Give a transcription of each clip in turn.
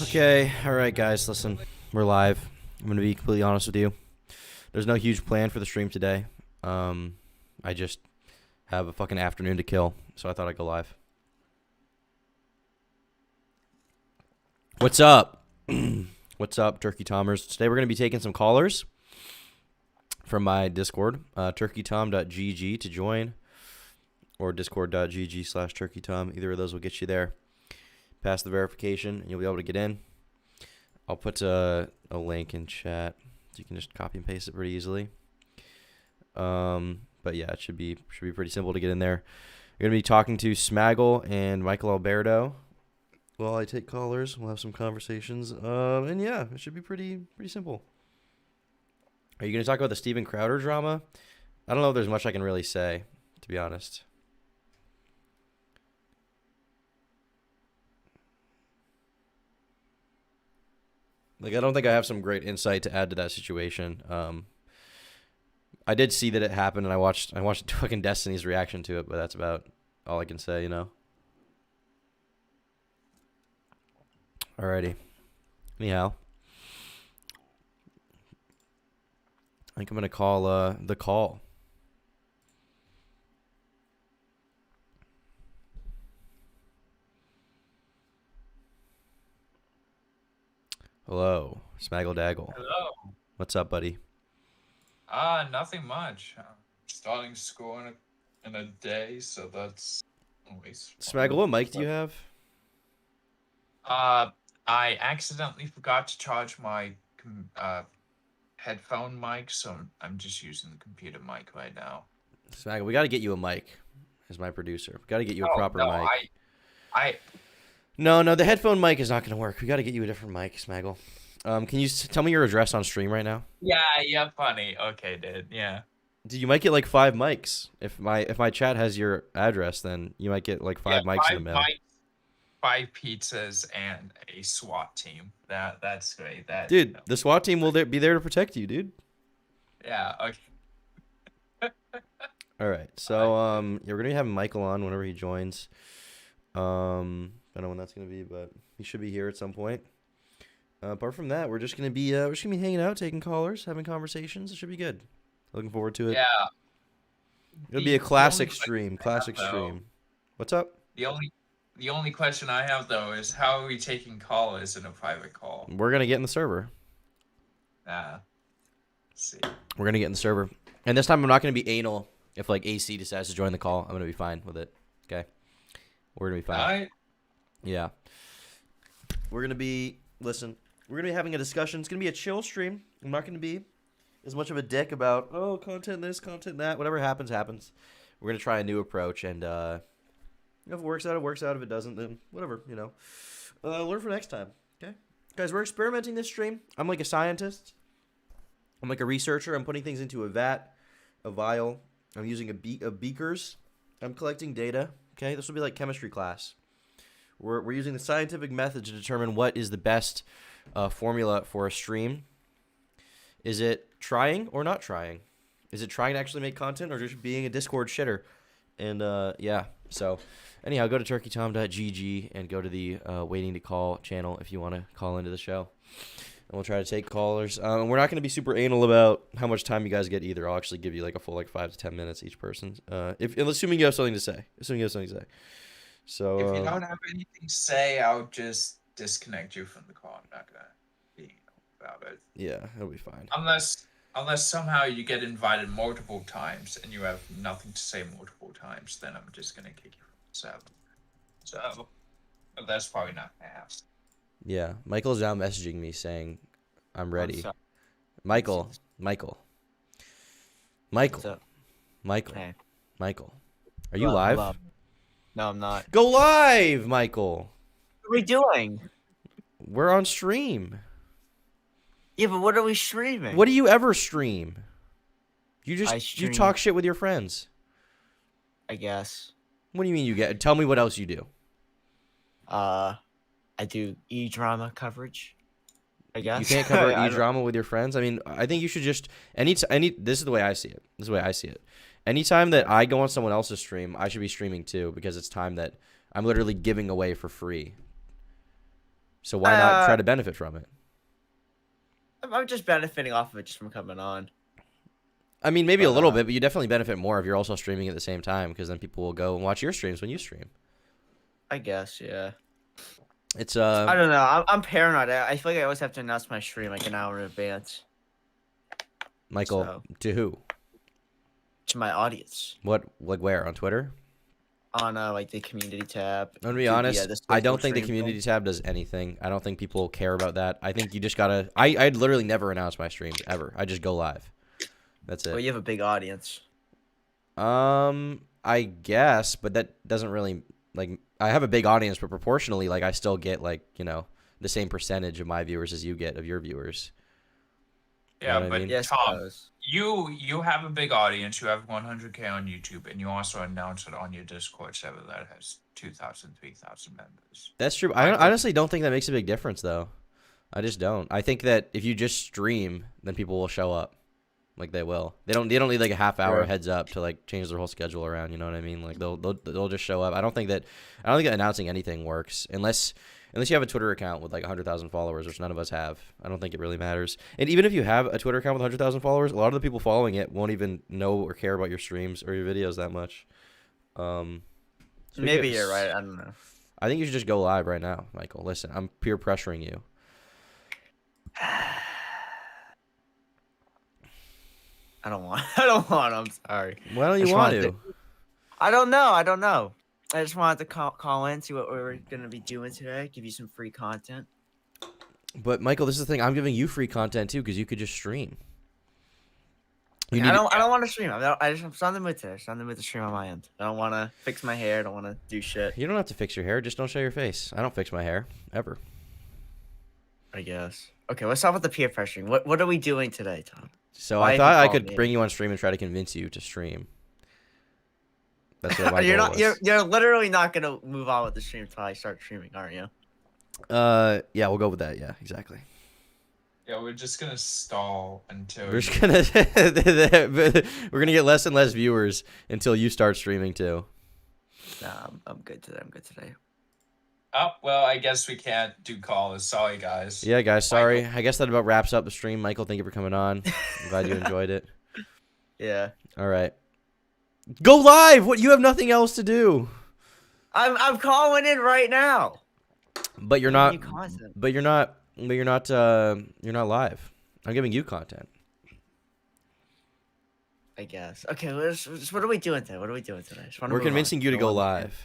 Okay, alright guys, listen. We're live. I'm going to be completely honest with you. There's no huge plan for the stream today. I just have a fucking afternoon to kill, so I thought I'd go live. What's up? What's up, Turkey Tommers? Today we're going to be taking some callers from my Discord, turkeytom.gg to join, or discord.gg/turkeytom. Either of those will get you there. Pass the verification, and you'll be able to get in. I'll put a link in chat, so you can just copy and paste it pretty easily. But yeah, it should be pretty simple to get in there. We're gonna be talking to Smaggle and Michael Alberto while I take callers. We'll have some conversations, and yeah, it should be pretty simple. Are you gonna talk about the Steven Crowder drama? I don't know if there's much I can really say, to be honest. Like, I don't think I have some great insight to add to that situation. I did see that it happened, and I watched fucking Destiny's reaction to it, but that's about all I can say, you know. Alrighty. Anyhow, I think I'm gonna call the call. Hello, Smaggle Daggle. Hello. What's up, buddy? Nothing much. Starting school in a day, so that's always fun. Smaggle, what mic do you have? I accidentally forgot to charge my headphone mic, so I'm just using the computer mic right now. Smaggle, we got to get you a mic as my producer. We got to get you a proper mic. No, the headphone mic is not going to work. We got to get you a different mic, Smaggle. Can you tell me your address on stream right now? Yeah, funny. Okay, dude. Yeah. Dude, you might get like 5 mics. If my chat has your address, then you might get like 5 mics in the mail. 5 pizzas and a SWAT team. That's great. Dude, the SWAT team will be there to protect you, dude. Yeah. Okay. All right. So yeah, we're gonna be having Michael on whenever he joins. I don't know when that's gonna be, but he should be here at some point. Apart from that, we're just gonna be hanging out, taking callers, having conversations. It should be good. Looking forward to it. Yeah. It'll be a classic stream. Classic stream. What's up? The only question I have though is how are we taking callers in a private call? We're gonna get in the server. Let's see. We're gonna get in the server, and this time I'm not gonna be anal. If like AC decides to join the call, I'm gonna be fine with it. Okay, we're gonna be fine. Yeah, we're gonna be having a discussion. It's gonna be a chill stream. I'm not gonna be as much of a dick about content this, content that. Whatever happens. We're gonna try a new approach, and if it works out, it works out. If it doesn't, then whatever, you know. Learn for next time. Okay, guys, we're experimenting this stream. I'm like a scientist. I'm like a researcher. I'm putting things into a vat, a vial. I'm using a beakers. I'm collecting data. Okay, this will be like chemistry class. We're using the scientific method to determine what is the best formula for a stream. Is it trying or not trying? Is it trying to actually make content or just being a Discord shitter? And yeah, so anyhow, go to turkeytom.gg and go to the waiting to call channel if you want to call into the show. And we'll try to take callers. And we're not going to be super anal about how much time you guys get either. I'll actually give you like a full 5 to 10 minutes each person. Assuming you have something to say. So if you don't have anything to say, I'll just disconnect you from the call. I'm not gonna be about it. Yeah, it'll be fine. Unless somehow you get invited multiple times and you have nothing to say multiple times, then I'm just gonna kick you from the server. So that's probably not gonna happen. Yeah, Michael's now messaging me saying, "I'm ready." Michael. What's up? Michael. Hey. Michael. Are you live? No, I'm not. Go live, Michael. What are we doing? We're on stream. Yeah, but what are we streaming? What do you ever stream? You stream, talk shit with your friends. I guess. What do you mean you get? Tell me what else you do. I do e-drama coverage. I guess. You can't cover e-drama with your friends? I mean, I think you should just this is the way I see it. Anytime that I go on someone else's stream, I should be streaming too, because it's time that I'm literally giving away for free. So why not try to benefit from it? I'm just benefiting off of it just from coming on. I mean, maybe a little bit, but you definitely benefit more if you're also streaming at the same time, because then people will go and watch your streams when you stream. I guess, yeah. It's I don't know. I'm paranoid. I feel like I always have to announce my stream like an hour in advance. Michael, to who? To my audience. What? Like where? On Twitter? On like the community tab. I'm gonna be honest. I don't think the community tab does anything. I don't think people care about that. I think you just gotta. I'd literally never announce my streams ever. I just go live. That's it. Well, you have a big audience. I guess, but that doesn't really like. I have a big audience, but proportionally, like I still get like the same percentage of my viewers as you get of your viewers. Yeah, You know what but I mean? Yes, Tom, you have a big audience. You have 100K on YouTube, and you also announce it on your Discord server that has 2,000, 3,000 members. That's true. I honestly don't think that makes a big difference, though. I just don't. I think that if you just stream, then people will show up. Like they will. They don't need like a half hour heads up to like change their whole schedule around. You know what I mean? Like they'll just show up. I don't think that announcing anything works unless you have a Twitter account with like 100,000 followers, which none of us have. I don't think it really matters. And even if you have a Twitter account with 100,000 followers, a lot of the people following it won't even know or care about your streams or your videos that much. So Maybe you're right. I don't know. I think you should just go live right now, Michael. Listen, I'm peer pressuring you. I don't want. I'm sorry. Why don't you want to? I don't know. I just wanted to call in, see what we were gonna be doing today. Give you some free content. But Michael, this is the thing. I'm giving you free content too because you could just stream. I don't want to stream. I'm just on the mood today. Just on the mood to stream on my end. I don't want to fix my hair. I don't want to do shit. You don't have to fix your hair. Just don't show your face. I don't fix my hair ever. I guess. Okay, let's start with the peer pressuring. What are we doing today, Tom? So I thought I could bring you on stream and try to convince you to stream. That's what my goal was. You're literally not gonna move on with the stream until I start streaming, aren't you? Yeah, we'll go with that. Yeah, exactly. Yeah, we're just gonna stall until we're gonna get less and less viewers until you start streaming too. Nah, I'm good today. Oh, well, I guess we can't do calls. Sorry, guys. Yeah, guys, sorry. Michael. I guess that about wraps up the stream. Michael, thank you for coming on. I'm glad you enjoyed it. Yeah. All right. Go live. What? You have nothing else to do. I'm calling in right now. But you're not. But you're not. But you're not. You're not live. I'm giving you content. I guess. Okay. What are we doing today? We're convincing you to go live.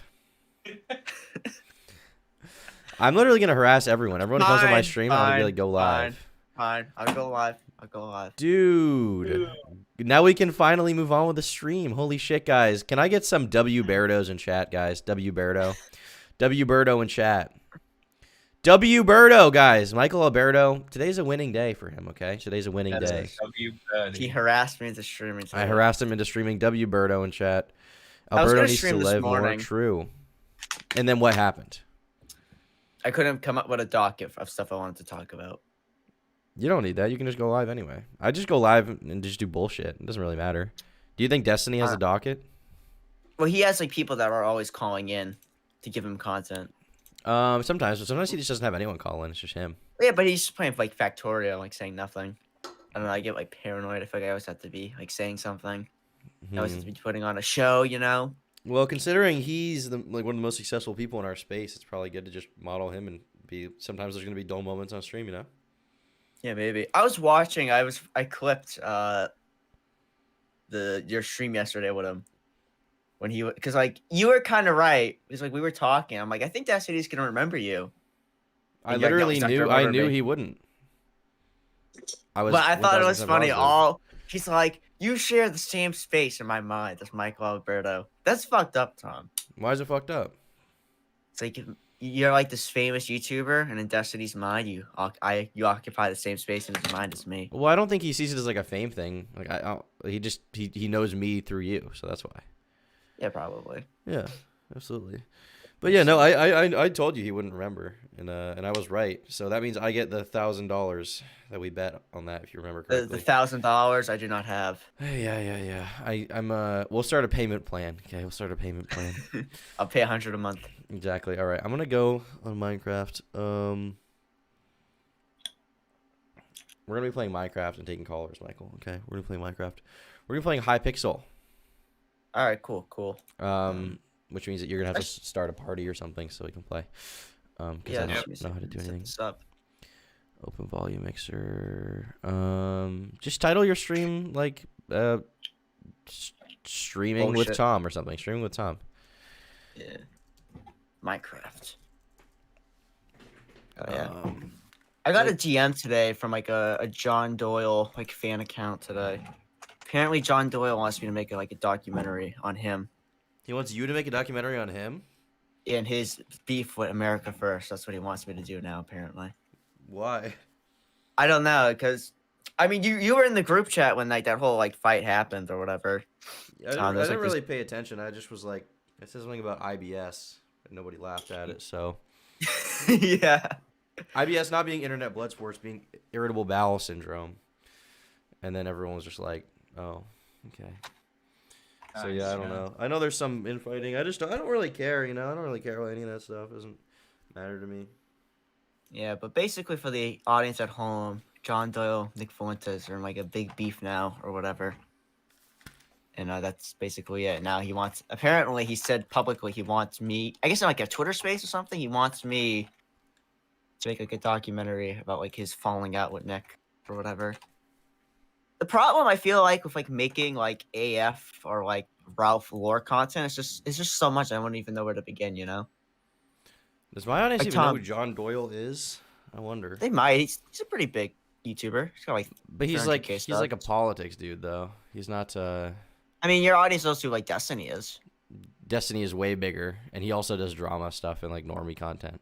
I'm literally gonna harass everyone. Everyone who comes on my stream, I'm gonna be like, go live. Fine. I'll go live. Dude. Now we can finally move on with the stream. Holy shit, guys. Can I get some W Bertos in chat, guys? W Berto. W Berto in chat. W Berto, guys. Michael Alberto. Today's a winning day for him, okay? Today's a winning day. He harassed me into streaming today. I harassed him into streaming. W Berto in chat. Alberto needs to live more. True. And then what happened? I couldn't come up with a docket of stuff I wanted to talk about. You don't need that. You can just go live anyway. I just go live and just do bullshit. It doesn't really matter. Do you think Destiny has a docket? Well, he has like people that are always calling in to give him content. Sometimes, but sometimes he just doesn't have anyone call in. It's just him. Yeah, but he's just playing like Factorio, like saying nothing. I don't know. I get like paranoid. I feel like I always have to be like saying something. I always have to be putting on a show, you know. Well, considering he's one of the most successful people in our space, it's probably good to just model him and be. Sometimes there's gonna be dull moments on stream, you know. Yeah, maybe. I was watching. I clipped your stream yesterday with him when because like you were kind of right. Because like we were talking. I'm like, I think that city's gonna remember you. I literally knew. I knew he wouldn't. But I thought it was funny. He's like, you share the same space in my mind as Michael Alberto. That's fucked up, Tom. Why is it fucked up? It's like you're like this famous YouTuber, and in Destiny's mind, you occupy the same space in his mind as me. Well, I don't think he sees it as like a fame thing. Like he knows me through you, so that's why. Yeah, probably. Yeah, absolutely. But yeah, no, I told you he wouldn't remember, and I was right. So that means I get the $1,000 that we bet on that, if you remember correctly. The $1,000 I do not have. Yeah. We'll start a payment plan. Okay, we'll start a payment plan. I'll pay $100 a month. Exactly. All right, I'm gonna go on Minecraft. We're gonna be playing Minecraft and taking callers, Michael. Okay, we're gonna play Minecraft. We're gonna be playing Hypixel. All right, cool. Which means that you're gonna have to start a party or something so we can play. Because I don't know how to do anything. Open volume mixer. Just title your stream like streaming with Tom or something. Streaming with Tom. Yeah. Minecraft. Oh yeah. I got a DM today from like a John Doyle like fan account today. Apparently John Doyle wants me to make a documentary on him. He wants you to make a documentary on him? And his beef with America First. That's what he wants me to do now, apparently. Why? I don't know, because I mean, you were in the group chat when like that whole like fight happened or whatever. I didn't really pay attention. I just was like, it says something about IBS, and nobody laughed at it. So yeah, IBS not being internet blood sports, being irritable bowel syndrome, and then everyone was just like, oh, okay. So yeah, I don't know. I know there's some infighting. I don't really care. I don't really care about any of that stuff. It doesn't matter to me. Yeah, but basically for the audience at home, John Doyle, Nick Fuentes are in like a big beef now or whatever. And that's basically it. Now apparently he said publicly he wants me, I guess in like a Twitter space or something, he wants me to make like a documentary about like his falling out with Nick or whatever. The problem I feel like with like making like AF or like Ralph lore content, it's just so much I wouldn't even know where to begin, Does my audience even know who John Doyle is? I wonder. They might. He's a pretty big YouTuber. He's got like, but he's like a politics dude though. He's not. I mean, your audience knows who like Destiny is. Destiny is way bigger, and he also does drama stuff and like normie content.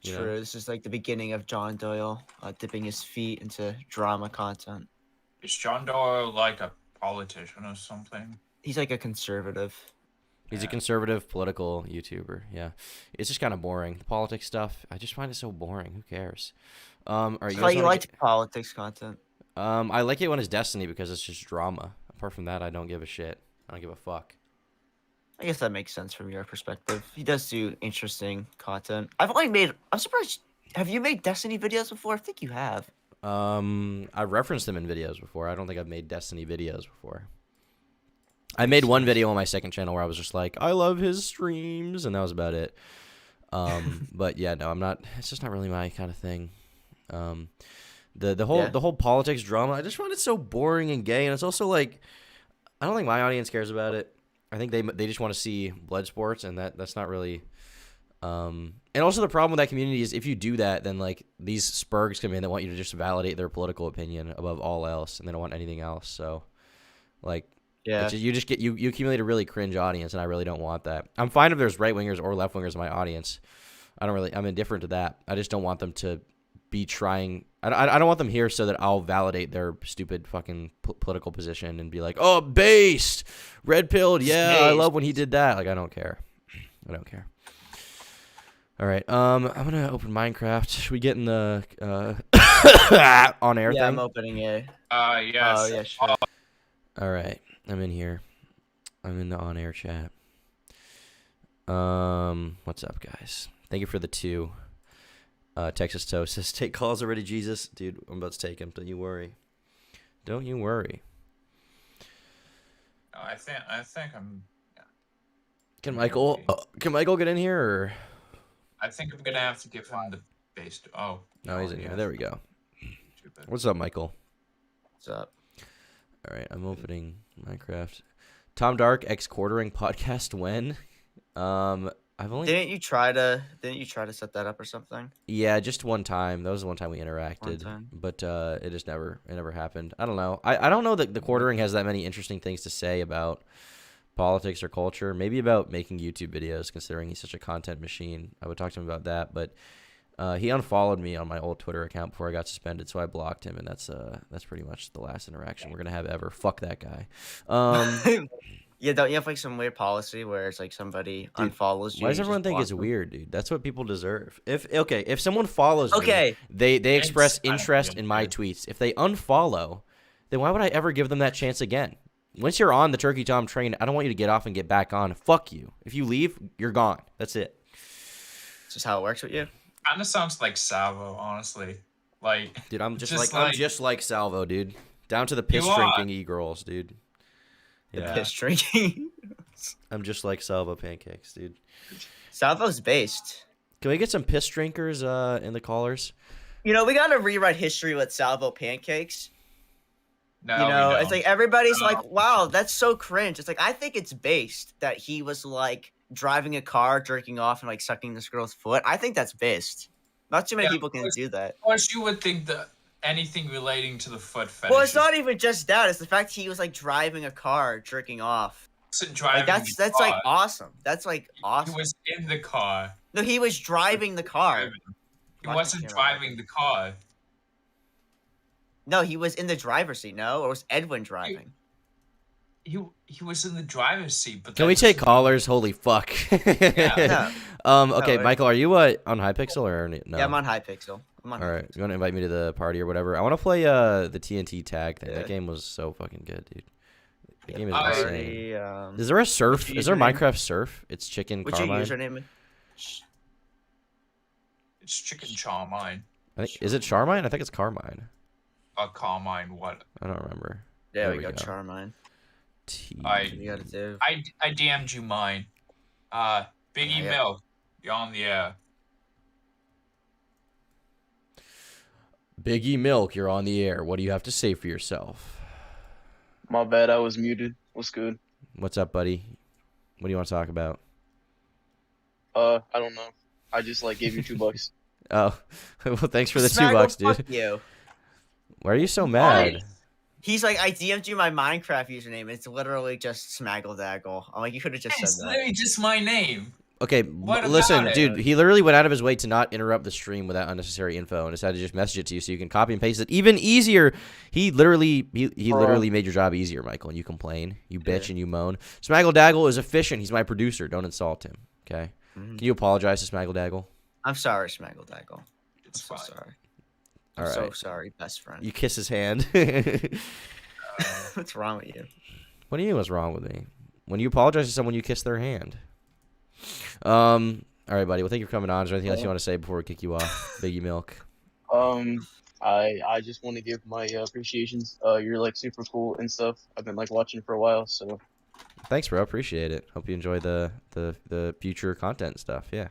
True. This is like the beginning of John Doyle dipping his feet into drama content. Is John Doyle like a politician or something? He's like a conservative. He's a conservative political YouTuber. Yeah, it's just kind of boring. The politics stuff, I just find it so boring. Who cares? All right, you like politics content? I like it when it's Destiny because it's just drama. Apart from that, I don't give a shit. I don't give a fuck. I guess that makes sense from your perspective. He does do interesting content. I'm surprised. Have you made Destiny videos before? I think you have. I referenced them in videos before. I don't think I've made Destiny videos before. I made one video on my second channel where I was just like, I love his streams, and that was about it. But yeah, no, I'm not. It's just not really my kind of thing. The whole politics drama, I just find it so boring and gay, and it's also like, I don't think my audience cares about it. I think they just want to see blood sports, and that's not really. And also the problem with that community is if you do that, then like these spurgs come in that want you to just validate their political opinion above all else, and they don't want anything else. So, like, yeah, you accumulate a really cringe audience, and I really don't want that. I'm fine if there's right wingers or left wingers in my audience. I'm indifferent to that. I just don't want them to be trying. I don't want them here so that I'll validate their stupid fucking political position and be like, oh, based, red pilled. Yeah, I love when he did that. Like, I don't care. I don't care. All right. I'm gonna open Minecraft. Should we get in the on air thing? Yeah, I'm opening it. Yes. Oh yeah, sure. All right. I'm in here. I'm in the on air chat. What's up, guys? Thank you for the 2. Texas Toast says, take calls already, Jesus. Dude, I'm about to take him. Don't you worry. Don't you worry. No, I think I'm. Yeah. Can Michael get in here? Or? I think I'm gonna have to give him the base. Oh. No, he's in here. There we go. What's up, Michael? What's up? All right, I'm opening Minecraft. TomDark X quartering podcast when? Didn't you try to set that up or something? Yeah, just one time. That was the one time we interacted. But it never happened. I don't know. I don't know that the quartering has that many interesting things to say about politics or culture. Maybe about making YouTube videos, considering he's such a content machine. I would talk to him about that, but he unfollowed me on my old Twitter account before I got suspended, so I blocked him, and that's pretty much the last interaction we're gonna have ever. Fuck that guy. Yeah, don't you have like some weird policy where it's like somebody unfollows you? Why does everyone think it's weird, dude? That's what people deserve. If someone follows me, they express interest in my tweets. If they unfollow, then why would I ever give them that chance again? Once you're on the Turkey Tom train, I don't want you to get off and get back on. Fuck you. If you leave, you're gone. That's it. It's just how it works with you. Kind of sounds like Savo, honestly. Like, Dude, I'm just just like I'm like just like Salvo, dude. Down to the piss you are. drinking e-girls, dude. The Yeah. piss drinking. I'm just like Salvo pancakes, dude. Salvo's based. Can we get some piss drinkers in the callers? You know, we gotta rewrite history with Salvo pancakes. No, You know, we it's don't. like everybody's No. like, "Wow, that's so cringe." It's like I think it's based that he was like driving a car, jerking off, and like sucking this girl's foot. I think that's based. Not too many Yeah, people can do that. Of course, you would think that anything relating to the foot fetish. Well, it's not even just that. It's the fact he was like driving a car, jerking off. Driving Like that's the like car. awesome. That's like He awesome. was in the car. No, he was driving the car. He wasn't driving the car. No, he was in the driver's seat. No, or was Edwin driving? He was in the driver's seat. But Can we take callers? Holy fuck. Yeah. No. Okay, No, Michael, are you on Hypixel or no? Yeah, I'm on Hypixel. I'm on All right, Hypixel. you want to invite me to the party or whatever? I want to play the TNT tag thing. Yeah. That game was so fucking good, dude. The game is Party, insane. Is there a surf? Is there a username? Minecraft surf? It's Chicken What's your Carmine. username? It's Chicken Charmine. I think, is it Charmine? I think it's Carmine. Carmine, what? I don't remember. There There we we go, go. Charmine. I You gotta do. I DM'd you mine. Biggie Yeah. Milk, you're on the air. Biggie Milk, you're on the air. What do you have to say for yourself? My bad, I was muted. What's good? What's up, buddy? What do you want to talk about? I don't know. I just like gave you $2. Oh, well, thanks for the Smaggle, $2, dude. fuck you. Why are you so mad? He's like, I DM'd you my Minecraft username. It's literally just Smaggledaggle. I'm like, you could have just It's said that. literally just my name. Okay, What about listen, it? dude. He literally went out of his way to not interrupt the stream with that unnecessary info and decided to just message it to you so you can copy and paste it even easier. He literally made your job easier, Michael. And you complain, you bitch, and you moan. Smaggledaggle is efficient. He's my producer. Don't insult him. Okay. Can you apologize to Smaggledaggle? I'm sorry, Smaggledaggle. It's I'm fine. so sorry. All I'm so right. sorry, best friend. You kiss his hand. What's wrong with you? What do you mean? What's wrong with me? When you apologize to someone, you kiss their hand. All right, buddy. Well, thank you for coming on. Is there anything else you want to say before we kick you off, Biggie Milk? I just want to give my appreciations. You're like super cool and stuff. I've been like watching for a while, so Thanks, bro. Appreciate it. Hope you enjoy the future content stuff. Yeah.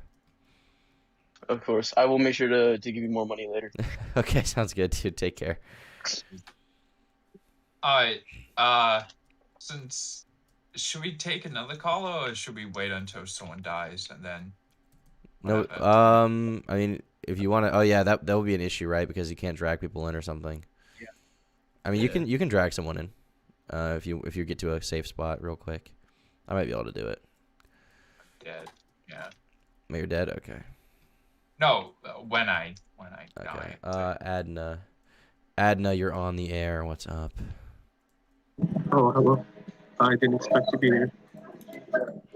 of course I will make sure to give you more money later. Okay, sounds good, dude. Take care. Alright, since should we take another caller or should we wait until someone dies and then? No, whatever? I mean, if you want to, oh yeah, that would be an issue, right? Because you can't drag people in or something. Yeah. I mean, you can drag someone in, if you get to a safe spot real quick. I might be able to do it. Dead. Yeah. But you're dead. Okay. No, when I Okay. die. Adna, you're on the air. What's up? Oh, hello. I didn't expect to be here.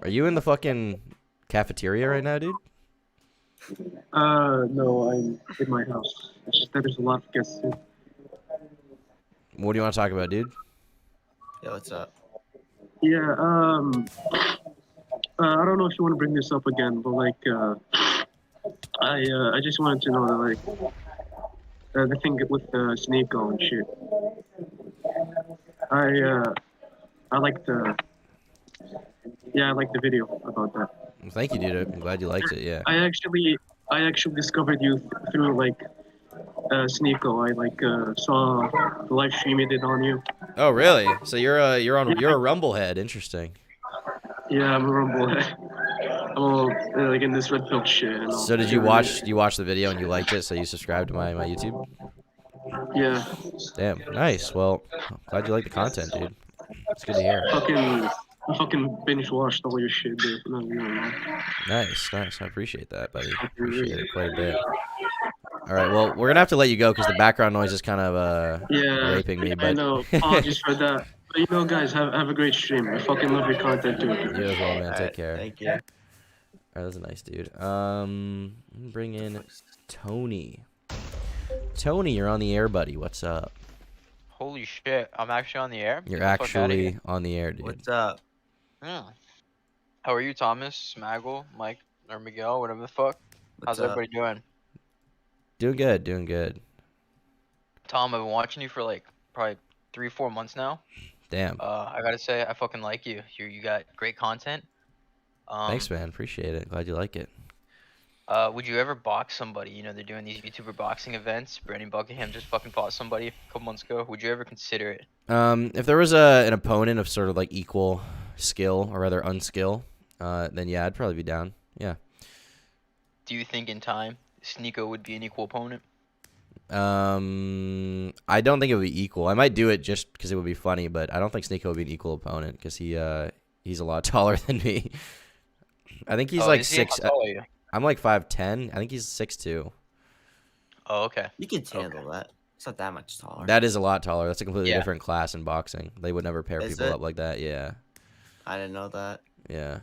Are you in the fucking cafeteria right now, dude? No, I'm in my house. It's just that there's a lot of guests here. What do you want to talk about, dude? Yo, what's up? Yeah, I don't know if you want to bring this up again, but like, I just wanted to know that like, the thing with Sneeko and shit. I like the video about that. Well, thank you, dude. I'm glad you liked it. Yeah. I actually discovered you through like Sneeko. I like saw the live stream you did on you. Oh, really? So you're a Rumble head. Interesting. Yeah, I'm a Rumble. I'm all like in this red pill shit. And all. So did you watch the video and you liked it? So you subscribed to my YouTube? Yeah. Damn, nice. Well, glad you like the content, dude. It's good to hear. I fucking binge watched all your shit, dude. No. Nice. I appreciate that, buddy. Appreciate it quite a bit. All right, well, we're gonna have to let you go because the background noise is kind of raping me. But I know. Apologies for that. But you know, guys, have a great stream. I fucking love your content too. You as well, man. All Take right, care. Thank you. All right, that's a nice dude. Bring in Tony. Tony, you're on the air, buddy. What's up? Holy shit, I'm actually on the air? You're Get the fuck outta actually here. on the air, dude. What's up? Yeah. How are you, Thomas, Smaggle, Mike, or Miguel, whatever the fuck? What's How's up? everybody doing? Doing good. Tom, I've been watching you for like probably 3-4 months now. Damn. I gotta say, I fucking like you. You got great content. Thanks, man. Appreciate it. Glad you like it. Would you ever box somebody? You know, they're doing these YouTuber boxing events. Brandon Buckingham just fucking fought somebody a couple months ago. Would you ever consider it? If there was an opponent of sort of like equal skill or rather unskill, then yeah, I'd probably be down. Yeah. Do you think in time Sneeko would be an equal opponent? I don't think it would be equal. I might do it just because it would be funny, but I don't think Sneeko would be an equal opponent because he's a lot taller than me. I think he's like is he? 6. How tall are you? I'm like 5'10". I think he's 6'2". Oh, okay. You can handle that. It's not that much taller. That is a lot taller. That's a completely Yeah. different class in boxing. They would never pair Is people it? up like that. Yeah. I didn't know that. Yeah.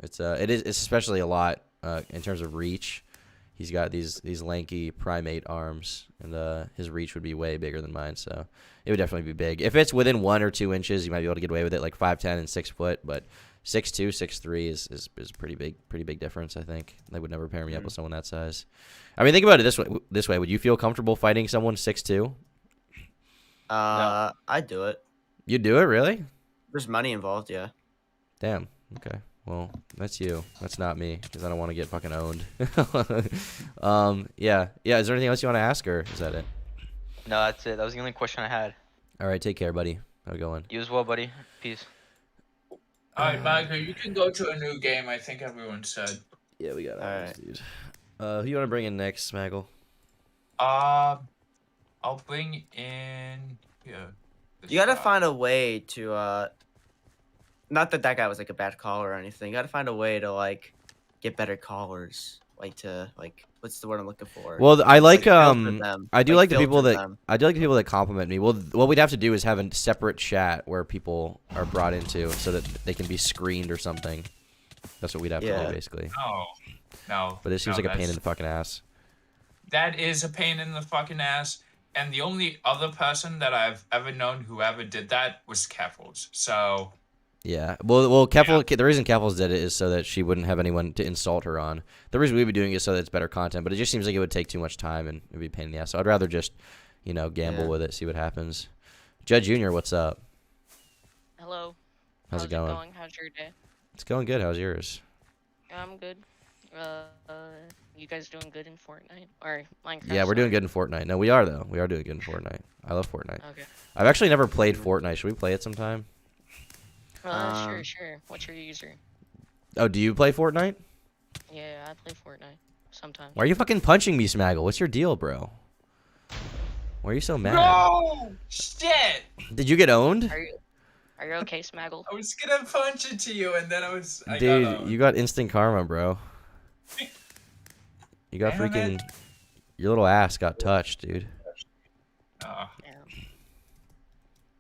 It's it's especially a lot in terms of reach. He's got these lanky primate arms, and his reach would be way bigger than mine. So it would definitely be big. If it's within 1 or 2 inches, you might be able to get away with it, like 5'10" and 6 foot. But 6'2", 6'3" is pretty big difference. I think they would never pair me up with someone that size. I mean, think about it this way. Would you feel comfortable fighting someone 6'2"? I'd do it. You'd do it, really? There's money involved, yeah. Damn. Okay. Well, that's you. That's not me, because I don't want to get fucking owned. Yeah. Is there anything else you want to ask, or is that it? No, that's it. That was the only question I had. All right. Take care, buddy. How you going? You as well, buddy. Peace. Alright, Michael, you can go to a new game. I think everyone said. Yeah, we got Alright. dude. Who you want to bring in next, Smaggle? I'll bring in here. this You gotta guy. find a way to not that guy was like a bad caller or anything. You gotta find a way to like get better callers. Like to like what's the word I'm looking for? Well, I like filter them. I do like the filter people that them. I do like the people that compliment me. Well, what we'd have to do is have a separate chat where people are brought into so that they can be screened or something. That's what we'd have to Yeah. do basically. No. But it seems no, like a pain in that's- the fucking ass. That is a pain in the fucking ass. And the only other person that I've ever known who ever did that was Keffels. So Yeah. Well, Keffel. The reason Keffels did it is so that she wouldn't have anyone to insult her on. The reason we'd be doing it is so that it's better content. But it just seems like it would take too much time and it'd be a pain in the ass. So I'd rather just, gamble with it, see what happens. Judge Junior, what's up? Hello. How's it going? How's your day? It's going good. How's yours? I'm good. You guys doing good in Fortnite or Minecraft? Yeah, we're doing sorry. good in Fortnite. No, we are though. We are doing good in Fortnite. I love Fortnite. Okay. I've actually never played Fortnite. Should we play it sometime? Sure. What's your user? Oh, do you play Fortnite? Yeah, I play Fortnite sometimes. Why are you fucking punching me, Smaggle? What's your deal, bro? Why are you so mad? no shit. Did you get owned? Are you okay, Smaggle? I was gonna punch it to you, and then I got Dude, owned. you got instant karma, bro. You got Damn freaking... it. Your little ass got touched, dude. Yeah.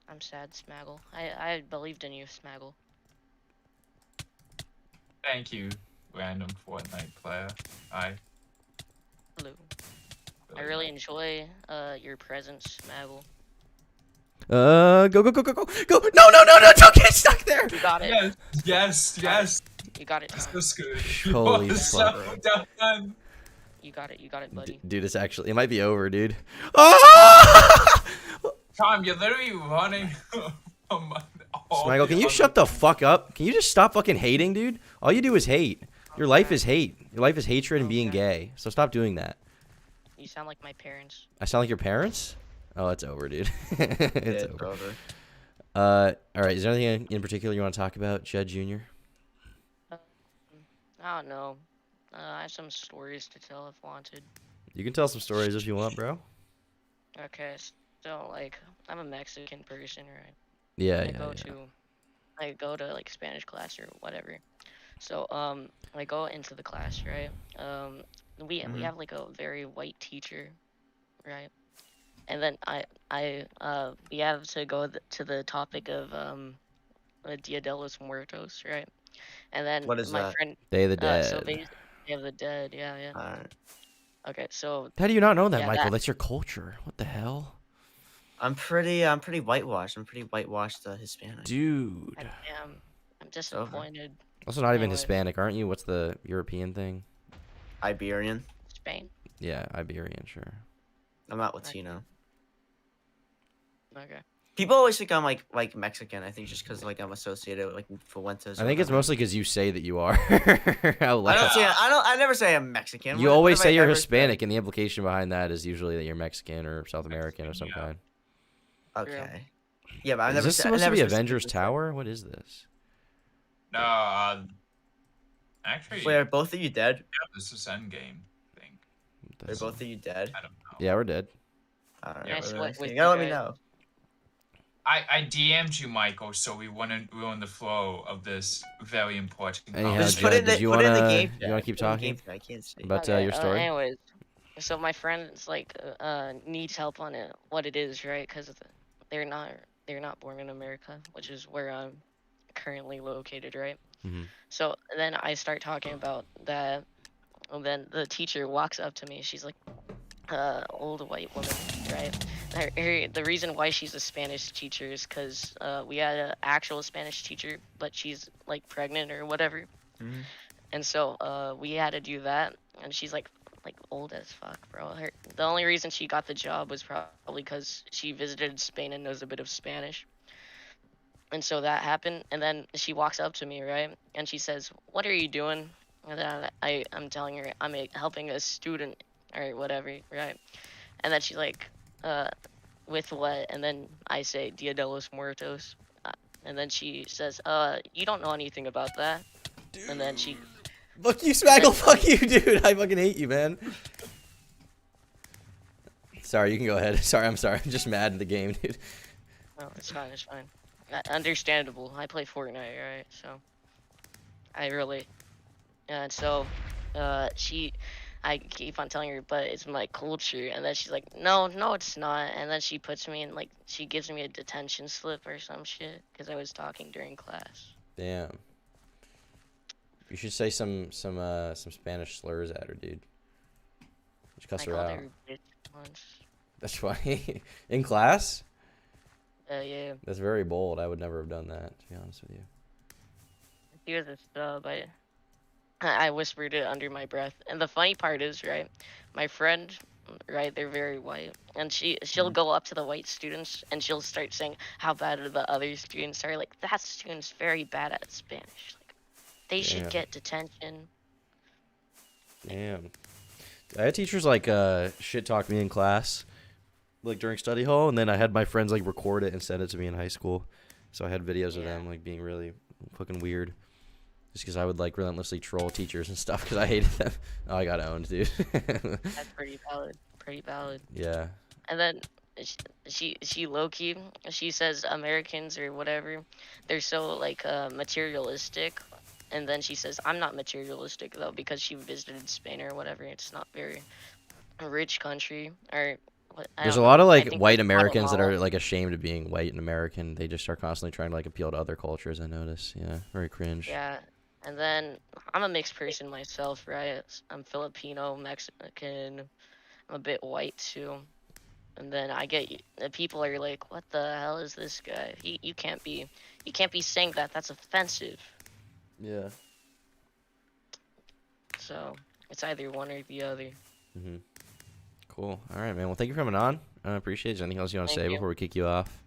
I'm sad, Smaggle. I believed in you, Smaggle. Thank you, random Fortnite player. Hello. I really enjoy your presence, Smaggle. Go. No, don't get stuck there! You got it. Yes. You got it. So screwed. Holy You are fuck. so done. You got it, buddy. Dude, it's actually... It might be over, dude. Ah! Tom, you're literally running. Smaggle, can you shut the fuck up? Can you just stop fucking hating, dude? All you do is hate. Your life is hate. Your life is hatred and being gay. So stop doing that. You sound like my parents. I sound like your parents? Oh, it's over, dude. It's It's over. over. All right. Is there anything in particular you want to talk about, Jed Jr.? I don't know. I have some stories to tell if wanted. You can tell some stories if you want, bro. Okay, so like I'm a Mexican person, right? Yeah, I go to like Spanish class or whatever. So I go into the class, right? We have like a very white teacher, right? And then we have to go to the topic of Dia de los Muertos, right? And then What is my that? friend Day of the Dead. so Day of the Dead, yeah. Alright. Okay, so How do you not know that, Yeah, Michael? that- That's your culture. What the hell? I'm pretty whitewashed. I'm pretty whitewashed Hispanic. Dude. I'm disappointed. Also not even Anyways. Hispanic, aren't you? What's the European thing? Iberian. Spain. Yeah, Iberian, sure. I'm not Latino. Okay. People always think I'm like Mexican. I think just because like I'm associated with like Fuentes. I think it's mostly because you say that you are. Out I don't loud. say I never say I'm Mexican. You When always have say I you're ever Hispanic, said- and the implication behind that is usually that you're Mexican or South American or some kind. Okay. Yeah, but I Is never this said. supposed I to never be specifically Avengers said- Tower? What is this? No, actually, Wait, are both of you dead? yeah, this is Endgame. I think. Are both of you dead? I don't know. Yeah, we're dead. I don't know. Yeah, I split with You gotta let you me guys. know. I DM'd you, Michael, so we wouldn't ruin the flow of this very important. Anyhow, Just put Judd, it in the, did you put it in the wanna game. you wanna chat. keep Put it in the talking game chat. I can't see. about Okay, your story? anyways, so my friend's like needs help on it, what it is, right? Because they're not born in America, which is where I'm currently located, right? Mhm. So then I start talking about that, and then the teacher walks up to me. She's like, old white woman, right? The reason why she's a Spanish teacher is because we had an actual Spanish teacher, but she's like pregnant or whatever, Mhm. and so we had to do that. And she's like old as fuck, bro. The only reason she got the job was probably because she visited Spain and knows a bit of Spanish. And so that happened, and then she walks up to me, right? And she says, "What are you doing?" And then I'm telling her I'm helping a student or whatever, right? And then she's like, with what? And then I say, Dia de los Muertos. And then she says, you don't know anything about that. Dude. And then she... Fuck you, Smaggle. Fuck you, dude. I fucking hate you, man. Sorry, you can go ahead. Sorry, I'm sorry. I'm just mad at the game, dude. No, it's fine, it's fine. Understandable. I play Fortnite, right? So... I really... And so, I keep on telling her, but it's my culture. And then she's like, no, it's not. And then she puts me in, like, she gives me a detention slip or some shit because I was talking during class. Damn. You should say some Spanish slurs at her, dude. Just cuss her out. Her bitch once. That's funny. In class? Yeah. That's very bold. I would never have done that, to be honest with you. He was a sub. I whispered it under my breath. And the funny part is, right, my friend, right, they're very white. And she'll go up to the white students and she'll start saying how bad the other students are. Like, that student's very bad at Spanish. Like, they should get detention. Damn. I had teachers like shit talk me in class, like during study hall, and then I had my friends like record it and send it to me in high school. So I had videos of them like being really fucking weird. Just because I would like relentlessly troll teachers and stuff because I hated them. Oh, I got owned, dude. That's pretty valid. Yeah. And then she low-key, she says Americans or whatever, they're so like materialistic. And then she says, I'm not materialistic though, because she visited Spain or whatever. It's not very rich country or There's a lot of like white Americans that are like ashamed of being white and American. They just are constantly trying to like appeal to other cultures. I notice. Yeah, very cringe. Yeah, and then I'm a mixed person myself, right? I'm Filipino, Mexican. I'm a bit white too. And then I get the people are like, "What the hell is this guy? You can't be saying that. That's offensive." Yeah. So it's either one or the other. Mhm. Cool. All right, man. Well, thank you for coming on. I appreciate it. Is there anything else you want to Thank say you. before we kick you off?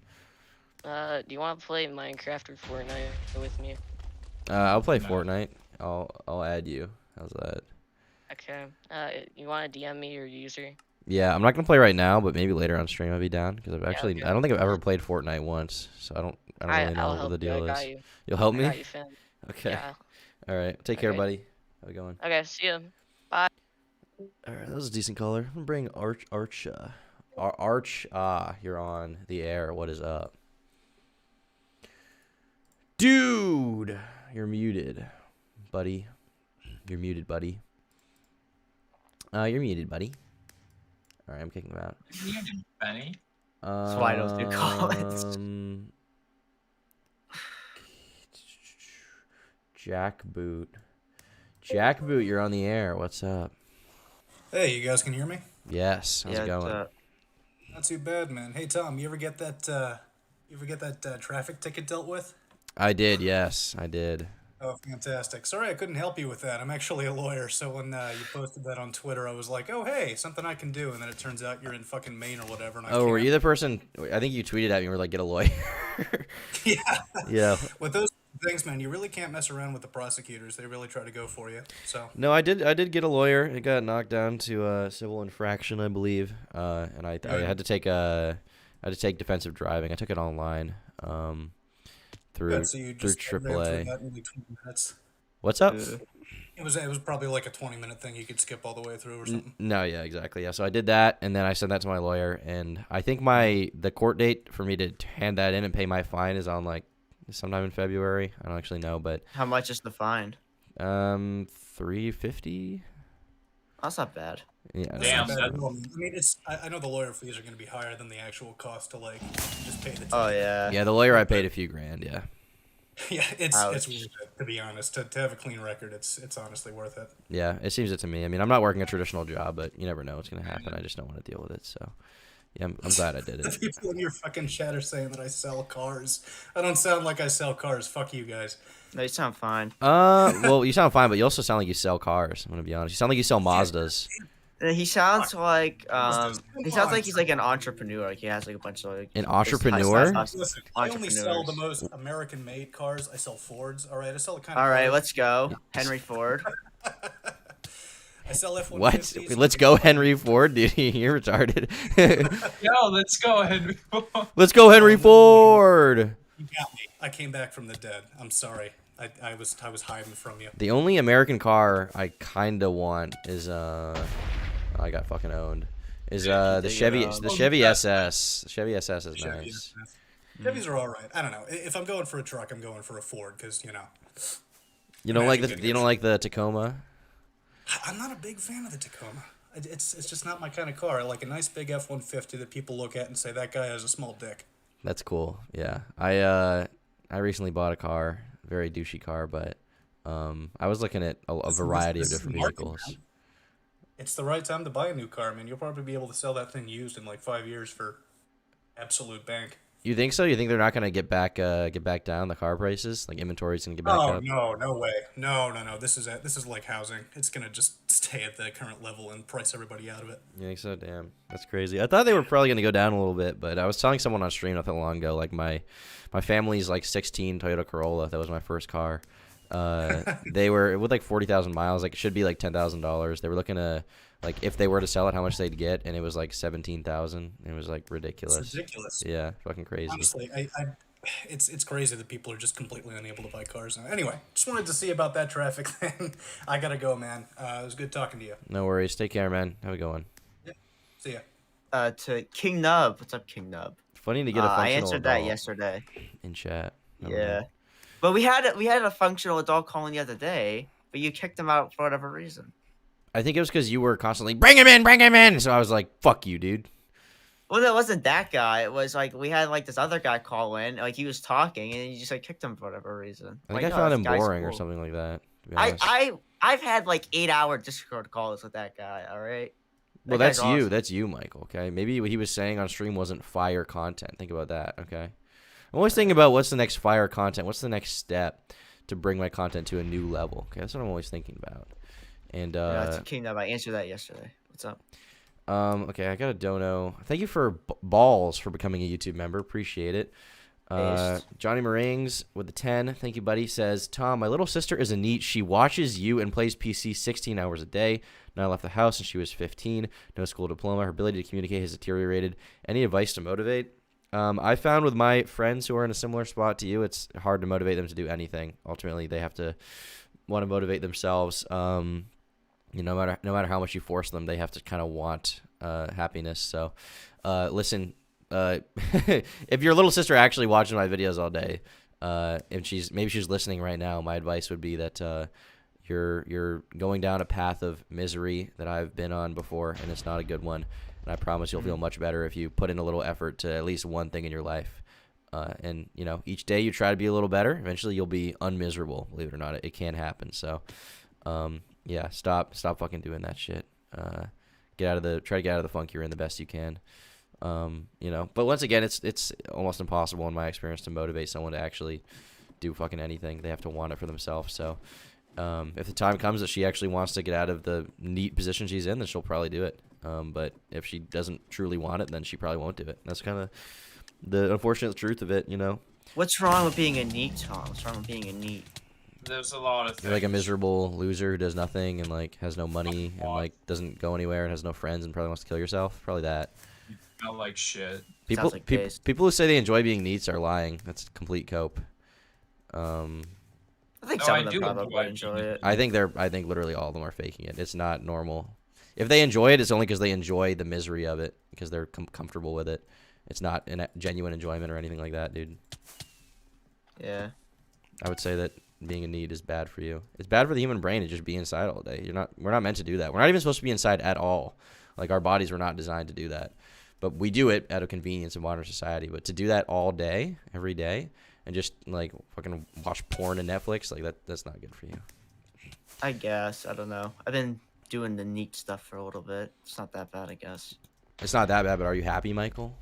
Do you want to play Minecraft or Fortnite with me? I'll play Fortnite. I'll add you. How's that? Okay. You want to DM me your user? Yeah, I'm not gonna play right now, but maybe later on stream I'll be down because I've actually okay. I don't think I've ever played Fortnite once, so I don't really know I'll what help the deal you. I is. got you. You'll help me? I got you, fam. Okay. Yeah. All right. Take care, Okay. buddy. How's it going? Okay. See ya. All right, that was a decent color. I'm gonna bring Arch. You're on the air. What is up, dude? You're muted, buddy. You're muted, buddy. You're muted, buddy. All right, I'm kicking him out. Benny. That's why I don't do comments. Jackboot, you're on the air. What's up? Hey, you guys can hear me? Yes. How's it going? Not too bad, man. Hey, Tom, you ever get that traffic ticket dealt with? I did. Yes, I did. Oh, fantastic. Sorry I couldn't help you with that. I'm actually a lawyer, so when you posted that on Twitter, I was like, oh, hey, something I can do. And then it turns out you're in fucking Maine or whatever, and I Oh, can't. were you the person? I think you tweeted at me and were like, get a lawyer. Yeah. Yeah. With those things, man, you really can't mess around with the prosecutors. They really try to go for you. So. No, I did get a lawyer. It got knocked down to civil infraction, I believe. And I had to take defensive driving. I took it online. Through Good, so you just ran through AAA. that in only 20 minutes. What's up? It was probably like a 20-minute thing you could skip all the way through or something. No, yeah, exactly. Yeah, so I did that, and then I sent that to my lawyer, and I think the court date for me to hand that in and pay my fine is on like sometime in February. I don't actually know, but How much is the fine? $350. That's not bad. Yeah. Damn. I mean, I know the lawyer fees are going to be higher than the actual cost to like just pay the. Oh yeah. Yeah, the lawyer I paid a few grand. Yeah. Yeah, it's Ouch. worth it, to be honest. To have a clean record, it's honestly worth it. Yeah, it seems it to me. I mean, I'm not working a traditional job, but you never know what's gonna happen. I just don't want to deal with it. So, yeah, I'm glad I did The it. people in your fucking chat are saying that I sell cars. I don't sound like I sell cars. Fuck you guys. No, you sound fine. Well, you sound fine, but you also sound like you sell cars. I'm gonna be honest. You sound like you sell Mazdas. He sounds like Come he sounds on. like he's like an entrepreneur. Like he has like a bunch of like An just entrepreneur? Listen, I only sell the Entrepreneurs. most American-made cars. I sell Fords. All right, I sell the kind of. All right, cars- let's go, Henry Ford. I sell F-150s. What? Let's go, Henry Ford. Dude, you're retarded. Yo, let's go, Henry. Let's go, Henry Ford. You got me. I came back from the dead. I'm sorry. I was hiding from you. The only American car I kinda want is I got fucking owned. Is the Chevy SS. The Chevy SS is Chevy, nice. Chevys are all right. I don't know. If I'm going for a truck, I'm going for a Ford because you know. You don't like Imagine the you don't like the Tacoma? I'm not a big fan of the Tacoma. It's just not my kind of car. I like a nice big F-150 that people look at and say that guy has a small dick. That's cool. Yeah. I recently bought a car, very douchey car, but I was looking at a variety of This is different the market, vehicles. man. It's the right time to buy a new car, man. You'll probably be able to sell that thing used in like 5 years for absolute bank. You think so? You think they're not gonna get back down the car prices? Like inventory's gonna get back Oh up? no way, no. This is like housing. It's gonna just stay at the current level and price everybody out of it. You think so? Damn, that's crazy. I thought they were probably gonna go down a little bit, but I was telling someone on stream not that long ago, like my family's like 16 Toyota Corolla. That was my first car. They were with like 40,000 miles. Like it should be like $10,000. They were looking to like if they were to sell it, how much they'd get, and it was like 17,000. It was like ridiculous. It's ridiculous. Yeah, fucking crazy. Honestly, it's crazy that people are just completely unable to buy cars now. Anyway, just wanted to see about that traffic thing. I gotta go, man. It was good talking to you. No worries. Take care, man. Have a good one. See ya. To King Nub. What's up, King Nub? Funny to get a functional I answered that adult yesterday. in chat. I don't Yeah, know. but we had a functional adult calling the other day, but you kicked him out for whatever reason. I think it was because you were constantly bring him in, bring him in. So I was like, fuck you, dude. Well, it wasn't that guy. It was like we had like this other guy call in, like he was talking, and you just like kicked him for whatever reason. I think Like, I no, found this him guy's boring or cool. something like that. To be honest. I've had like 8-hour Discord calls with that guy. All right. Well, That guy's that's you. awesome. That's you, Michael. Okay. Maybe what he was saying on stream wasn't fire content. Think about that. Okay. I'm always thinking about what's the next fire content. What's the next step to bring my content to a new level? Okay, that's what I'm always thinking about. And Yeah, to King Nub. I answered that yesterday. What's up? okay, I got a dono. Thank you for balls for becoming a YouTube member. Appreciate it. Based. Johnny Meringues with the 10. Thank you, buddy. Says, Tom, my little sister is a NEET. She watches you and plays PC 16 hours a day. Now I left the house and she was 15. No school diploma. Her ability to communicate has deteriorated. Any advice to motivate? I found with my friends who are in a similar spot to you, it's hard to motivate them to do anything. Ultimately, they have to want to motivate themselves. No matter how much you force them, they have to kind of want happiness. So, listen. If your little sister actually watching my videos all day, and she's listening right now, my advice would be that you're going down a path of misery that I've been on before, and it's not a good one. And I promise you'll feel much better if you put in a little effort to at least one thing in your life. And each day you try to be a little better. Eventually you'll be unmiserable. Believe it or not, it can happen. So, yeah, stop fucking doing that shit. Try to get out of the funk you're in the best you can. But once again, it's almost impossible in my experience to motivate someone to actually do fucking anything. They have to want it for themselves. So if the time comes that she actually wants to get out of the neat position she's in, then she'll probably do it. But if she doesn't truly want it, then she probably won't do it. That's kind of the unfortunate truth of it, you know? What's wrong with being a neat, Tom? What's wrong with being a neat? There's a lot of things. You're like a miserable loser who does nothing and like has no money and like doesn't go anywhere and has no friends and probably wants to kill yourself. Probably that. You smell like shit. People, like people who say they enjoy being neats are lying. That's a complete cope. I think No, some I of them do probably enjoy enjoy it. I think literally all of them are faking it. It's not normal. If they enjoy it, it's only because they enjoy the misery of it because they're comfortable with it. It's not a genuine enjoyment or anything like that, dude. Yeah. I would say that being a need is bad for you. It's bad for the human brain to just be inside all day. We're not meant to do that. We're not even supposed to be inside at all. Like our bodies were not designed to do that. But we do it out of convenience in modern society. But to do that all day, every day, and just like fucking watch porn and Netflix, like that's not good for you. I guess. I don't know. I've been doing the neat stuff for a little bit. It's not that bad, I guess. It's not that bad, but are you happy, Michael?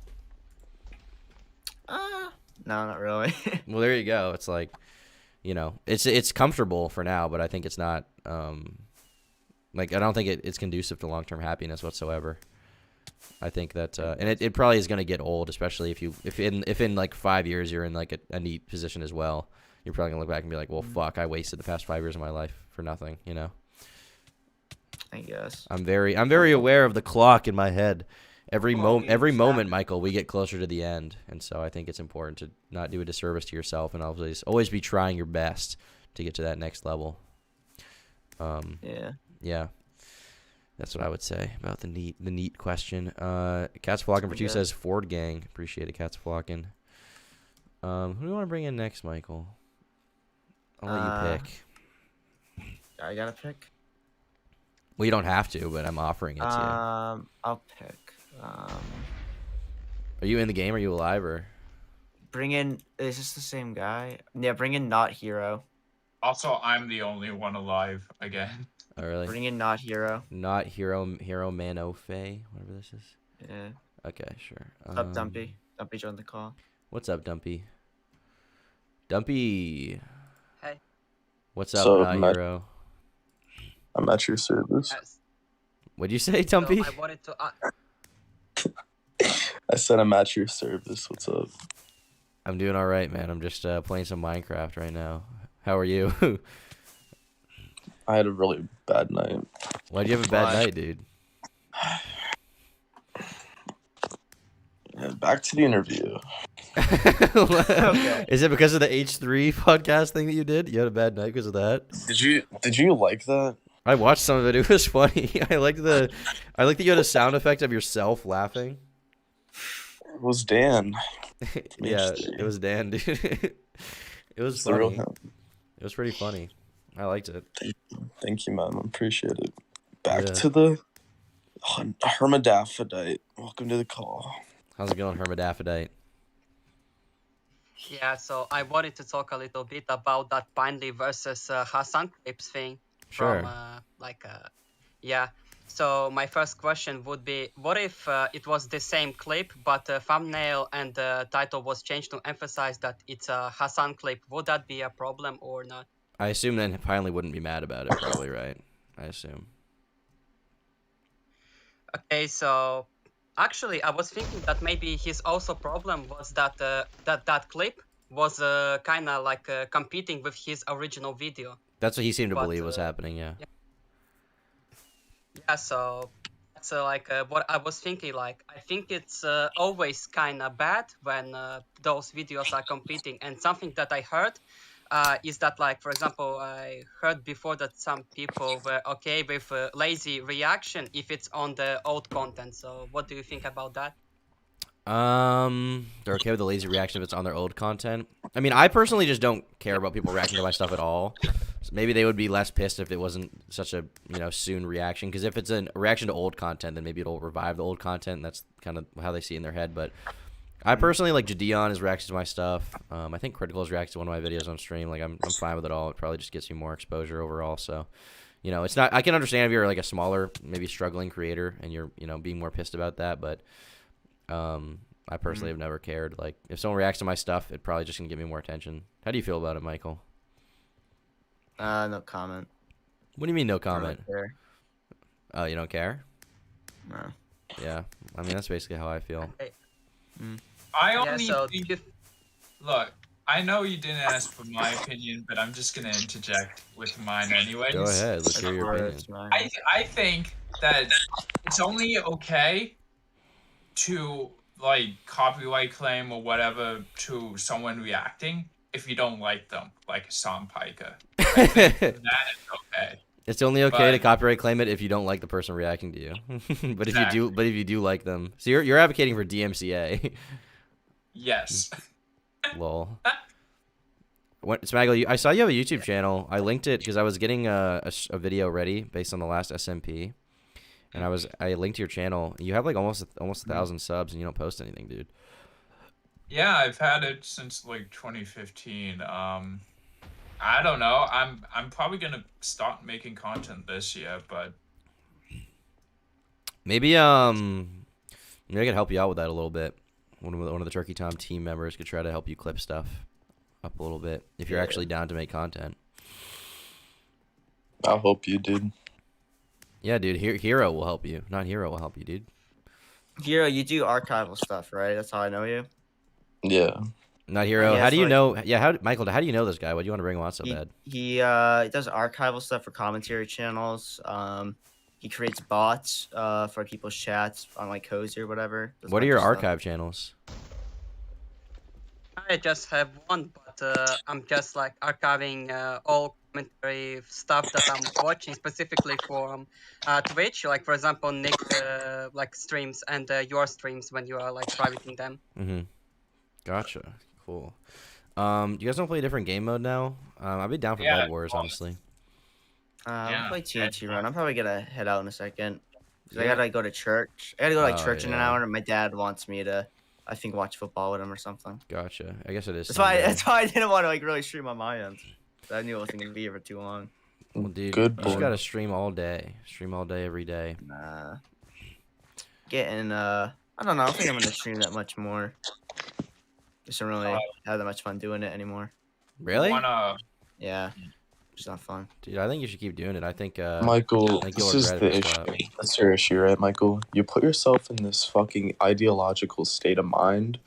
No, not really. Well, there you go. It's like, you know, it's comfortable for now, but I think it's not like I don't think it's conducive to long-term happiness whatsoever. I think that and it probably is going to get old, especially if in like 5 years you're in like a neat position as well. You're probably going to look back and be like, "Well, fuck, I wasted the past 5 years of my life for nothing," you know? I guess. I'm very aware of the clock in my head. Every moment, Michael, we get closer to the end, and so I think it's important to not do a disservice to yourself, and always be trying your best to get to that next level. Yeah, that's what I would say about the neat question. Cats Flocking for 2 says Ford Gang. Appreciate it, Cats Flocking. Who do you want to bring in next, Michael? I'll let you pick. I gotta pick. Well, you don't have to, but I'm offering it to you. I'll pick. Are you in the game? Are you alive or? Bring in. Is this the same guy? Yeah, bring in Not Hero. Also, I'm the only one alive again. Oh, really? Bring in Not Hero. Not Hero Manofe, whatever this is. Yeah. Okay, sure. What's up, Dumpy? Dumpy joined the call. What's up, Dumpy? Dumpy. Hey. What's up, So, Not Hero? I'm at your service. Yes. What'd you say, Dumpy? So I wanted to. I said I'm at your service. What's up? I'm doing all right, man. I'm just playing some Minecraft right now. How are you? I had a really bad night. Why'd you have a bad night, dude? Yeah, back to the interview. Okay. Is it because of the H3 podcast thing that you did? You had a bad night because of that? Did you like that? I watched some of it. It was funny. I liked that you had a sound effect of yourself laughing. It was Dan. Yeah, it was Dan, dude. It was funny. It was pretty funny. I liked it. Thank you, man. I appreciate it. Back Yeah. to the Hermaphrodite. Welcome to the call. How's it going, Hermaphrodite? Yeah, so I wanted to talk a little bit about that Pinely versus Hassan clips thing. Sure. From yeah. So my first question would be, what if it was the same clip, but the thumbnail and the title was changed to emphasize that it's a Hassan clip? Would that be a problem or not? I assume then Pinely wouldn't be mad about it, probably, right? I assume. Okay, so actually, I was thinking that maybe his also problem was that that clip was kind of like competing with his original video. That's what he seemed to But, believe was happening, yeah. Yeah, so that's what I was thinking. Like, I think it's always kind of bad when those videos are competing. And something that I heard is that, like, for example, I heard before that some people were okay with lazy reaction if it's on the old content. So, what do you think about that? They're okay with the lazy reaction if it's on their old content. I mean, I personally just don't care about people reacting to my stuff at all. So maybe they would be less pissed if it wasn't such a, soon reaction. Because if it's a reaction to old content, then maybe it'll revive the old content. And that's kind of how they see it in their head. But I personally like Jadion has reacted to my stuff. I think Critical has reacted to one of my videos on stream. Like I'm fine with it all. It probably just gets you more exposure overall. So, it's not. I can understand if you're like a smaller, maybe struggling creator, and you're being more pissed about that. But I personally have never cared. Like, if someone reacts to my stuff, it probably just gonna get me more attention. How do you feel about it, Michael? No comment. What do you mean no I don't really comment? care. Oh, you don't care? No. Yeah. I mean, that's basically how I feel. I Yeah, only so think, look, I know you didn't ask for my opinion, but I'm just gonna interject with mine anyways. Go ahead. Let's hear your opinion. I think that it's only okay to like copyright claim or whatever to someone reacting if you don't like them, like Sam Piker. I think that is okay. It's only okay to copyright claim it if you don't like the person reacting to you. But if you do like them, so you're advocating for DMCA. Yes. Lol. Smaggle, I saw you have a YouTube channel. I linked it because I was getting a video ready based on the last SMP, and I linked your channel. You have like almost 1,000 subs, and you don't post anything, dude. Yeah, I've had it since like 2015. I don't know. I'm probably gonna start making content this year, but maybe I could help you out with that a little bit. One of the Turkey Tom team members could try to help you clip stuff up a little bit if you're actually down to make content. I'll help you, dude. Yeah, dude. Hero will help you. Not Hero will help you, dude. Hero, you do archival stuff, right? That's how I know you. Yeah. Not Hero. How do you know? Yeah, Michael? How do you know this guy? Why do you want to bring him on so bad? He does archival stuff for commentary channels. He creates bots for people's chats on like Cozy or whatever. What are your archive channels? I just have one, but I'm just like archiving all commentary stuff that I'm watching specifically for Twitch. Like for example, Nick like streams and your streams when you are like privating them. Gotcha. Cool. You guys don't play a different game mode now? I'd be down for Bed Wars, honestly. I'll play TNT Run. I'm probably gonna head out in a second. I gotta go to church. I gotta go to church in an hour, and my dad wants me to, I think, watch football with him or something. Gotcha. I guess it is. That's why I didn't want to like really stream on my end. I knew I wasn't gonna be here for too long. Well, dude, you just gotta stream all day. Stream all day, every day. Nah. Getting I don't know. I don't think I'm gonna stream that much more. Just don't really have that much fun doing it anymore. Really? Yeah. It's not fun. Dude, I think you should keep doing it. I think Michael, this is the issue. That's your issue, right, Michael? You put yourself in this fucking ideological state of mind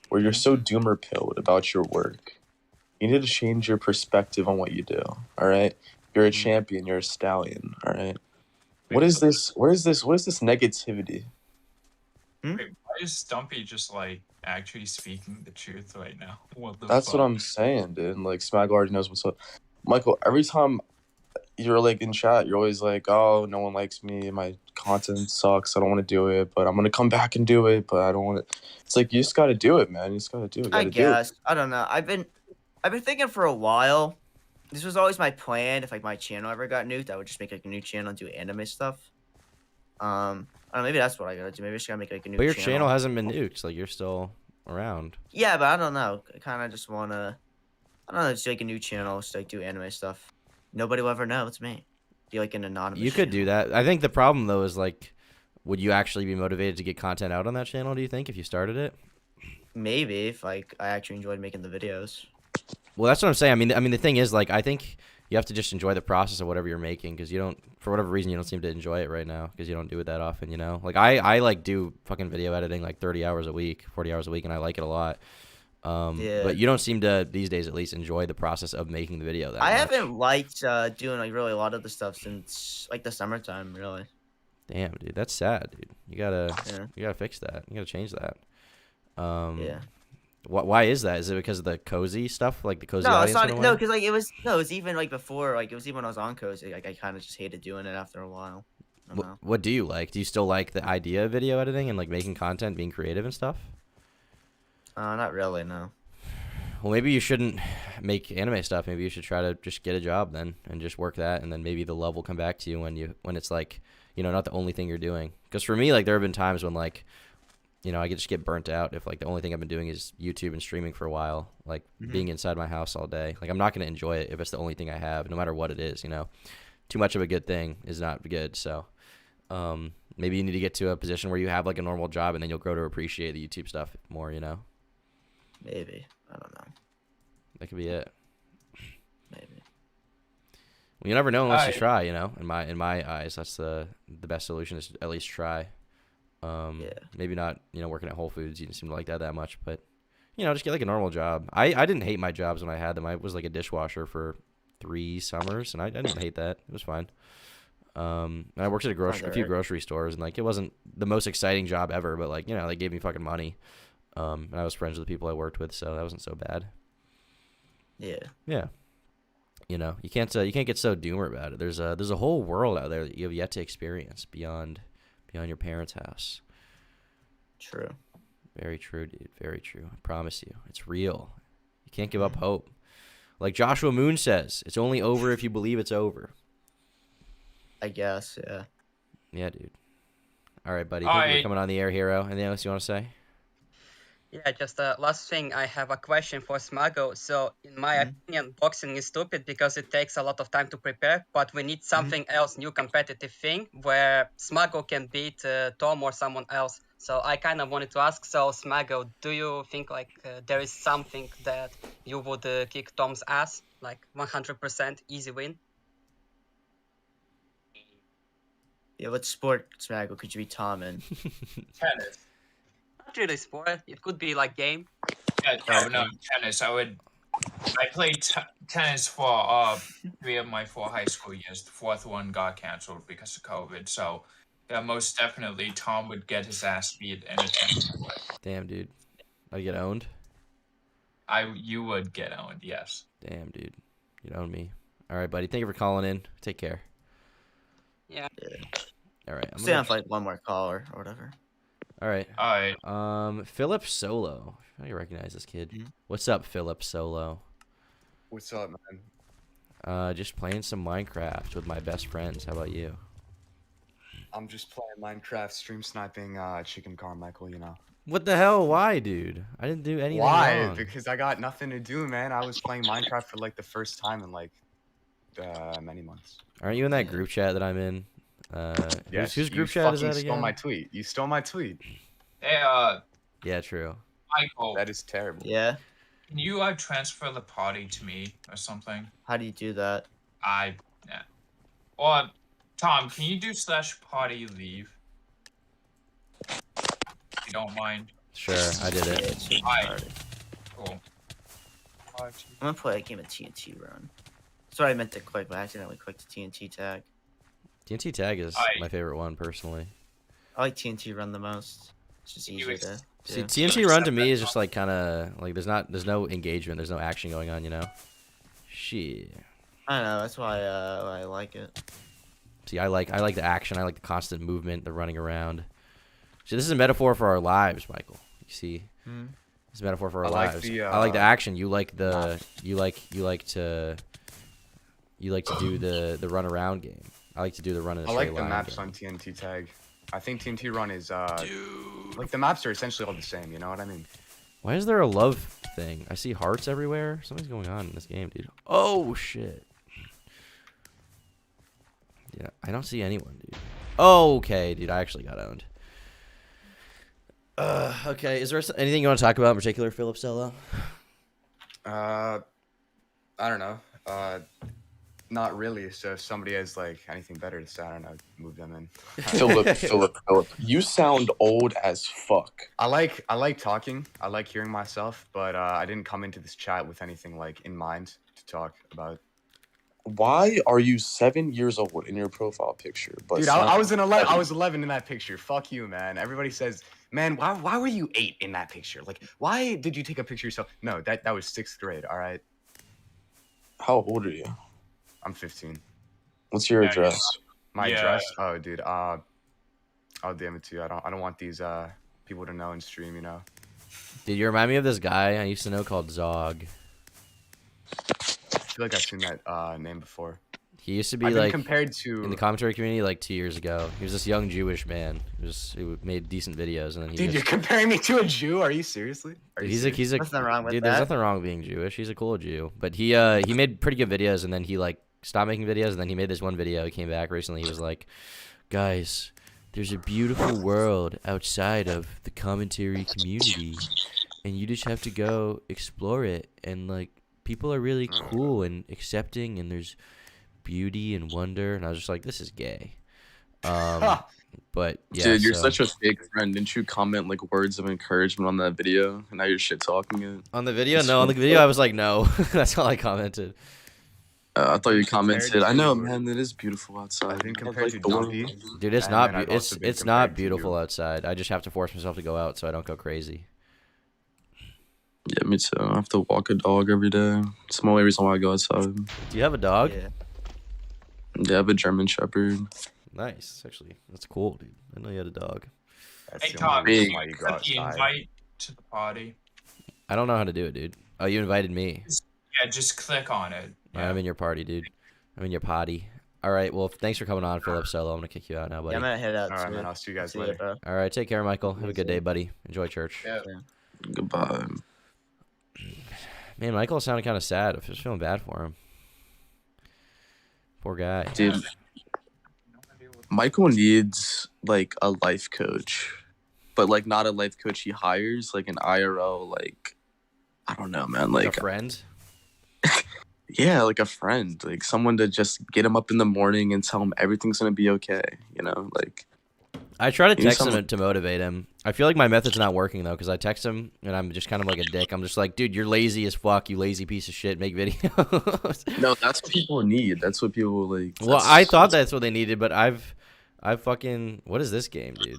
where you're so doomer-pilled about your work. You need to change your perspective on what you do, all right? You're a champion. You're a stallion, all right? What is this? What is this negativity? wait, why is Stumpy just like actually speaking the truth right now? That's what I'm saying, dude. Like, Smag already knows what's up. Michael, every time you're like in chat, you're always like, "Oh, no one likes me. My content sucks. I don't want to do it, but I'm gonna come back and do it. But I don't want to." It's like you just gotta do it, man. You just gotta do it. I guess. I don't know. I've been thinking for a while. This was always my plan. If like my channel ever got nuked, I would just make like a new channel and do anime stuff. I don't know, maybe that's what I gotta do. Maybe I just gotta make like a new. But your channel hasn't been nuked. Like you're still around. Yeah, but I don't know. I kind of just wanna. I don't know, just like a new channel, just like do anime stuff. Nobody will ever know it's me. Be like an anonymous. You could do that. I think the problem though is like, would you actually be motivated to get content out on that channel? Do you think if you started it? Maybe if like I actually enjoyed making the videos. Well, that's what I'm saying. I mean, the thing is, like, I think you have to just enjoy the process of whatever you're making because you don't, for whatever reason, you don't seem to enjoy it right now because you don't do it that often. You know, like I like do fucking video editing like 30 hours a week, 40 hours a week, and I like it a lot. But you don't seem to these days at least enjoy the process of making the video. I haven't liked doing like really a lot of the stuff since like the summertime. Really. Damn, dude, that's sad, dude. You gotta fix that. You gotta change that. Yeah. Why is that? Is it because of the cozy stuff, like the cozy? No, it's not. No, because like it was even like before. Like it was even when I was on cozy. Like I kind of just hated doing it after a while. What do you like? Do you still like the idea of video editing and like making content, being creative and stuff? Not really, no. Well, maybe you shouldn't make anime stuff. Maybe you should try to just get a job then and just work that, and then maybe the love will come back to you when it's like, you know, not the only thing you're doing. Because for me, like there have been times when like, you know, I could just get burnt out if like the only thing I've been doing is YouTube and streaming for a while, like being inside my house all day. Like I'm not gonna enjoy it if it's the only thing I have, no matter what it is. You know, too much of a good thing is not good. So, Maybe you need to get to a position where you have like a normal job, and then you'll grow to appreciate the YouTube stuff more. You know. Maybe. I don't know. That could be it. Maybe. Well, you never know unless you try. You know, in my eyes, that's the best solution is to at least try. Maybe not, working at Whole Foods. You didn't seem to like that much, but just get like a normal job. I didn't hate my jobs when I had them. I was like a dishwasher for 3 summers, and I didn't hate that. It was fine. And I worked at a few grocery stores, and like it wasn't the most exciting job ever, but like they gave me fucking money. And I was friends with the people I worked with, so that wasn't so bad. Yeah. Yeah. You can't get so doomer about it. There's a whole world out there that you have yet to experience beyond your parents' house. True. Very true, dude. Very true. I promise you. It's real. You can't give up hope. Like Joshua Moon says, it's only over if you believe it's over. I guess, yeah. Yeah, dude. All right, buddy. Thank you for coming on the air, Hero. Anything else you want to say? Yeah, just last thing, I have a question for Smago. So, in my opinion, boxing is stupid because it takes a lot of time to prepare, but we need something else, new competitive thing, where Smago can beat Tom or someone else. So, I kind of wanted to ask, so Smago, do you think like there is something that you would kick Tom's ass, like 100% easy win? Yeah, what sport, Smago, could you be Tom in? Tennis. Not really sport. It could be like game. Yeah, no, tennis. I played tennis for 3 of my 4 high school years. The 4th one got canceled because of COVID. So, yeah, most definitely Tom would get his ass beat in a tennis play. Damn, dude. I'd get owned? You would get owned, yes. Damn, dude. You'd own me. All right, buddy. Thank you for calling in. Take care. Yeah. All right. Stay on for like one more call or whatever. All right. All right. Philip Solo. I recognize this kid. What's up, Philip Solo? What's up, man? Just playing some Minecraft with my best friends. How about you? I'm just playing Minecraft, stream sniping, Chicken Carmichael, What the hell? Why, dude? I didn't do anything wrong. Because I got nothing to do, man. I was playing Minecraft for like the first time in like many months. Aren't you in that group chat that I'm in? Yes, whose group chat is that again? You stole my tweet. You stole my tweet. Hey, yeah, true. Michael. That is terrible. Yeah? Can you transfer the party to me or something? How do you do that? Yeah. Or, Tom, can you do /party leave? If you don't mind. Sure, I did it. Yeah, cool. I'm gonna play a game of TNT Run. Sorry, I meant to click, but I accidentally clicked the TNT tag. TNT tag is my favorite one, personally. I like TNT Run the most. It's just easier to do. See, TNT Run to me is just like kind of like there's no engagement, there's no action going on, Shit. I know, that's why I like it. See, I like the action, I like the constant movement, the running around. See, this is a metaphor for our lives, Michael. You see, it's a metaphor for our lives. I like the action. You like the you like to do the run around game. I like to do the run in a straight line. I like the maps on TNT Tag. I think TNT Run is like the maps are essentially all the same. You know what I mean? Why is there a love thing? I see hearts everywhere. Something's going on in this game, dude. Oh shit. Yeah, I don't see anyone, dude. Okay, dude. I actually got owned. Okay. Is there anything you want to talk about in particular, Philip Solo? I don't know. Not really. So if somebody has like anything better to say, I don't know, move them in. Philip, you sound old as fuck. I like talking. I like hearing myself, but I didn't come into this chat with anything like in mind to talk about. Why are you 7 years old in your profile picture? But dude, I was 11 in that picture. Fuck you, man. Everybody says, man, why were you 8 in that picture? Like, why did you take a picture of yourself? No, that was 6th grade. All right. How old are you? I'm 15. What's your address? My address? Oh, dude. I'll DM it to you. I don't want these people to know in stream. Dude, you remind me of this guy I used to know called Zog. I feel like I've seen that name before. He used to be compared to in the commentary community like 2 years ago. He was this young Jewish man. He made decent videos, and then dude, you're comparing me to a Jew? Are you seriously? He's nothing wrong with that. There's nothing wrong with being Jewish. He's a cool Jew, but he made pretty good videos, and then he stopped making videos, and then he made this one video. He came back recently. He was like, guys, there's a beautiful world outside of the commentary community, and you just have to go explore it. And like, people are really cool and accepting, and there's beauty and wonder. And I was just like, this is gay. But yeah, dude, you're such a fake friend. Didn't you comment like words of encouragement on that video? And now you're shit talking it. On the video, no. On the video, I was like, no. That's all I commented. I thought you commented. I know, man. It is beautiful outside. I think compared to Dumpy, dude, it's not. It's not beautiful outside. I just have to force myself to go out so I don't go crazy. Yeah, me too. I have to walk a dog every day. It's the only reason why I go outside. Do you have a dog? Yeah. Yeah, I have a German Shepherd. Nice, actually. That's cool, dude. I know you had a dog. Hey, Tom, you accept the invite to the party. I don't know how to do it, dude. Oh, you invited me. Yeah, just click on it. Yeah, I'm in your party, dude. I'm in your potty. All right, well, thanks for coming on, Philip Solo. I'm going to kick you out now, buddy. Yeah, I'm going to head out. All right, man. I'll see you guys later. bro. All right, take care, Michael. Have a good day, buddy. Enjoy church. Yeah. Goodbye. Man, Michael sounded kind of sad. I was feeling bad for him. Poor guy. Dude, Michael needs, like, a life coach. But, like, not a life coach he hires. Like, an IRL, like, I don't know, man. Like a friend? Yeah, like a friend. Like, someone to just get him up in the morning and tell him everything's going to be okay. You know, like... I try to text him to motivate him. I feel like my method's not working, though, because I text him, and I'm just kind of like a dick. I'm just like, dude, you're lazy as fuck, you lazy piece of shit. Make videos. No, that's what people need. That's what people, like... Well, I thought that's what they needed, but I've fucking... What is this game, dude?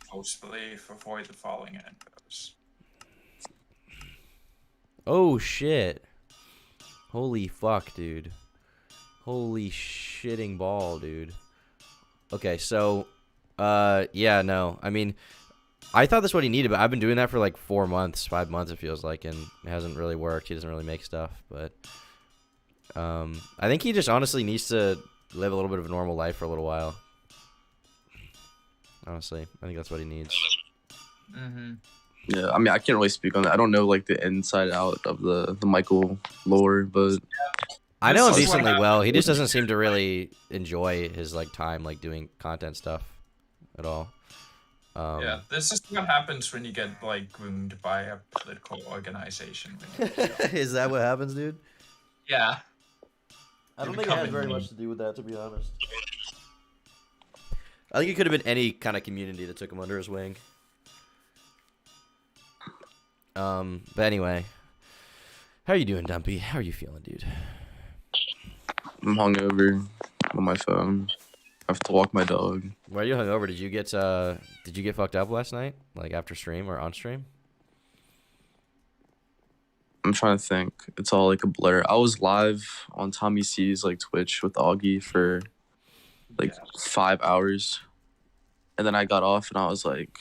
Post belief, avoid the following echoes. Oh, shit. Holy fuck, dude. Holy shitting ball, dude. Okay, so, yeah, no. I mean, I thought that's what he needed, but I've been doing that for like 4 months, 5 months, it feels like, and it hasn't really worked. He doesn't really make stuff, but I think he just honestly needs to live a little bit of a normal life for a little while. Honestly, I think that's what he needs. Mm-hmm. Yeah, I mean, I can't really speak on that. I don't know, like, the inside out of the Michael lore, but... I know him decently well. He just doesn't seem to really enjoy his like time like doing content stuff at all. Yeah, this is what happens when you get like groomed by a political organization. Is that what happens, dude? Yeah. I don't think it has very much to do with that, to be honest. I think it could have been any kind of community that took him under his wing. But anyway, how are you doing, Dumpy? How are you feeling, dude? I'm hungover on my phone. I have to walk my dog. Why are you hungover? Did you get fucked up last night? Like after stream or on stream? I'm trying to think. It's all like a blur. I was live on Tommy C's like Twitch with Augie for like 5 hours. And then I got off and I was like,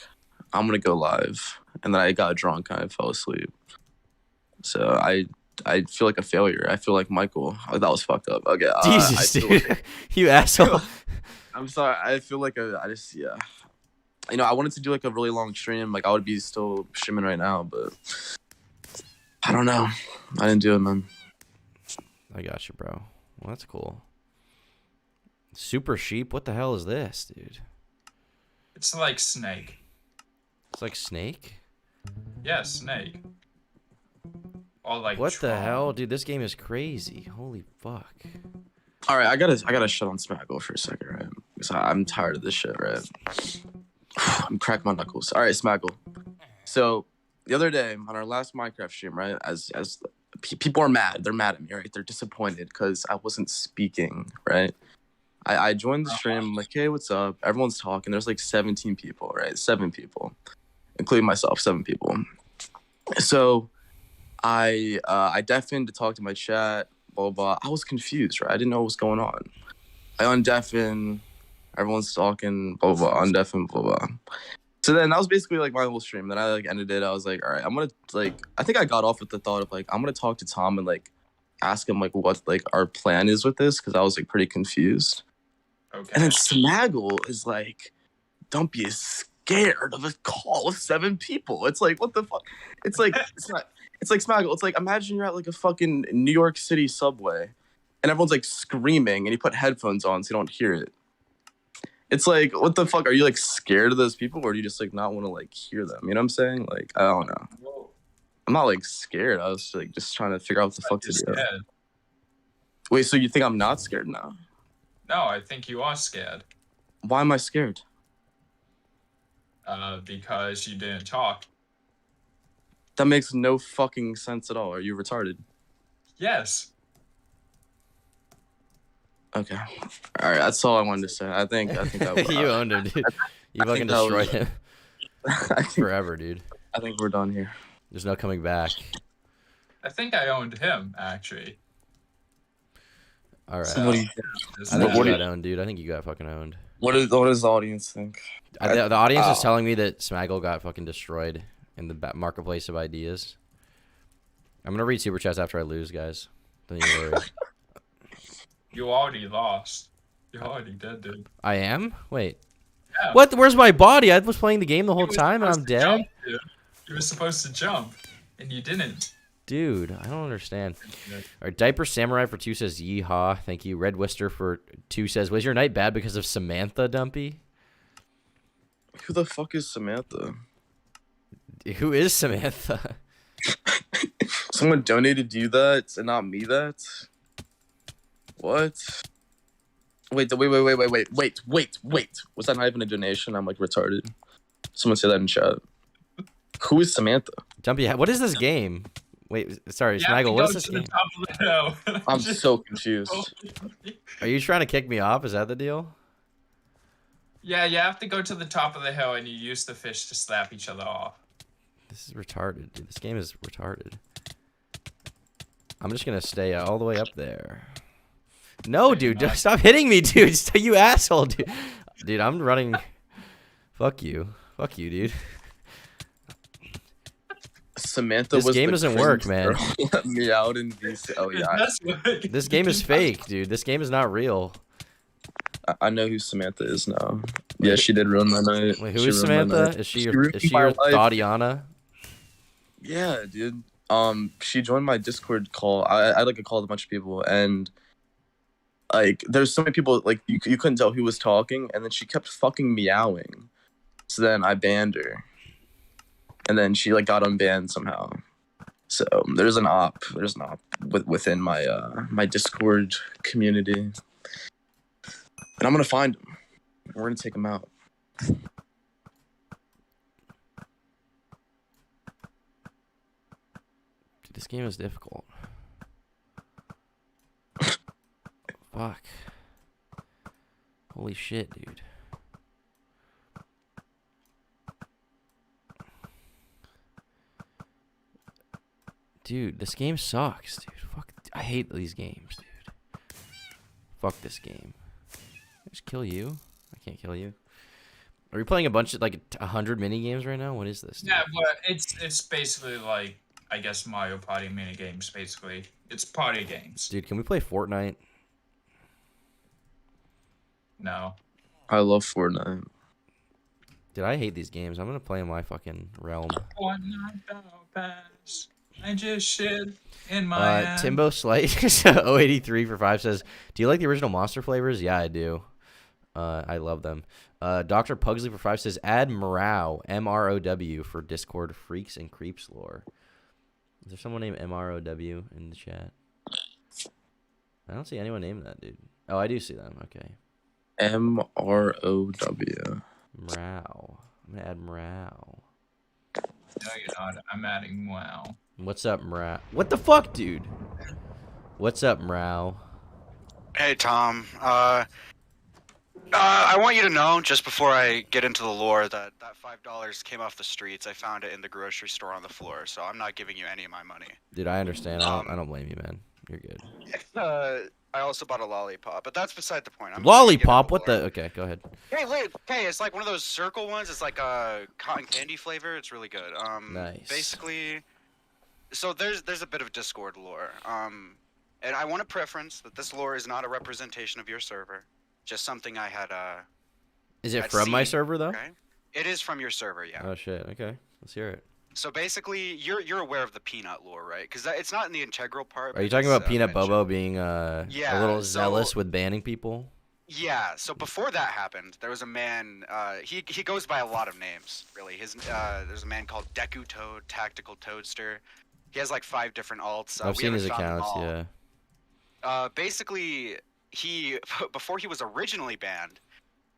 I'm gonna go live. And then I got drunk and I fell asleep. So I feel like a failure. I feel like Michael. Oh, that was fucked up. Okay. Jesus, dude. Like, you asshole. I'm sorry. I feel like yeah. You know, I wanted to do like a really long stream. Like I would be still streaming right now, but I don't know. I didn't do it, man. I got you, bro. Well, that's cool. Super Sheep? What the hell is this, dude? It's like Snake. It's like Snake? Yeah, Snake. Or like what the hell, dude? This game is crazy. Holy fuck. All right, I gotta shut on Smaggle for a second, right? Because I'm tired of this shit, right? I'm cracking my knuckles. All right, Smaggle. So the other day on our last Minecraft stream, right? As people are mad, they're mad at me, right? They're disappointed because I wasn't speaking, right? I joined the stream. I'm like, hey, what's up? Everyone's talking. There's like 17 people, right? 7 people, including myself. 7 people. So I deafened to talk to my chat, blah, blah. I was confused, right? I didn't know what was going on. I undeafen, everyone's talking, blah, blah, undeafen, blah, blah. So then that was basically like my whole stream. Then I like ended it. I was like, all right, I'm gonna like, I think I got off with the thought of like, I'm gonna talk to Tom and like ask him like what like our plan is with this, because I was like pretty confused. Okay. And then Smaggle is like, don't be scared of a call of 7 people. It's like, what the fuck? It's like, it's like Smaggle. It's like, imagine you're at like a fucking New York City subway and everyone's like screaming and you put headphones on so you don't hear it. It's like, what the fuck? Are you like scared of those people, or do you just like not want to like hear them? You know what I'm saying? Like, I don't know. I'm not like scared. I was like just trying to figure out what the fuck to do. Scared. Wait, so you think I'm not scared now? No, I think you are scared. Why am I scared? Because you didn't talk. That makes no fucking sense at all. Are you retarded? Yes. Okay. All right. That's all I wanted to say. I think that you owned him, dude. You fucking destroyed him. Forever, dude. I think we're done here. There's no coming back. I think I owned him, actually. All right. So, what do you I think you got owned, dude. I think you got fucking owned. What does the audience think? The audience is telling me that Smaggle got fucking destroyed in the marketplace of ideas. I'm gonna read super chats after I lose, guys. Don't you worry. You already lost. You're already dead, dude. I am? Wait. Yeah. What? Where's my body? I was playing the game the whole time and I'm dead? Jump, dude. You were supposed to jump, and you didn't. Dude, I don't understand. All right, Diaper Samurai for 2 says, yeehaw. Thank you. Red Wister for 2 says, was your night bad because of Samantha, Dumpy? Who the fuck is Samantha? Who is Samantha? Someone donated you that and not me that? What? Wait. Was that not even a donation? I'm like retarded. Someone say that in chat. Who is Samantha? Dumpy, what is this game? Wait, sorry, Smaggle, what is this game? I'm so confused. Are you trying to kick me off? Is that the deal? Yeah, you have to go to the top of the hill and you use the fish to slap each other off. This is retarded, dude. This game is retarded. I'm just gonna stay all the way up there. No, dude, stop hitting me, dude. You asshole, dude. Dude, I'm running. Fuck you. Fuck you, dude. Samantha this was game doesn't work, man. Me out in DC. Oh yeah. This game is fake, dude. This game is not real. I know who Samantha is now. Yeah, she did ruin my night. Wait, who is Samantha? Is she your Thoughtiana? Yeah, dude. She joined my Discord call. I like a call with a bunch of people, and like there's so many people like you couldn't tell who was talking, and then she kept fucking meowing. So then I banned her. And then she like got unbanned somehow. So there's an op within my my Discord community, and I'm gonna find him. We're gonna take him out. Dude, this game is difficult. Fuck. Holy shit, dude. Dude, this game sucks, dude. Fuck, I hate these games, dude. Fuck this game. I just kill you? I can't kill you. Are we playing a bunch of like 100 mini games right now? What is this? Dude? Yeah, but it's basically like I guess Mario Party mini games. Basically, it's party games. Dude, can we play Fortnite? No. I love Fortnite. Dude, I hate these games. I'm gonna play in my fucking realm. Fortnite Battle Pass. I just shit in my ass. Timbo Slight 083 for 5 says, do you like the original monster flavors? Yeah, I do. I love them. Dr. Pugsley for 5 says, add Mrow, M-R-O-W, for Discord Freaks and Creeps lore. Is there someone named M-R-O-W in the chat? I don't see anyone named that, dude. Oh, I do see them. Okay. M-R-O-W. Mrow. I'm gonna add Mrow. No, you're not. I'm adding wow. What's up, Mrow? What the fuck, dude? What's up, Mrow? Hey, Tom. I want you to know, just before I get into the lore, that $5 came off the streets. I found it in the grocery store on the floor, so I'm not giving you any of my money. Dude, I understand. I don't blame you, man. You're good. I also bought a lollipop, but that's beside the point. Lollipop? What the? Okay, go ahead. Hey, wait. Hey, it's like one of those circle ones. It's like a cotton candy flavor. It's really good. Nice. Basically, so there's a bit of Discord lore. And I want a preference that this lore is not a representation of your server. Just something I had. Is it from my server though? Okay. It is from your server, yeah. Oh shit. Okay, let's hear it. So basically, you're aware of the peanut lore, right? Because it's not in the integral part. Are you talking about Peanut mentioned. Bobo being a little zealous with banning people? Yeah, so before that happened, there was a man. He goes by a lot of names, really. There's a man called Deku Toad, Tactical Toadster. He has like 5 different alts. I've We seen haven't his found them accounts. all. Yeah. Basically, he before he was originally banned,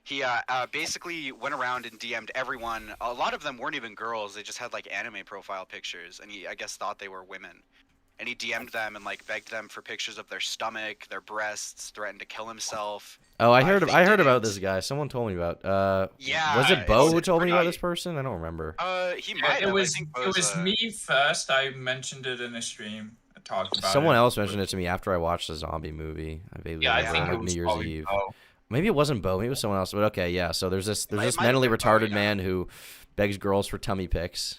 he basically went around and DM'd everyone. A lot of them weren't even girls; they just had like anime profile pictures, and he I guess thought they were women. And he DM'd them and like begged them for pictures of their stomach, their breasts, threatened to kill himself. Oh, I heard about this guy. Someone told me about. Yeah. Was it Bo who told me about this person? I don't remember. He might. It have. was I think it was me first. I mentioned it in a stream. I talked about Someone it. else mentioned it to me after I watched the zombie movie. I vaguely I remember think on, it like, was New Year's probably Eve. Bo. Maybe it wasn't Bo. Maybe it was someone else. But okay, yeah. So there's this might have mentally been Bo, retarded yeah. man who begs girls for tummy pics.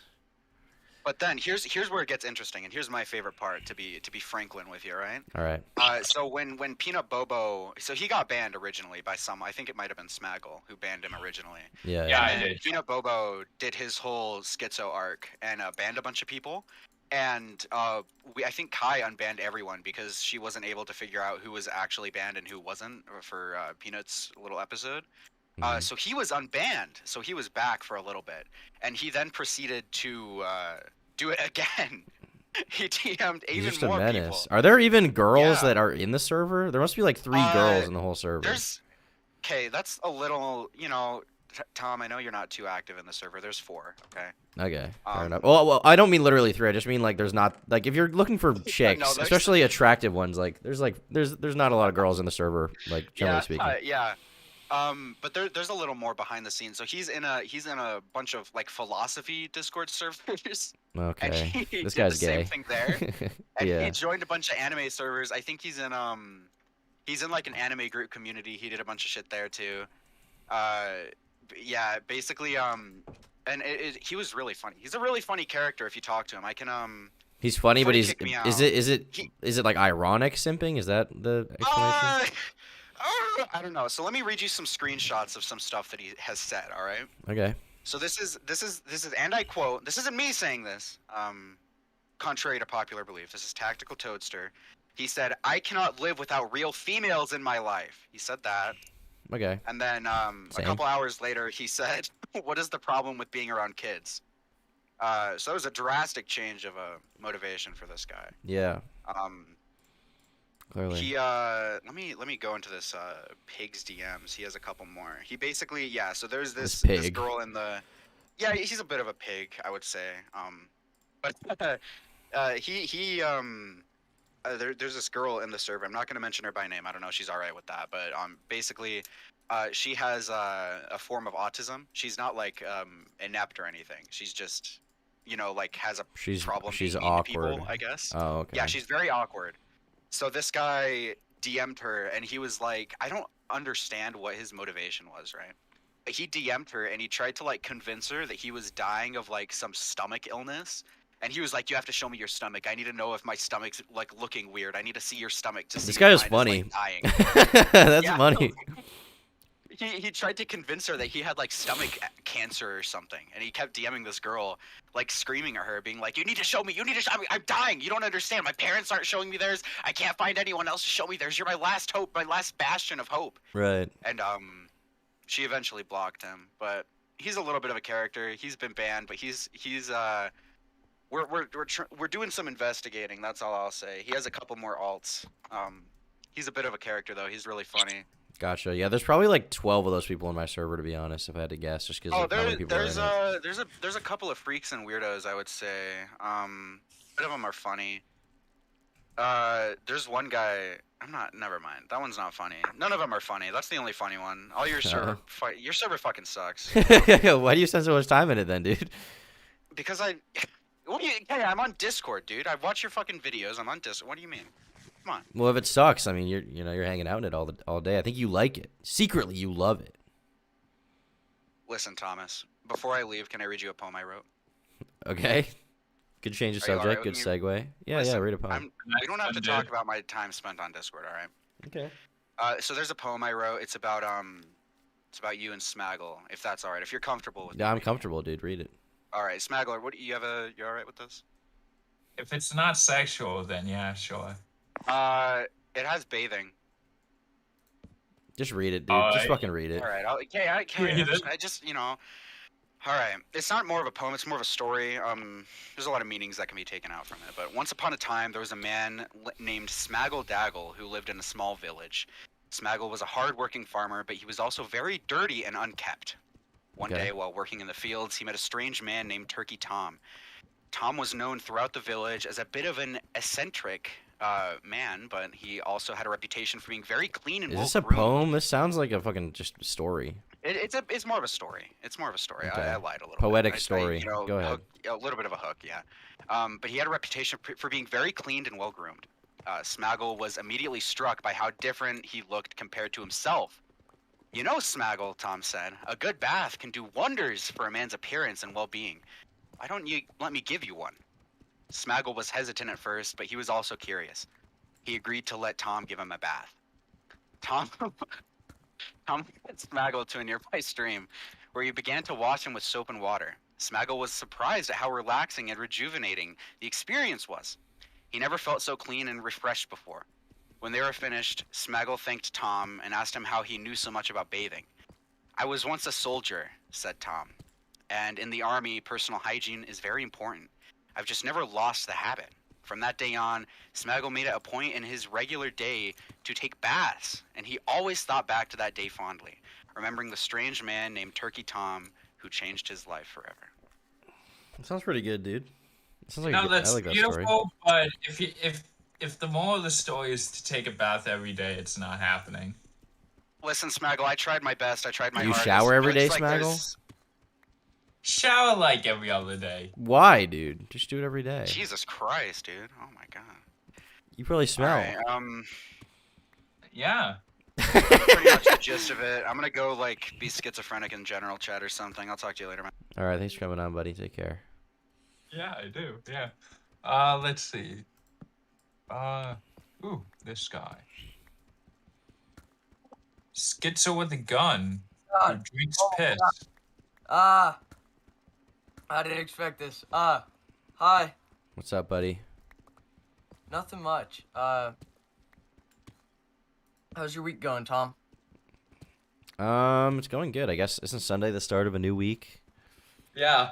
But then here's where it gets interesting, and here's my favorite part. To be Franklin with you, right? All right. So when Peanut Bobo, so he got banned originally by some. I think it might have been Smaggle who banned him originally. Yeah. Yeah, I And did. Peanut Bobo did his whole schizo arc and banned a bunch of people. And I think Kai unbanned everyone because she wasn't able to figure out who was actually banned and who wasn't for Peanut's little episode. So he was unbanned, so he was back for a little bit, and he then proceeded to do it again. He DM'd He's even just a more menace. people. Are there even girls Yeah. that are in the server? There must be like 3 girls in the whole server. Okay, that's a little, Tom, I know you're not too active in the server. There's 4, okay? Okay, fair enough. Well, I don't mean literally 3. I just mean like there's not like if you're looking for chicks, especially attractive ones, like there's not a lot of girls in the server, like generally speaking. Yeah. But there's a little more behind the scenes. So he's in a bunch of like philosophy Discord servers. Okay, And he this did guy's the gay. Same thing there. And Yeah. he joined a bunch of anime servers. I think he's in like an anime group community. He did a bunch of shit there too. Yeah, basically and he was really funny. He's a really funny character if you talk to him. I can He's funny, before but you he's kick me is out, it like ironic simping? Is that the explanation? I don't know. So let me read you some screenshots of some stuff that he has said. All right. Okay. So this is, and I quote. This isn't me saying this. Contrary to popular belief, this is Tactical Toadster. He said, "I cannot live without real females in my life." He said that. Okay. And then a couple hours later, he said, "What is the problem with being around kids?" So that was a drastic change of a motivation for this guy. Yeah. Clearly. He let me go into this Pig's DMs. He has a couple more. He basically so there's this girl in the he's a bit of a pig, I would say. But there's this girl in the server. I'm not gonna mention her by name. I don't know if she's all right with that, but basically she has a form of autism. She's not like inept or anything. She's just like has a problem. She's being mean to awkward. people, I guess. Oh, okay. Yeah, she's very awkward. So this guy DM'd her, and he was like, I don't understand what his motivation was, right? He DM'd her, and he tried to like convince her that he was dying of like some stomach illness. And he was like, "You have to show me your stomach. I need to know if my stomach's like looking weird. I need to see your stomach to see." This guy is if funny. mine is, like, dying. That's funny. He tried to convince her that he had like stomach cancer or something, and he kept DMing this girl, like screaming at her, being like, "You need to show me. You need to show me. I'm dying. You don't understand. My parents aren't showing me theirs. I can't find anyone else to show me theirs. You're my last hope, my last bastion of hope." Right. And she eventually blocked him, but he's a little bit of a character. He's been banned, but we're doing some investigating. That's all I'll say. He has a couple more alts. He's a bit of a character though. He's really funny. Gotcha. Yeah, there's probably like 12 of those people in my server, to be honest, if I had to guess, just because how many people are in it. There's a couple of freaks and weirdos, I would say. A bit of them are funny. There's one guy. Never mind. That one's not funny. None of them are funny. That's the only funny one. All your server, your server fucking sucks. Why do you spend so much time in it then, dude? Because I'm on Discord, dude. I watch your fucking videos. I'm on Discord. What do you mean? Come on. Well, if it sucks, I mean, you're hanging out in it all day. I think you like it. Secretly, you love it. Listen, Thomas. Before I leave, can I read you a poem I wrote? Okay. Good change of subject. Good segue. Yeah, read a poem. We don't have to talk about my time spent on Discord, all right? Okay. So there's a poem I wrote. It's about you and Smaggle, if that's all right. If you're comfortable with it. Yeah, I'm comfortable, dude. Read it. All right, Smaggler, you all right with this? If it's not sexual, then yeah, sure. It has bathing. Just read it, dude. Just fucking read it. All right. I just, you know. All right. It's not more of a poem. It's more of a story. There's a lot of meanings that can be taken out from it. But once upon a time, there was a man named Smaggle Daggle who lived in a small village. Smaggle was a hard-working farmer, but he was also very dirty and unkept. One day, while working in the fields, he met a strange man named Turkey Tom. Tom was known throughout the village as a bit of an eccentric man, but he also had a reputation for being very clean and well-groomed. Is this a poem? This sounds like a fucking just story. It's more of a story. It's more of a story. Okay. I lied a little Poetic bit. story. Go ahead. A little bit of a hook, yeah. But he had a reputation for being very cleaned and well-groomed. Smaggle was immediately struck by how different he looked compared to himself. You know, Smaggle, Tom said, a good bath can do wonders for a man's appearance and well-being. Why don't you let me give you one? Smaggle was hesitant at first, but he was also curious. He agreed to let Tom give him a bath. Tom led Smaggle to a nearby stream, where he began to wash him with soap and water. Smaggle was surprised at how relaxing and rejuvenating the experience was. He never felt so clean and refreshed before. When they were finished, Smaggle thanked Tom and asked him how he knew so much about bathing. I was once a soldier, said Tom, and in the army, personal hygiene is very important. I've just never lost the habit. From that day on, Smaggle made it a point in his regular day to take baths, and he always thought back to that day fondly, remembering the strange man named Turkey Tom who changed his life forever. That sounds pretty good, dude. It sounds like No, that's I like that beautiful, story. but if the moral of the story is to take a bath every day, it's not happening. Listen, Smaggle, I tried my best. I tried my hardest. You shower every day, Looks Smaggle? Shower like every other day. Why, dude? Just do it every day. Jesus Christ, dude. Oh my god. You probably smell. All right, yeah. Pretty much the gist of it. I'm gonna go like be schizophrenic in general chat or something. I'll talk to you later, man. All right, thanks for coming on, buddy. Take care. Yeah, I do. Yeah. Let's see. Ooh, this guy. Schizo with a gun. Who drinks piss. I didn't expect this. Hi. What's up, buddy? Nothing much. How's your week going, Tom? It's going good. I guess isn't Sunday the start of a new week? Yeah.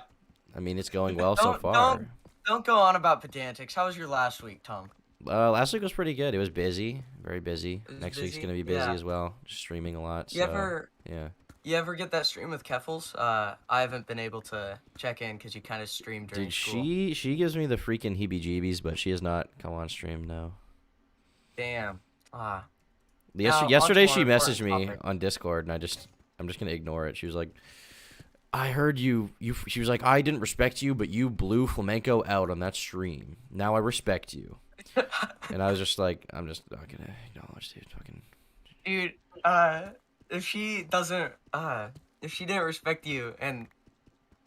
I mean, it's going well so far. Don't go on about pedantics. How was your last week, Tom? Last week was pretty good. It was busy, very busy. Next week's gonna be busy Yeah. as well. Just streaming a lot. You ever? Yeah. You ever get that stream with Keffels? I haven't been able to check in because you kind of stream during Dude, school. she gives me the freaking heebie-jeebies, but she has not come on stream. No. Damn. Yesterday she messaged me on Discord, and I'm just gonna ignore it. She was like, I heard you. She was like, I didn't respect you, but you blew Flamenco out on that stream. Now I respect you. And I was just like, I'm just not gonna acknowledge, dude. Fucking. Dude, if she didn't respect you and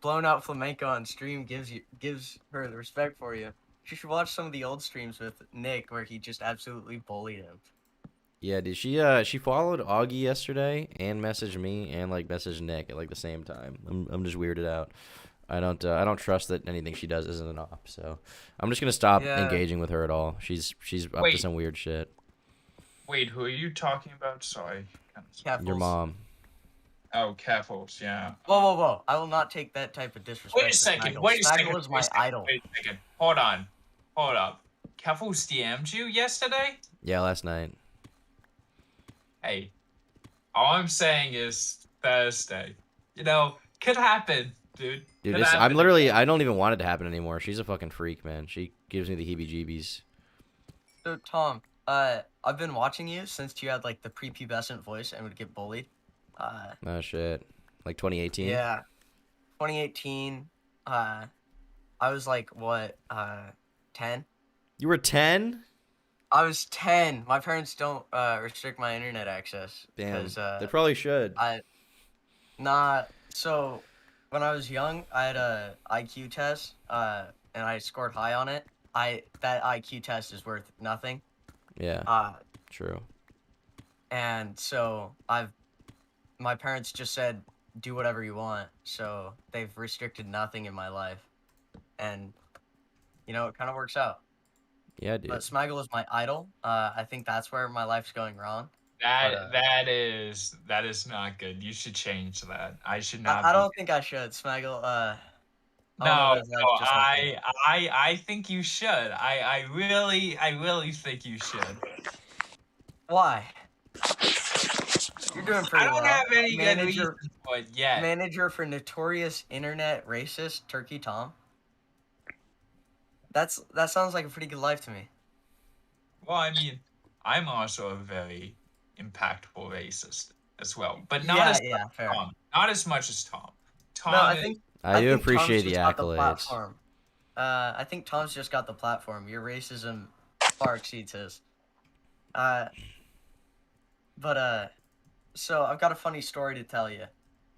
blown out Flamenco on stream gives her the respect for you, she should watch some of the old streams with Nick where he just absolutely bullied him. Yeah, dude. She followed Augie yesterday and messaged me and like messaged Nick at like the same time. I'm just weirded out. I don't trust that anything she does isn't an op. So I'm just gonna stop engaging with her at all. She's up to some weird shit. Wait, who are you talking about? Sorry. Your mom. Oh, Keffels, yeah. Whoa. I will not take that type of disrespect. Wait a second. Smaggle is my idol. Wait a second. Hold on. Hold up. Keffels DM'd you yesterday? Yeah, last night. Hey, all I'm saying is Thursday. You know, could happen, dude. Dude, Could happen. I don't even want it to happen anymore. She's a fucking freak, man. She gives me the heebie-jeebies. So, Tom, I've been watching you since you had, like, the prepubescent voice and would get bullied. Oh, shit. Like 2018? Yeah. 2018, I was, like, what, 10? You were 10? I was 10. My parents don't, restrict my internet access. Damn, they probably should. So, when I was young, I had a IQ test, and I scored high on it. That IQ test is worth nothing. Yeah. True. And so my parents just said, do whatever you want. So they've restricted nothing in my life. And, you know, it kind of works out. Yeah, dude. But Smaggle is my idol. I think that's where my life's going wrong. That is not good. You should change that. I should not. I don't think I should, Smaggle. I don't know No, if that's just like me. I think you should. I really think you should. Why? You're doing I pretty don't well. have any good Manager, reasons for it yet. manager for notorious internet racist Turkey Tom. That sounds like a pretty good life to me. Well, I mean, I'm also a very impactful racist as well, but not Yeah, as yeah, much as fair. Tom. Not as much as Tom. Tom No, I is, think I do think Tom's appreciate the just got the accolades. platform. I think Tom's just got the platform. Your racism far exceeds his. So I've got a funny story to tell you.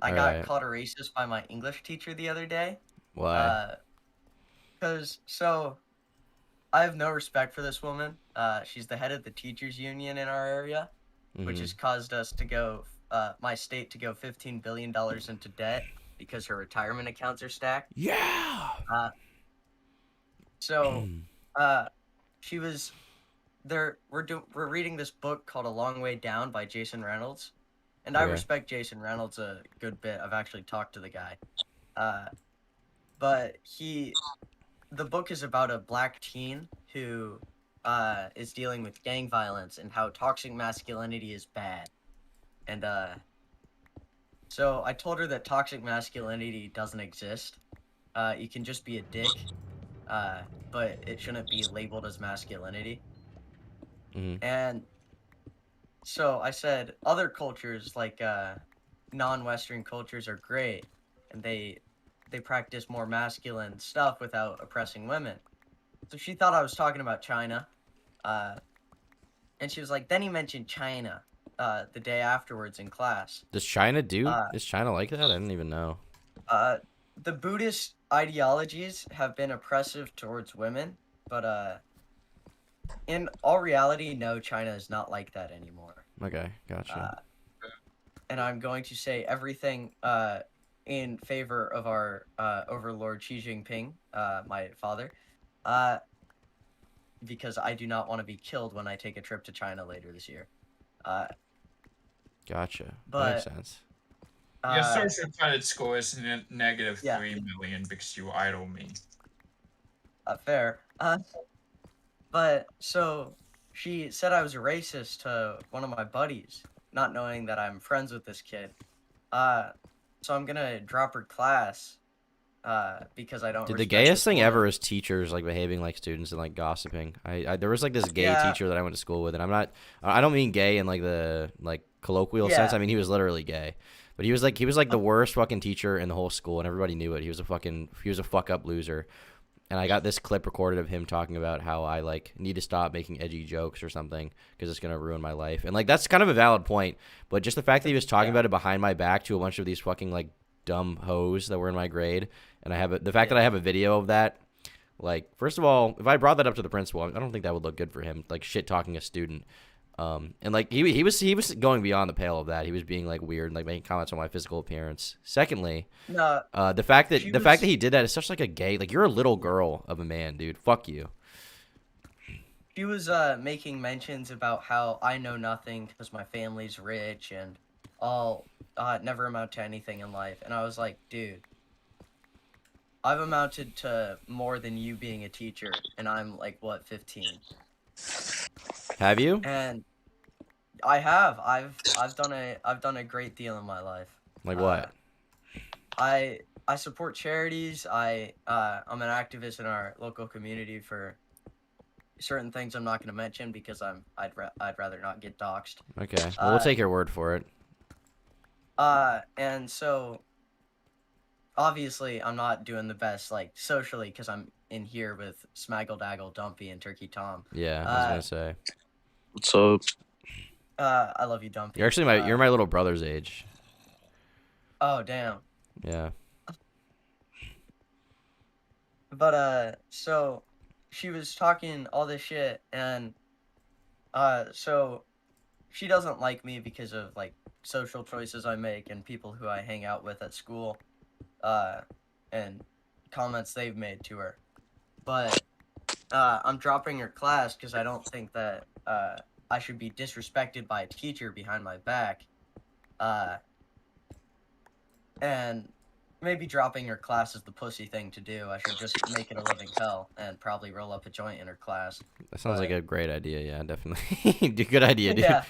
I got Alright. called a racist by my English teacher the other day. Why? So I have no respect for this woman. She's the head of the teachers union in our area, which has caused us to go, my state to go $15 billion into debt because her retirement accounts are stacked. Yeah. So, she was there. We're reading this book called A Long Way Down by Jason Reynolds, and I Okay. respect Jason Reynolds a good bit. I've actually talked to the guy, but the book is about a black teen who is dealing with gang violence and how toxic masculinity is bad, and so I told her that toxic masculinity doesn't exist. You can just be a dick. But it shouldn't be labeled as masculinity. And so I said other cultures like non-Western cultures are great, and they practice more masculine stuff without oppressing women. So she thought I was talking about China, and she was like, then he mentioned China the day afterwards in class. Does China do? Is China like that? I didn't even know. The Buddhist ideologies have been oppressive towards women, but in all reality, no, China is not like that anymore. Okay, gotcha. And I'm going to say everything in favor of our overlord Xi Jinping, my father, because I do not want to be killed when I take a trip to China later this year. Gotcha. But that makes sense. Your social credit score is negative 3 million because you idle me. Fair. But so she said I was a racist to one of my buddies, not knowing that I'm friends with this kid. So I'm gonna drop her class because I don't. Dude, the gayest thing ever is teachers like behaving like students and like gossiping. There was like this gay teacher that I went to school with, and I don't mean gay in like the colloquial sense. I mean he was literally gay. But he was like the worst fucking teacher in the whole school, and everybody knew it. He was a fuck up loser. And I got this clip recorded of him talking about how I like need to stop making edgy jokes or something because it's gonna ruin my life. And like that's kind of a valid point, but just the fact that he was talking about it behind my back to a bunch of these fucking like dumb hoes that were in my grade, and the fact that I have a video of that, like first of all, if I brought that up to the principal, I don't think that would look good for him, like shit talking a student. And like he was going beyond the pale of that. He was being like weird, like making comments on my physical appearance. Secondly, the fact that he did that is such like a gay, like you're a little girl of a man, dude. Fuck you. She was making mentions about how I know nothing because my family's rich and I'll never amount to anything in life. And I was like, dude, I've amounted to more than you being a teacher, and I'm like what 15. Have you? And I have. I've done a great deal in my life. Like what? I support charities. I'm an activist in our local community for certain things I'm not going to mention because I'd rather not get doxxed. Okay. Well, we'll take your word for it. And so obviously I'm not doing the best like socially because I'm in here with Smaggle Daggle Dumpy and Turkey Tom. Yeah, I was gonna say. What's up? I love you, Dumpy. You're actually you're my little brother's age. Oh damn. Yeah. But so she was talking all this shit, and so she doesn't like me because of like social choices I make and people who I hang out with at school, and comments they've made to her. But I'm dropping her class because I don't think that I should be disrespected by a teacher behind my back, and maybe dropping her class is the pussy thing to do. I should just make it a living hell and probably roll up a joint in her class. That sounds like a great idea. Yeah, definitely. Good idea, dude. Yeah.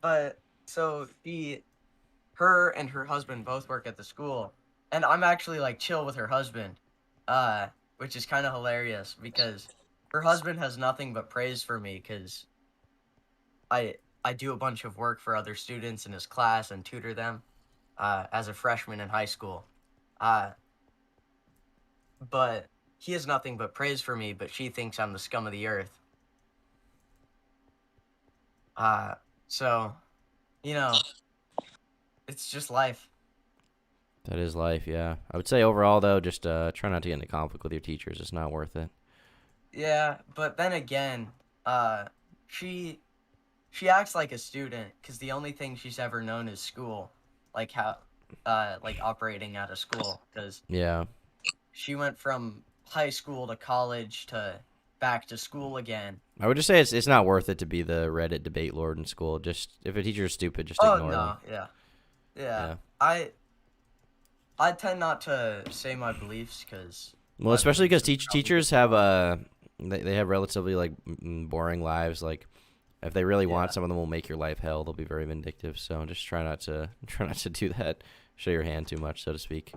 But so her and her husband both work at the school, and I'm actually like chill with her husband, which is kind of hilarious because her husband has nothing but praise for me because I do a bunch of work for other students in his class and tutor them, as a freshman in high school, but he has nothing but praise for me. But she thinks I'm the scum of the earth. So, you know, it's just life. That is life, yeah. I would say overall, though, just try not to get into conflict with your teachers. It's not worth it. Yeah, but then again, she acts like a student because the only thing she's ever known is school, like how, like operating at a school. Because yeah, she went from high school to college to back to school again. I would just say it's not worth it to be the Reddit debate lord in school. Just if a teacher is stupid, just ignore them. Yeah. I tend not to say my beliefs because. Well, especially because teachers have they have relatively like boring lives. Like, if they really want, some of them will make your life hell. They'll be very vindictive. So just try not to do that. Show your hand too much, so to speak.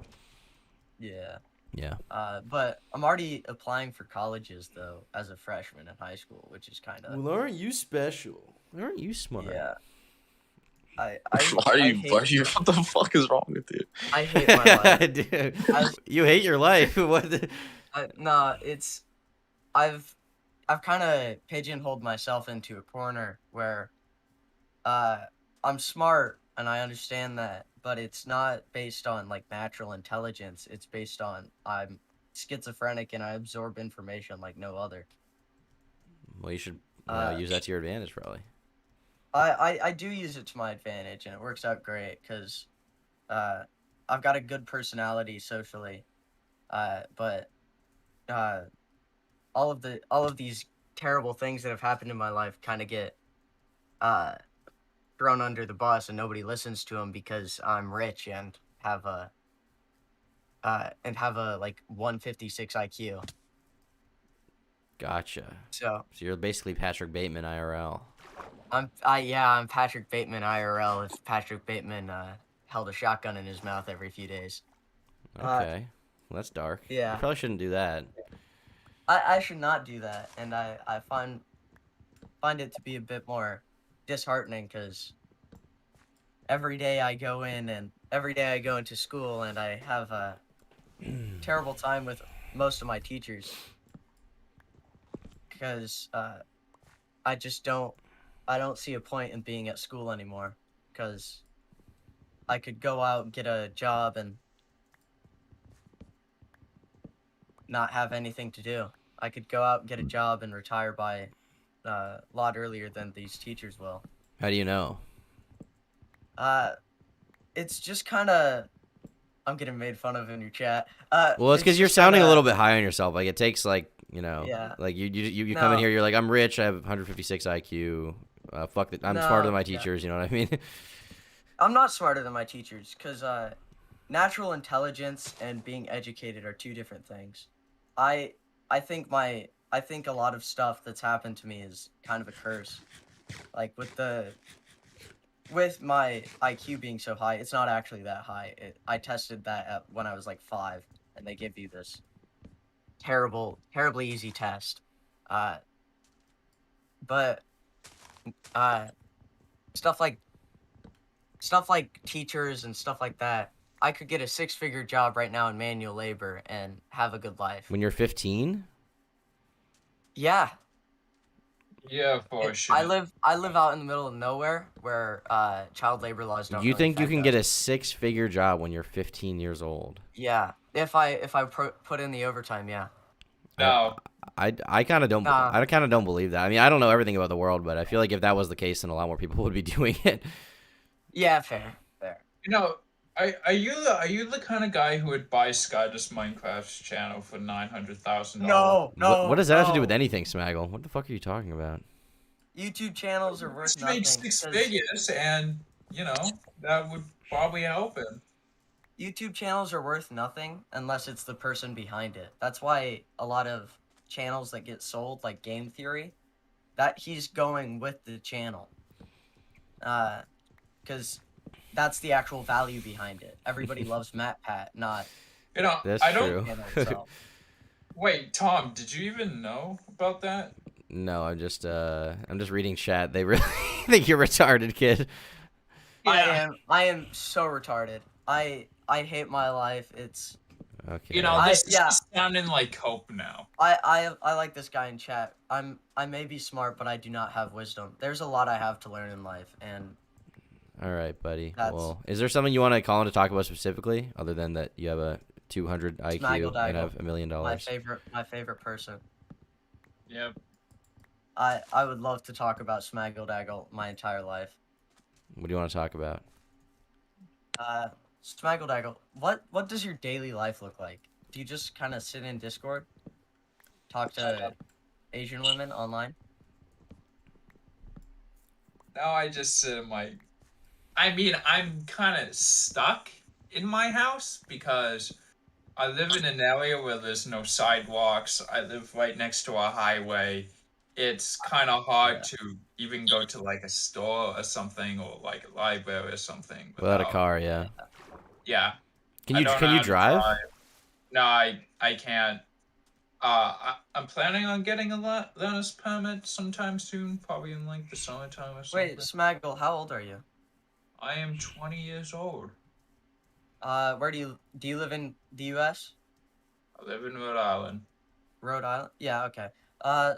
Yeah. Yeah. But I'm already applying for colleges though as a freshman in high school, which is kind of. Well, aren't you special? Aren't you smart? Yeah. Why are you? What the fuck is wrong with you? I hate my life. Dude, you hate your life. What? Nah, it's. I've kind of pigeonholed myself into a corner where, I'm smart and I understand that, but it's not based on like natural intelligence. It's based on I'm schizophrenic and I absorb information like no other. Well, you should use that to your advantage, probably. I do use it to my advantage, and it works out great because I've got a good personality socially, but all of these terrible things that have happened in my life kind of get thrown under the bus, and nobody listens to them because I'm rich and have a like 156 IQ. Gotcha. So you're basically Patrick Bateman IRL. I'm Patrick Bateman IRL if Patrick Bateman held a shotgun in his mouth every few days. Okay. Well, that's dark. Yeah. You probably shouldn't do that. I should not do that, and I find it to be a bit more disheartening because every day I go into school and I have a terrible time with most of my teachers because I don't see a point in being at school anymore because I could go out and get a job and not have anything to do. I could go out and get a job and retire by a lot earlier than these teachers will. How do you know? It's just kind of. I'm getting made fun of in your chat. Well, it's because you're sounding a little bit high on yourself. Like it takes like Yeah. like you come in here, you're like, I'm rich, I have 156 IQ. Fuck that, I'm smarter than my teachers. You know what I mean? I'm not smarter than my teachers because natural intelligence and being educated are two different things. I think a lot of stuff that's happened to me is kind of a curse. Like with my IQ being so high, it's not actually that high. I tested that when I was like 5, and they give you this terribly easy test. But stuff like teachers and stuff like that, I could get a 6-figure job right now in manual labor and have a good life. When you're 15? Yeah. Yeah, for sure. I live out in the middle of nowhere where child labor laws don't. You really think you can affect get a us. 6-figure job when you're 15 years old? Yeah, if I put in the overtime, yeah. No. I kind of don't. I kind of don't believe that. I mean, I don't know everything about the world, but I feel like if that was the case, then a lot more people would be doing it. Yeah, fair. You know, Are you the kind of guy who would buy Skydust Minecraft's channel for $900,000? No, What no, does that have to do with no. anything, Smaggle? What the fuck are you talking about? YouTube channels are worth Just made nothing. 6 'cause figures, and that would probably help him. YouTube channels are worth nothing unless it's the person behind it. That's why a lot of channels that get sold, like Game Theory, that he's going with the channel. Because that's the actual value behind it. Everybody loves MatPat, not That's I true. don't. Wait, Tom, did you even know about that? No, I'm just reading chat. They really think you're retarded, kid. Yeah. I am so retarded. I hate my life. It's okay. This is just sounding like hope now. I like this guy in chat. I may be smart, but I do not have wisdom. There's a lot I have to learn in life, and All right, buddy. That's- Well, is there something you want to call in to talk about specifically, other than that you have a 200 IQ and have $1 million? My favorite person. Yep. I would love to talk about Smaggledaggle my entire life. What do you want to talk about? Smaggledaggle, what does your daily life look like? Do you just kind of sit in Discord, talk to Asian women online? No, I just sit in my... I mean, I'm kind of stuck in my house because I live in an area where there's no sidewalks. I live right next to a highway. It's kind of hard to even go to like a store or something, or like a library or something Without a car, yeah. Yeah. Can you drive? No, I can't. I'm planning on getting a learner's permit sometime soon, probably in like the summertime or something. Wait, Smaggle, how old are you? I am 20 years old. Where do you live in the U.S.? I live in Rhode Island. Rhode Island? Yeah, okay.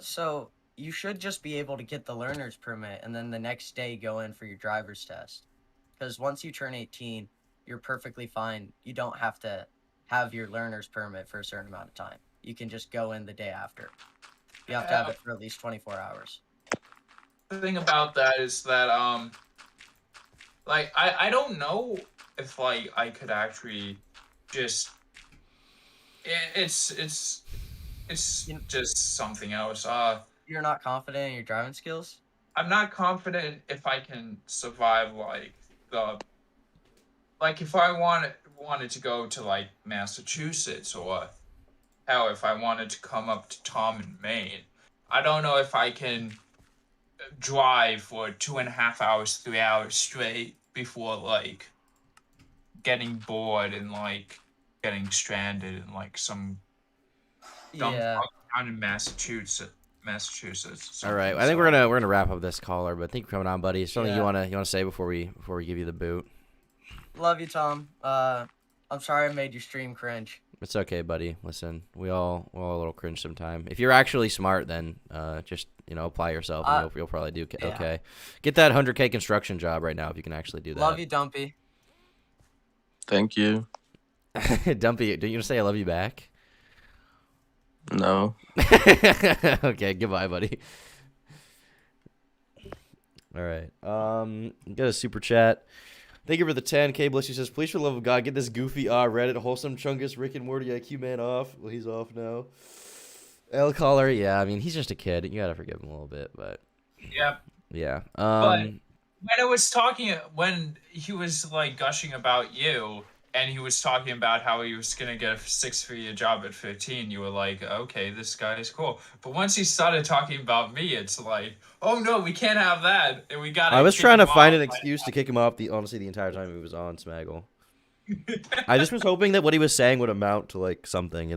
So you should just be able to get the learner's permit and then the next day go in for your driver's test. Because once you turn 18, you're perfectly fine. You don't have to have your learner's permit for a certain amount of time. You can just go in the day after. You have to have it for at least 24 hours. The thing about that is that, like, I don't know if, like, I could actually just... It's just something else. You're not confident in your driving skills? I'm not confident if I can survive, like, if I wanted to go to, like, Massachusetts, or hell, if I wanted to come up to Tom in Maine, I don't know if I can drive for 2.5 hours, 3 hours straight before, like, getting bored and, like, getting stranded in, like, some dumb town in Massachusetts. All right, I think we're gonna wrap up this caller, but thank you for coming on, buddy. Something you wanna say before we give you the boot? Love you, Tom. I'm sorry I made your stream cringe. It's okay, buddy. Listen, we all a little cringe sometime. If you're actually smart, then just apply yourself, and you'll probably do okay. Get that 100K construction job right now if you can actually do that. Love you, Dumpy. Thank you. Dumpy, don't you say I love you back? No. Okay, goodbye, buddy. All right. Got a super chat. Thank you for the 10K. Bless you says, please, for the love of God, get this goofy Reddit wholesome Chungus Rick and Morty IQ man off. Well, he's off now. L Collar, yeah. I mean, he's just a kid. You gotta forgive him a little bit, but Yep. yeah. But when he was like gushing about you, and he was talking about how he was gonna get a 6-figure job at 15, you were like, okay, this guy is cool. But once he started talking about me, it's like, oh no, we can't have that, and we gotta. I was trying to find an excuse to kick him off the entire time he was on Smaggle. I just was hoping that what he was saying would amount to like something,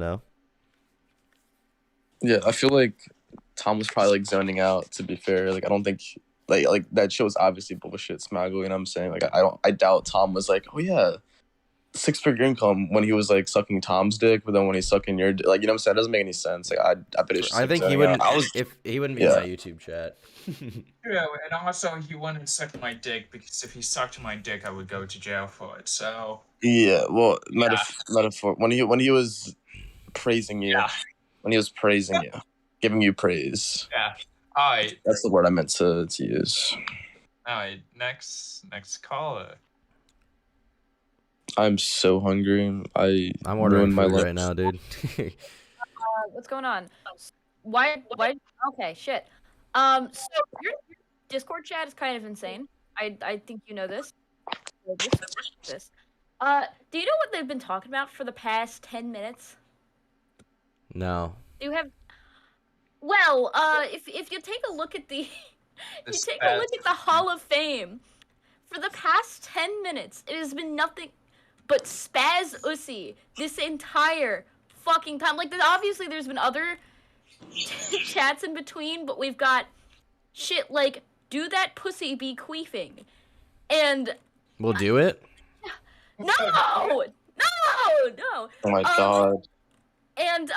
Yeah, I feel like Tom was probably like zoning out. To be fair, like I don't think like that show's obviously bullshit, Smaggle. You know what I'm saying? Like I doubt Tom was like, oh yeah, 6-figure income when he was like sucking Tom's dick, but then when he's sucking your dick, like you know what I'm saying? It doesn't make any sense. Like I bet it's just, I think he wouldn't. If he wouldn't be in my YouTube chat. Yeah, and also he wouldn't suck my dick because if he sucked my dick, I would go to jail for it. So yeah, well, metaphor when he was praising you, when he was praising you, giving you praise. Yeah. All right. That's the word I meant to use. All right. Next caller. I'm so hungry. I'm ordering ruined my food lunch. right now, dude. What's going on? Why? Okay, shit. So your Discord chat is kind of insane. I think you know this. This. Do you know what they've been talking about for the past 10 minutes? No. Do you have? Well, if you take a look at the, the Hall of Fame, for the past 10 minutes, it has been nothing but Spaz Ussy this entire fucking time. Like, obviously there's been other chats in between, but we've got shit like, do that pussy be queefing? And... We'll do it? No! No! Oh my god. And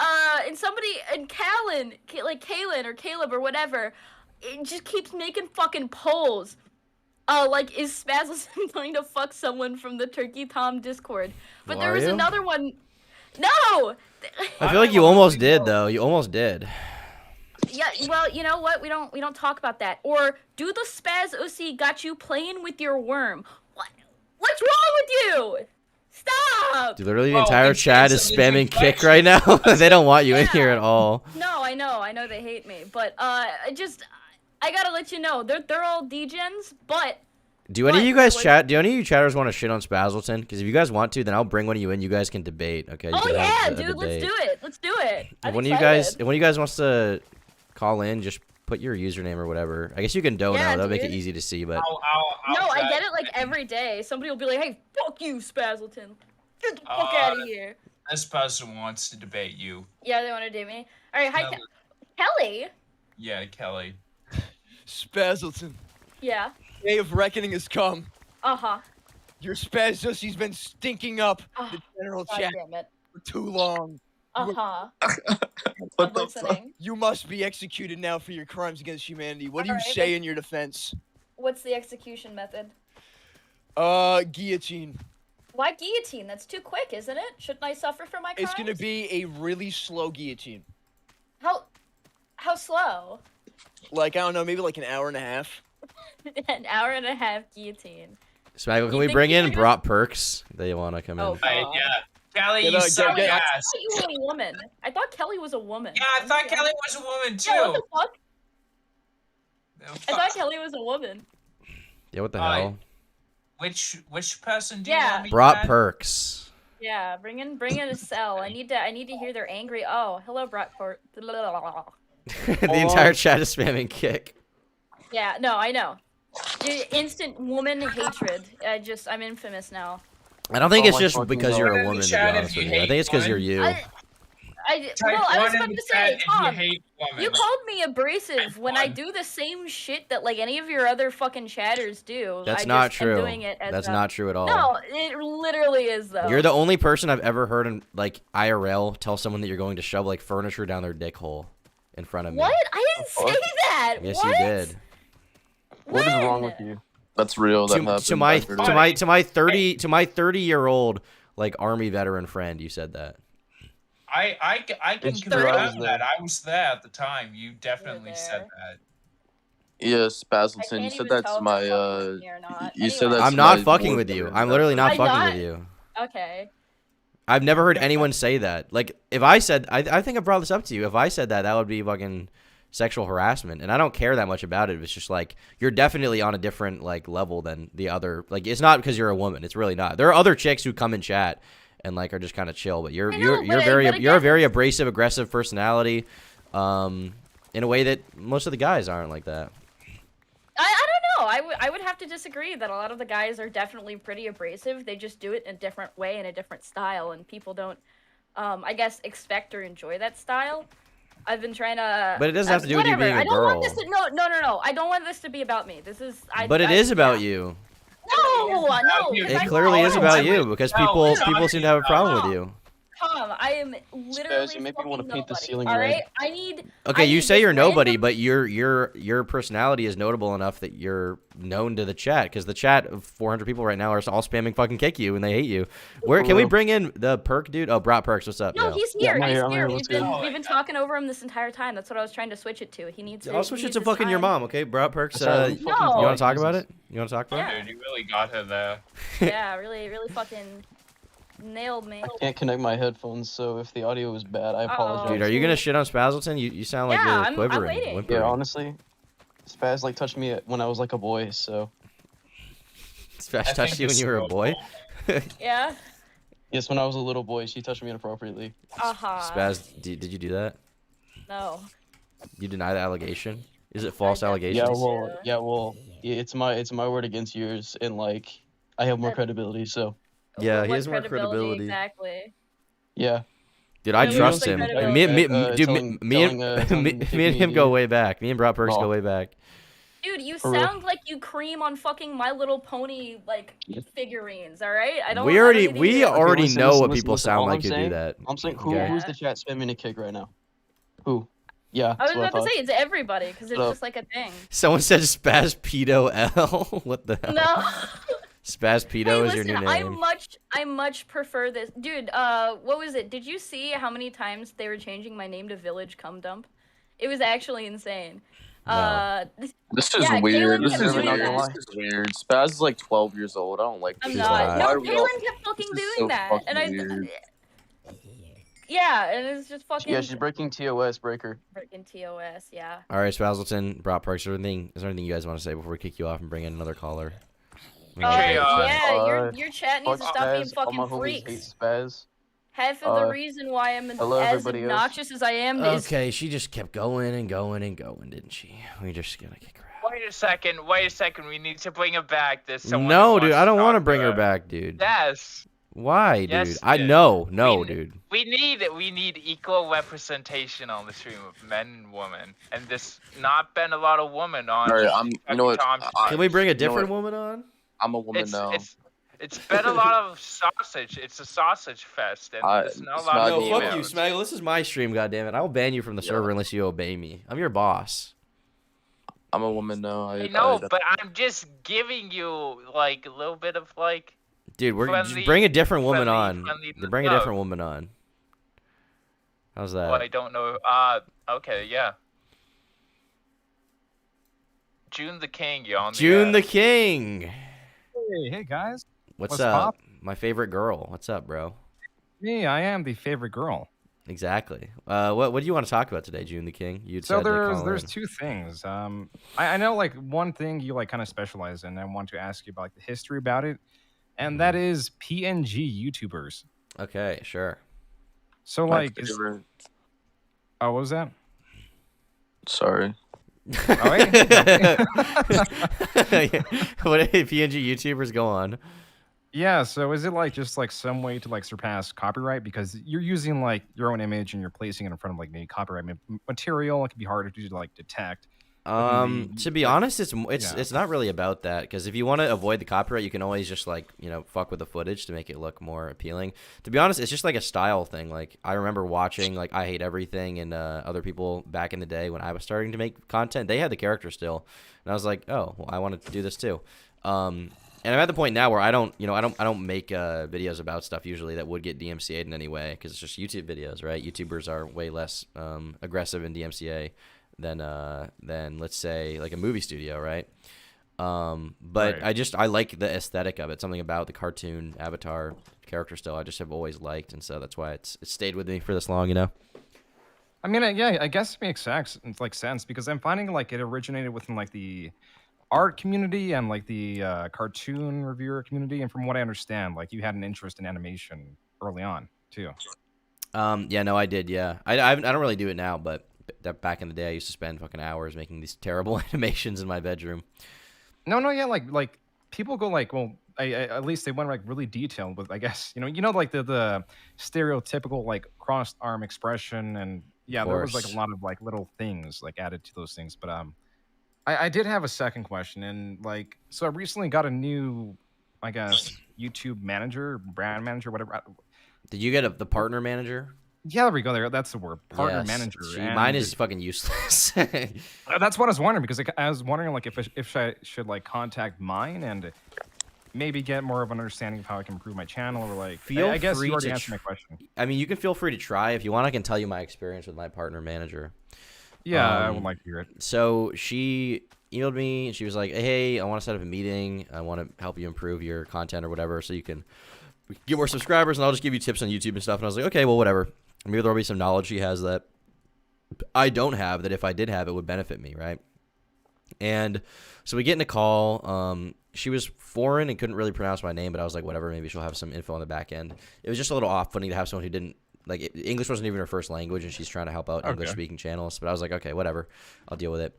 somebody, and Callan, like Kaylin or Caleb or whatever, it just keeps making fucking polls. Like, is Spazlison going to fuck someone from the Turkey Tom Discord? But Well, there was you? another one. No! I feel like you almost did, though. You almost did. Yeah, well, you know what? We don't talk about that. Or, do the Spaz Ussy got you playing with your worm? What's wrong with you? Stop! Dude, literally the entire chat is spamming kick right now. They don't want you in here at all. No, I know they hate me. But, I gotta let you know, they're all degens, but... Do any of you guys chat? Do any of you chatters want to shit on Spazleton? Because if you guys want to, then I'll bring one of you in. You guys can debate. Okay. Oh yeah, dude, let's do it. Let's do it. If one of you guys wants to call in, just put your username or whatever. I guess you can dono. That'll make it easy to see. But no, I get it like every day. Somebody will be like, "Hey, fuck you, Spazleton. Get the fuck out of here." This person wants to debate you. Yeah, they want to debate me. All right, hi, Kelly. Yeah, Kelly. Spazleton. Yeah. Day of reckoning has come. Uh-huh. Your Spaz Ussie's been stinking up the general chat for too long. Uh-huh. What the fuck? You must be executed now for your crimes against humanity. What do you Alright, say in your defense? What's the execution method? Guillotine. Why guillotine? That's too quick, isn't it? Shouldn't I suffer for my crimes? It's gonna be a really slow guillotine. How slow? Like, I don't know, maybe like an hour and a half. An hour and a half guillotine. Smaggle, can we bring in Brought Perks? They want to come in. Oh, yeah. Kelly, you suck I ass. thought you were a woman. I thought Kelly was a woman. Yeah, I thought Kelly was a woman too. Yeah, what the fuck? I thought Kelly was a woman. Yeah, what the hell? Which person do you want me to Brought add? Perks. Yeah, bring in a cell. I need to hear their angry. Oh, hello, Brockport. The entire chat is spamming kick. Yeah, no, I know. Dude, instant woman hatred. I'm infamous now. I don't think it's just because you're a woman, to be honest with you. I think it's because you're you. I was about to say, Tom, you called me abrasive when I do the same shit that like any of your other fucking chatters do. That's I not just am true. doing it as That's a- not true at all. No, it literally is though. You're the only person I've ever heard in like IRL tell someone that you're going to shove like furniture down their dick hole in front of me. What? I didn't say that. Yes, what? you did. What is wrong with you? That's real. That happened. To my I've heard it. to my 30-year-old like army veteran friend, you said that. I can It's true, I was confirm there. that. I was there at the time. You definitely said that. Yes, Spazleton, you said that's my you said that's I'm not my fucking war with you. veteran. I'm literally not I'm fucking not- with you. Okay. I've never heard anyone say that. Like, if I said, I think I brought this up to you. If I said that, that would be fucking sexual harassment, and I don't care that much about it. It's just like you're definitely on a different like level than the other. Like, it's not because you're a woman. It's really not. There are other chicks who come and chat and like are just kind of chill, but you're a very abrasive, aggressive personality, in a way that most of the guys aren't like that. I don't know. I would have to disagree that a lot of the guys are definitely pretty abrasive. They just do it in a different way, in a different style, and people don't, I guess, expect or enjoy that style. I've been trying to. But it doesn't have to do with you being a I don't girl. want this to, no. I don't want this to be about me. This is. But it is about you. No. It clearly is about you because people seem to have a problem with you. Tom, I am literally. Spaz, you make me want to paint the nobody, ceiling all red. right? I need. Okay, I you need say this you're nobody, random- but your personality is notable enough that you're known to the chat because the chat of 400 people right now are all spamming fucking kick you and they hate you. Where can we bring in the perk dude? Oh, Brought Perks, what's up? No, Yo. he's here. I'm He's here, I'm here. here, We've been talking over him this entire time. That's what I was trying to switch it to. He needs. I'll switch he it to needs his fucking your time. mom, okay? Brought Perks. No. You want to talk about it? You want to talk about it? Dude, you really got her there. Yeah, really fucking. Nailed me. I can't connect my headphones, so if the audio is bad, I apologize. Dude, are you gonna shit on Spazzleton? You sound like Yeah, you're I'm quivering, waiting. whimpering. Yeah, honestly, Spaz like touched me when I was like a boy, so. Spaz touched you when you were a boy? Yeah. Yes, when I was a little boy, she touched me inappropriately. Spaz, did you do that? No. You deny the allegation? Is it false allegation? It's my word against yours, and like I have more credibility, so. Yeah, he What has more credibility. exactly? Yeah. Dude, I What's trust the him. credibility? Me and him go way back. Me and Brock Perks go way back. Dude, you For real. sound like you cream on fucking My Little Pony like figurines. All right, I don't. We I already listen, know listen, what listen, people listen. sound All like I'm who do saying- that. I'm saying Okay? who's the chat spamming a kick right now? Who? Yeah. I was that's what about to thought. say it's everybody because it's Shut up. just like a thing. Someone said Spaz Pedo L. What the hell? No. Spaz Pedo Hey, is your listen, new name. I much prefer this, dude. What was it? Did you see how many times they were changing my name to Village Cum Dump? It was actually insane. This is yeah, weird. Kaylin This kept is doing weird. that. This is weird. Spaz is like 12 years old. I don't like this. I'm not. Why No, are we all- Kaylin kept fucking This is doing so that, fucking and weird. yeah, and it's just fucking. Yeah, she's breaking TOS breaker. Freaking TOS, yeah. All right, Spazzleton, Brock Perks, is there anything you guys want to say before we kick you off and bring in another caller? Your chat needs to stop being All fucking my homies freaks. hate Spaz. Half of the reason why I'm hello, as everybody else. obnoxious as I am is Okay, she just kept going and going and going, didn't she? We just gonna kick her out. Wait a second. We need to bring her back. There's someone. No, dude, I don't want to bring her back, dude. Yes. Why, dude? Yes, I dude. no, dude. We need equal representation on the stream of men and women, and there's not been a lot of women on. All right, you know what? Can we bring a you know different what? woman on? I'm a woman now. It's been a lot of sausage. It's a sausage fest, and there's not a lot of No, fuck you, females. Smaggle. This is my stream, goddammit. I will ban you from the server unless you obey me. I'm your boss. I'm a woman now. I know, but I'm just giving you like a little bit of like. Dude, we're friendly- just bring a different woman friendly on. Bring a love. different woman on. How's that? Oh, I don't know. Okay, yeah. June the King, you're on the June the King. Hey guys. What's up? up? My favorite girl. What's up, bro? Me, I am the favorite girl. Exactly. What do you want to talk about today, June the King? You So decided to call there's in. two things. I know like one thing you like kind of specialize in. I want to ask you about like, the history about it, and that is PNG YouTubers. Okay, sure. So My like, favorite. Oh, what was that? Sorry. Oh, wait. What did PNG YouTubers go on? Yeah, so is it like just like some way to like surpass copyright because you're using like your own image and you're placing it in front of like maybe copyright material? It can be harder to like detect. To be honest, it's not really about that because if you want to avoid the copyright, you can always just like fuck with the footage to make it look more appealing. To be honest, it's just like a style thing. Like I remember watching like I Hate Everything and other people back in the day when I was starting to make content. They had the character still, and I was like, oh, well, I wanted to do this too. And I'm at the point now where I don't make videos about stuff usually that would get DMCA'd in any way because it's just YouTube videos, right? YouTubers are way less aggressive in DMCA than let's say like a movie studio, right? But Right. I like the aesthetic of it. Something about the cartoon avatar character still I just have always liked, and so that's why it's stayed with me for this long, I mean, yeah, I guess it makes sense because I'm finding like it originated within like the art community and like the cartoon reviewer community, and from what I understand, like you had an interest in animation early on too. Yeah, no, I did. Yeah, I don't really do it now, but that back in the day, I used to spend fucking hours making these terrible animations in my bedroom. No, yeah, like people go like, well, I at least they went like really detailed with, I guess, like the stereotypical like crossed arm expression, and yeah, there was like a lot of like little things like added to those things. But I did have a second question, and like, so I recently got a new, I guess, YouTube manager, brand manager, whatever. Did you get the partner manager? Yeah, there we go. There, that's the word. Partner Yes. manager. See, and mine is fucking useless. That's what I was wondering because I was wondering like if I should like contact mine and maybe get more of an understanding of how I can improve my channel, or like I guess you already answered my question. I mean, you can feel free to try if you want. I can tell you my experience with my partner manager. Yeah, I would like to hear it. So she emailed me and she was like, "Hey, I want to set up a meeting. I want to help you improve your content or whatever, so you can get more subscribers, and I'll just give you tips on YouTube and stuff. And I was like, okay, well, whatever. Maybe there'll be some knowledge she has that I don't have, that if I did have, it would benefit me, right? And so we get in a call. She was foreign and couldn't really pronounce my name, but I was like, whatever, maybe she'll have some info on the back end. It was just a little off-putting to have someone who didn't, like, English wasn't even her first language, and she's trying to help out English-speaking channels. But I was like, okay, whatever. I'll deal with it.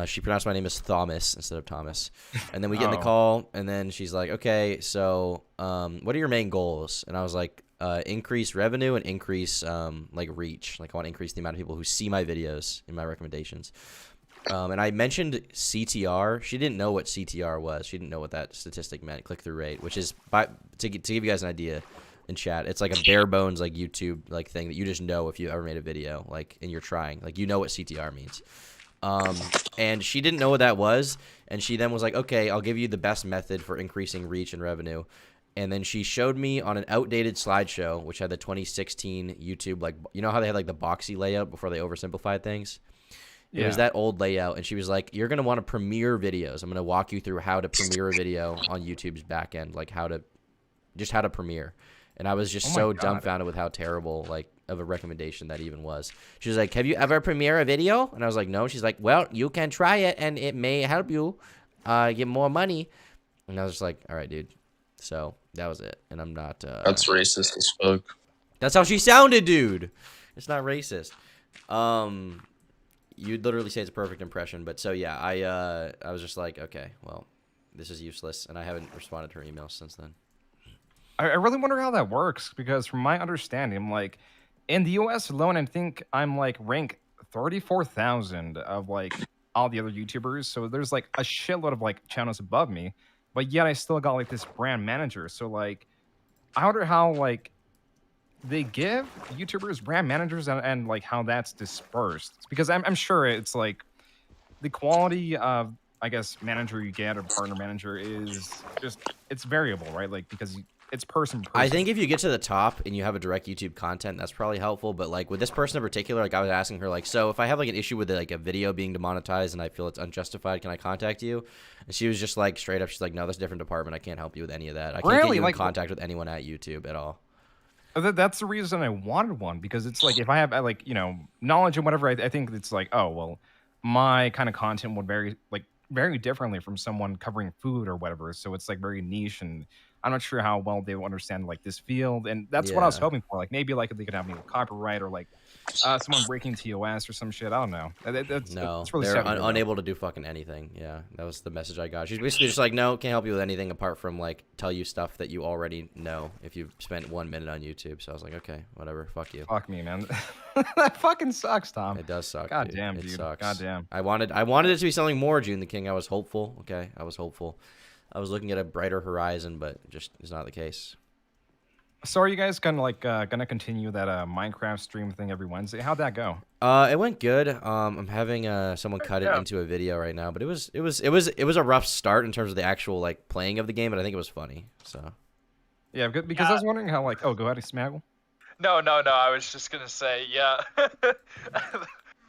She pronounced my name as Thomas instead of Thomas. And then we get in the call, and then she's like, okay, so what are your main goals? And I was like, increase revenue and increase, like, reach. Like, I want to increase the amount of people who see my videos in my recommendations. And I mentioned CTR. She didn't know what CTR was. She didn't know what that statistic meant, click-through rate, which is, to give you guys an idea in chat, it's like a bare bones like YouTube like thing that you just know if you ever made a video, like, and you're trying. Like, you know what CTR means. And she didn't know what that was, and she then was like, okay, I'll give you the best method for increasing reach and revenue. And then she showed me on an outdated slideshow, which had the 2016 YouTube, like, you know how they had like the boxy layout before they oversimplified things? It was that old layout, and she was like, you're going to want to premiere videos. I'm going to walk you through how to premiere a video on YouTube's back end, like how to premiere. And I was just so dumbfounded with how terrible, like, of a recommendation that even was. She was like, have you ever premiere a video? And I was like, no. She's like, well, you can try it, and it may help you get more money. And I was just like, all right, dude. So that was it. And I'm not... That's racist as fuck. That's how she sounded, dude. It's not racist. You'd literally say it's a perfect impression. But so, yeah, I was just like, okay, well, this is useless. And I haven't responded to her emails since then. I really wonder how that works, because from my understanding, like, in the US alone, I think I'm, like, rank 34,000 of, like, all the other YouTubers. So there's, like, a shitload of, like, channels above me. But yet I still got, like, this brand manager. So, like, I wonder how, like, they give YouTubers brand managers and like, how that's dispersed. Because I'm sure it's, like, the quality of, I guess, manager you get or partner manager is just, it's variable, right? Like, because it's person to person. I think if you get to the top and you have a direct YouTube content, that's probably helpful. But like with this person in particular, like I was asking her, like, so if I have like an issue with like a video being demonetized and I feel it's unjustified, can I contact you? And she was just like straight up, she's like, no, that's a different department. I can't help you with any of that. I can't get you in contact with anyone at YouTube at all. That's the reason I wanted one, because it's like, if I have like, you know, knowledge and whatever, I think it's like, oh, well, my kind of content would very differently from someone covering food or whatever. So it's like very niche, and I'm not sure how well they will understand like this field. And that's what I was hoping for. Like, maybe like if they could have me with copyright, or like someone breaking TOS or some shit. I don't know. No, really they're unable to do fucking anything. Yeah, that was the message I got. She's basically just like, no, can't help you with anything apart from like tell you stuff that you already know if you've spent 1 minute on YouTube. So I was like, okay, whatever, fuck you. Fuck me, man. That fucking sucks, Tom. It does suck. God dude. damn, it dude. Sucks. God damn. I wanted it to be something more, June the King. I was hopeful. Okay, I was hopeful. I was looking at a brighter horizon, but just is not the case. So are you guys gonna continue that Minecraft stream thing every Wednesday? How'd that go? It went good. I'm having someone cut it into a video right now, but it was a rough start in terms of the actual like playing of the game, but I think it was funny. So yeah, because I was wondering how like, oh, go ahead, Smaggle. No. I was just gonna say, yeah.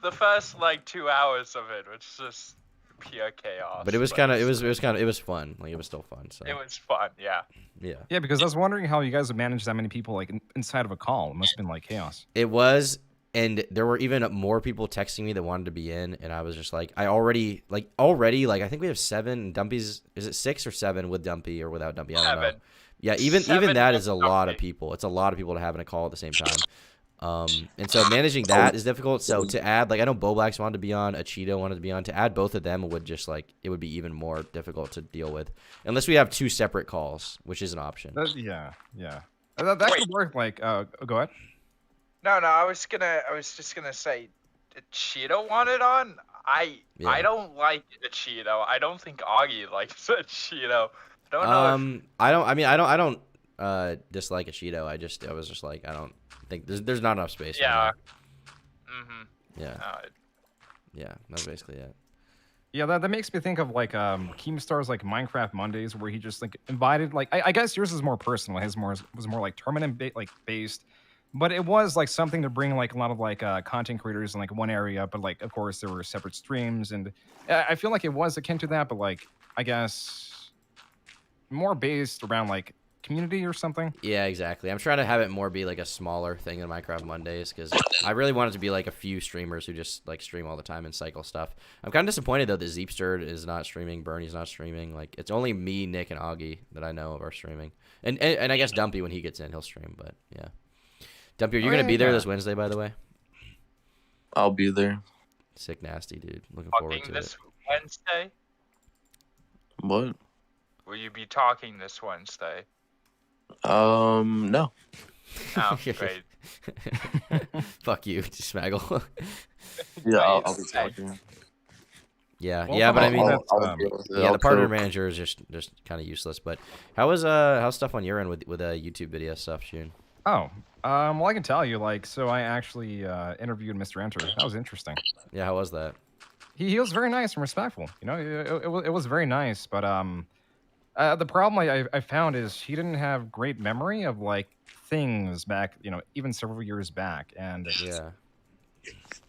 The first like 2 hours of it was just pure chaos. But it was fun. Like, it was still fun. So it was fun, yeah. Yeah, because I was wondering how you guys have managed that many people like inside of a call. It must have been like chaos. It was, and there were even more people texting me that wanted to be in, and I was just like, I already I think we have 7. Dumpy's, is it 6 or 7 with Dumpy or without Dumpy? I don't know. Yeah, even that is a lot of people. It's a lot of people to have in a call at the same time. And so managing that is difficult. So to add, like, I know Boblax wanted to be on, Cheeto wanted to be on. To add both of them would just like, it would be even more difficult to deal with, unless we have 2 separate calls, which is an option. Yeah. That could work. Like, go ahead. No, I was just gonna say, Cheeto wanted on. I don't like a Cheeto. I don't think Augie likes a Cheeto. I don't dislike a Cheeto. I was just like, I don't think there's not enough space. Yeah. Yeah, that's basically it. Yeah, that makes me think of like Keemstar's like Minecraft Mondays, where he just like invited, like, I guess yours is more personal. His was more like tournament based, but it was like something to bring like a lot of like content creators in like one area. But like, of course, there were separate streams, and I feel like it was akin to that, but like, I guess more based around like community or something. Yeah, exactly. I'm trying to have it more be like a smaller thing than Minecraft Mondays because I really want it to be like a few streamers who just like stream all the time and cycle stuff. I'm kind of disappointed though that Zeepstirred is not streaming, Bernie's not streaming. Like it's only me, Nick, and Augie that I know of are streaming, and I guess Dumpy when he gets in he'll stream. But yeah, Dumpy, are you gonna be there this Wednesday? By the way, I'll be there. Sick nasty, dude. Looking Talking forward to this it. Wednesday? What? Will you be talking this Wednesday? No. Oh, great. Fuck you, Smaggle. Yeah, I'll be talking. Yeah, Well, yeah, but I mean, I'll deal with it. yeah, I'll the partner cope. manager is just kind of useless. But how's stuff on your end with YouTube video stuff, Shun? Oh, well, I can tell you, like, so I actually interviewed Mr. Enter. That was interesting. Yeah, how was that? He was very nice and respectful. You know, it was very nice. But the problem I found is he didn't have great memory of like things back, you know, even several years back. And yeah,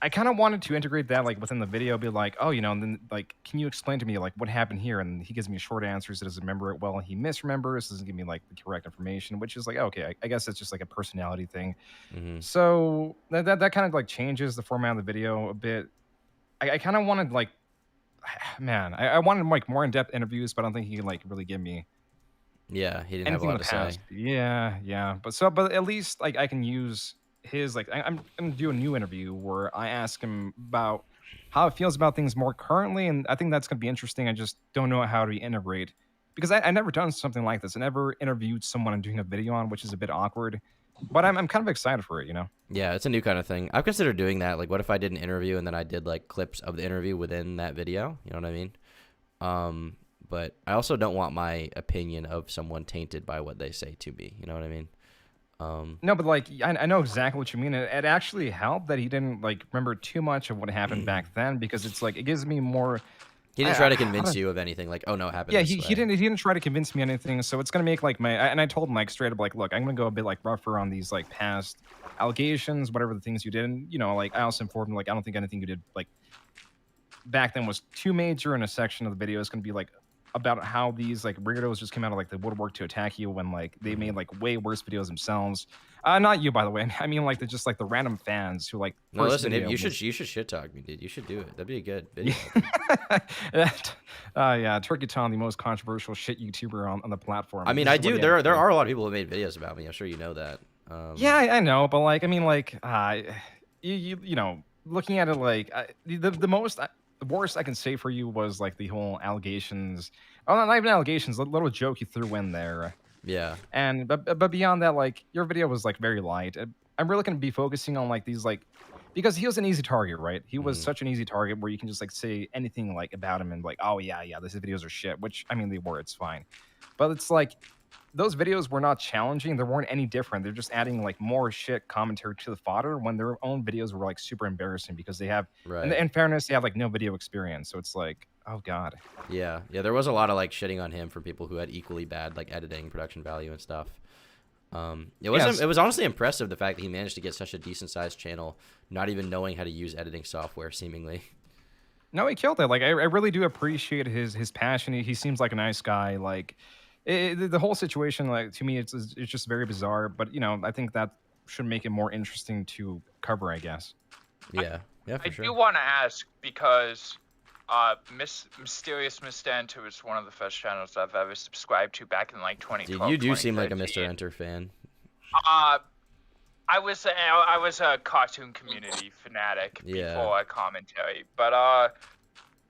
I kind of wanted to integrate that like within the video, be like, oh, you know, and then like, can you explain to me like what happened here? And he gives me short answers. He doesn't remember it well. He misremembers. Doesn't give me like the correct information, which is like, okay, I guess it's just like a personality thing. Mm-hmm. So that kind of like changes the format of the video a bit. I kind of wanted like, man, I wanted like more in-depth interviews, but I don't think he can like really give me. Yeah, he didn't have a anything in lot the to say. past. Yeah. But at least like I can use his like I'm gonna do a new interview where I ask him about how it feels about things more currently, and I think that's gonna be interesting. I just don't know how to integrate because I never done something like this. I never interviewed someone I'm doing a video on, which is a bit awkward. But I'm kind of excited for it, you know. Yeah, it's a new kind of thing. I've considered doing that. Like, what if I did an interview and then I did like clips of the interview within that video? You know what I mean? But I also don't want my opinion of someone tainted by what they say to me. You know what I mean? No, but like I know exactly what you mean. It actually helped that he didn't like remember too much of what happened back then because it's like it gives me more. He didn't try to convince you of anything. Like, oh no, it happened. Yeah, this he way. didn't try to convince me anything. So it's gonna make like and I told him like straight up like, look, I'm gonna go a bit like rougher on these like past allegations, whatever the things you did. And you know, like I also informed him like I don't think anything you did like back then was too major. And a section of the video is gonna be like about how these like weirdos just came out of like the woodwork to attack you when like they made like way worse videos themselves. Not you, by the way. I mean like just like the random fans who like. No, listen, you should shit talk me, dude. You should do it. That'd be a good video. Yeah, Turkey Tom, the most controversial shit YouTuber on the platform. I mean, I do. There are a lot of people who made videos about me. I'm sure you know that. Yeah, I know, but like, I mean, like, you know, looking at it, like, the worst I can say for you was like the whole allegations. Oh, not even allegations. Little joke you threw in there. Yeah. And but beyond that, like, your video was like very light. I'm really gonna be focusing on like these like. Because he was an easy target, right? He was such an easy target where you can just like say anything like about him and like, oh yeah, these videos are shit. Which I mean, they were. It's fine, but it's like those videos were not challenging. They weren't any different. They're just adding like more shit commentary to the fodder when their own videos were like super embarrassing because they have, in fairness, they have like no video experience. So it's like, oh god. Yeah, there was a lot of like shitting on him from people who had equally bad like editing, production value, and stuff. It was honestly impressive the fact that he managed to get such a decent sized channel, not even knowing how to use editing software, seemingly. No, he killed it. Like I really do appreciate his passion. He seems like a nice guy. Like the whole situation, like to me, it's just very bizarre. But you know, I think that should make it more interesting to cover, I guess. Yeah, for I sure. do want to ask because Mysterious Mr. Enter is one of the first channels I've ever subscribed to back in like 2012. Dude, you do seem like a Mr. Enter fan. I was a cartoon community fanatic before commentary, but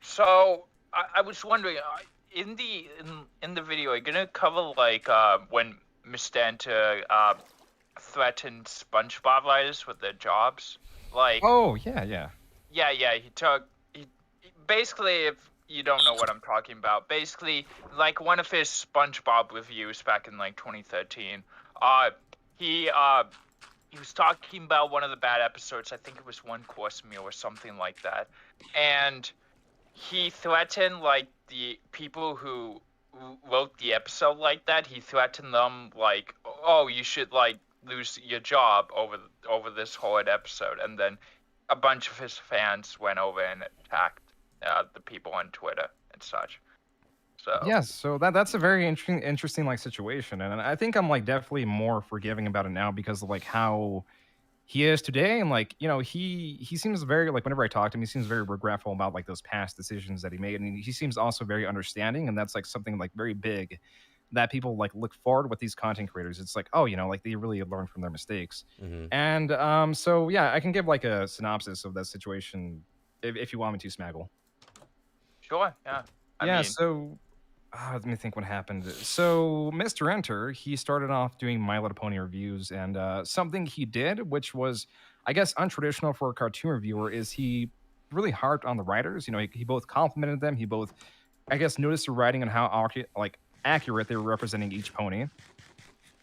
so I was wondering in the video, are you gonna cover like when Mr. Enter threatened SpongeBob writers with their jobs? Like, oh yeah. He basically, if you don't know what I'm talking about, basically like one of his SpongeBob reviews back in like 2013, he was talking about one of the bad episodes. I think it was One Course Meal or something like that, and he threatened like the people who wrote the episode like that. He threatened them like, oh, you should like lose your job over this horrid episode, and then a bunch of his fans went over and attacked the people on Twitter and such. So Yeah, so that's a very interesting like situation, and I think I'm like definitely more forgiving about it now because of like how he is today, and like he seems very like whenever I talk to him, he seems very regretful about like those past decisions that he made, and he seems also very understanding, and that's like something like very big that people like look forward with these content creators. It's like, oh, like they really learn from their mistakes, and so yeah, I can give like a synopsis of that situation if you want me to, Smaggle. sure, yeah. I Yeah, mean, so let me think what happened. So, Mr. Enter, he started off doing My Little Pony reviews, and something he did, which was, I guess, untraditional for a cartoon reviewer, is he really harped on the writers. He both complimented them. He both, I guess, noticed the writing and how accurate they were representing each pony.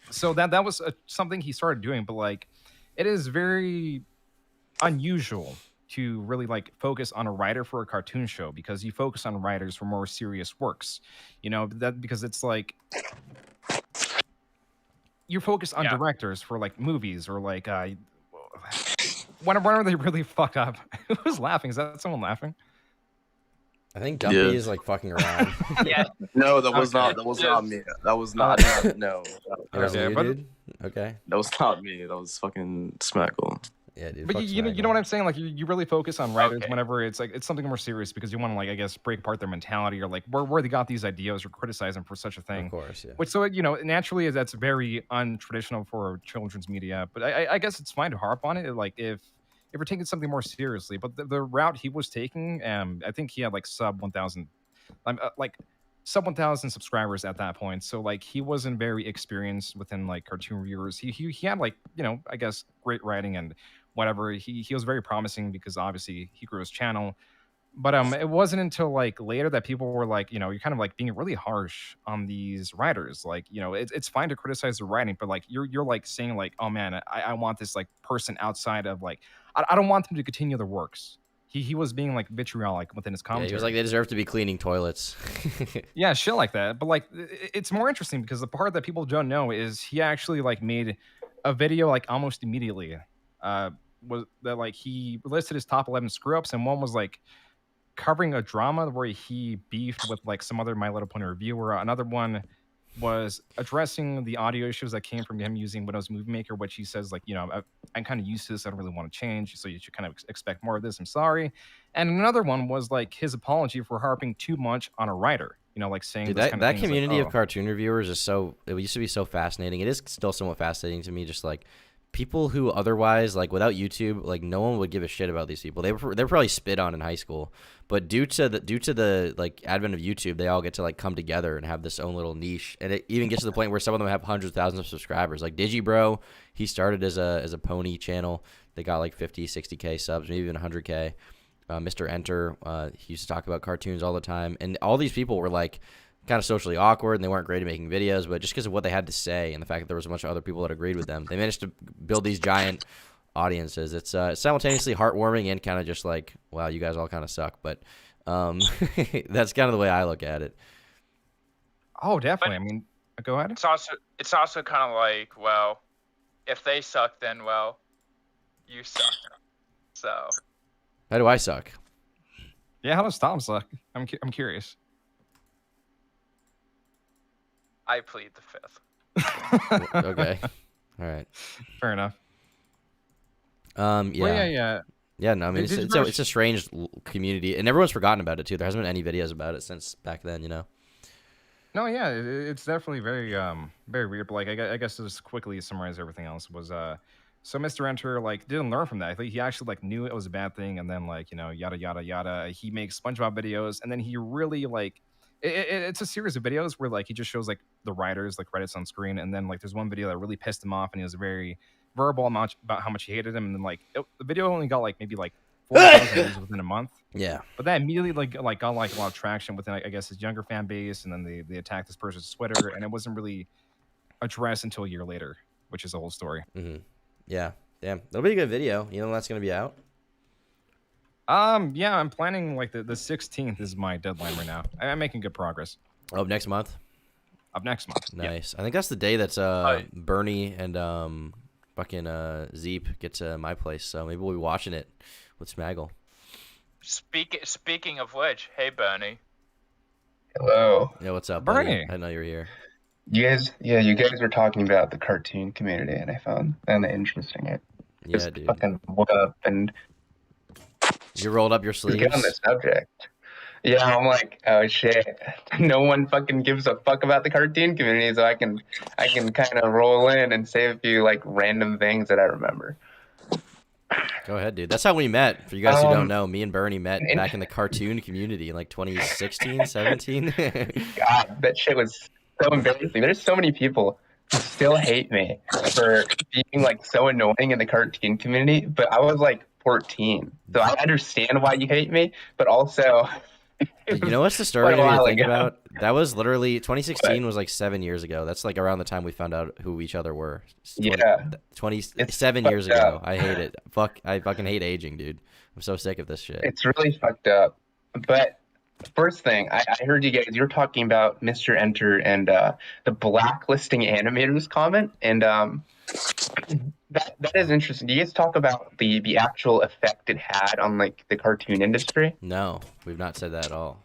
So that was something he started doing, but like, it is very unusual to really like focus on a writer for a cartoon show because you focus on writers for more serious works. That because it's like you're focused on directors for like movies or like when are they really fucked up? Who's laughing? Is that someone laughing? I think Dumpy is like fucking around. Yeah. No, that was Okay. not. That was not me. That was not. No. It was Okay, you, but- dude? Okay. That was not me. That was fucking Smackle. Yeah, dude. But fuck you know Smaggle. what I'm saying? Like you really focus on writers Okay. whenever it's like it's something more serious because you want to like I guess break apart their mentality or like where they got these ideas or criticize them for such a thing. Of course, yeah. Which so naturally that's very untraditional for children's media. But I guess it's fine to harp on it like if we're taking something more seriously. But the route he was taking, I think he had like sub 1,000, like sub 1,000 subscribers at that point. So like he wasn't very experienced within like cartoon reviewers. He had like I guess great writing and whatever. He was very promising because obviously he grew his channel. But it wasn't until like later that people were like, you're kind of like being really harsh on these writers. Like, it's fine to criticize the writing, but like you're like saying like, oh man, I want this like person outside of like I don't want them to continue their works. He was being like vitriolic within his Yeah, commentary. he was like, they deserve to be cleaning toilets. Yeah, shit like that. But like, it's more interesting because the part that people don't know is he actually like made a video like almost immediately. Was that like he listed his top 11 screw ups, and one was like covering a drama where he beefed with like some other My Little Pony reviewer. Another one was addressing the audio issues that came from him using Windows Movie Maker, which he says like, I'm kind of used to this. I don't really want to change, so you should kind of expect more of this. I'm sorry. And another one was like his apology for harping too much on a writer. Like saying Dude, this that, kind of that things community like, of cartoon reviewers is so. It used to be so fascinating. It is still somewhat fascinating to me. Just like people who otherwise like without YouTube, like no one would give a shit about these people. They're probably spit on in high school, but due to the like advent of YouTube, they all get to like come together and have this own little niche. And it even gets to the point where some of them have hundreds of thousands of subscribers. Like Digibro, he started as a pony channel. They got like 50, 60K subs, maybe even 100K. Mr. Enter, he used to talk about cartoons all the time, and all these people were like kind of socially awkward and they weren't great at making videos, but just because of what they had to say and the fact that there was a bunch of other people that agreed with them, they managed to build these giant audiences. It's simultaneously heartwarming and kind of just like, wow, you guys all kind of suck, but that's kind of the way I look at it. oh, definitely. I mean, go ahead. It's also kind of like, well, if they suck, then well, you suck. So How do I suck? Yeah, how does Tom suck? I'm curious. I plead the fifth. Okay. All right. Fair enough. Yeah. Well, yeah. Yeah, no, I mean, Did you it's a strange community, and everyone's forgotten about it, too. There hasn't been any videos about it since back then, No, yeah, it's definitely very very weird. But like, I guess to just quickly summarize everything else was so Mr. Enter like didn't learn from that. I think he actually like knew it was a bad thing, and then like yada yada yada. He makes SpongeBob videos, and then he really like it's a series of videos where like he just shows like the writers like credits on screen, and then like there's one video that really pissed him off, and he was very verbal about how much he hated him, and then like the video only got like maybe like 4,000 views within a month. Yeah. But that immediately like got like a lot of traction within I guess his younger fan base, and then they attacked this person's Twitter, and it wasn't really addressed until a year later, which is the whole story. Mm-hmm. Yeah. Damn. That'll be a good video. You know when that's gonna be out? Yeah, I'm planning like the 16th is my deadline right now. I'm making good progress. Oh, next month? Of next month. Nice. Yeah. I think that's the day that's Bernie and fucking Zeep get to my place, so maybe we'll be watching it with Smaggle. Speaking of which, hey Bernie, Hello. Yeah, what's up, Bernie? buddy? I know you're here. You guys were talking about the cartoon community, and I found that interesting. I Yeah, just dude. fucking woke up and You rolled up your just get on the sleeves. subject. Yeah, I'm like, oh shit. No one fucking gives a fuck about the cartoon community, so I can kind of roll in and say a few like random things that I remember. Go ahead, dude. That's how we met. For you guys who don't know, me and Bernie met back in the cartoon community in like 2016, 17. God, that shit was so embarrassing. There's so many people who still hate me for being like so annoying in the cartoon community, but I was like 14, so I understand why you hate me, but also You know what's disturbing to me to think about? That was literally 2016 was like 7 years ago. That's like around the time we found out who each other were. 27 years ago. I hate it. I fucking hate aging, dude. I'm so sick of this shit. It's really fucked up. But first thing, I heard you were talking about Mr. Enter and the blacklisting animators comment, and that is interesting. Do you guys talk about the actual effect it had on like the cartoon industry? No, we've not said that at all.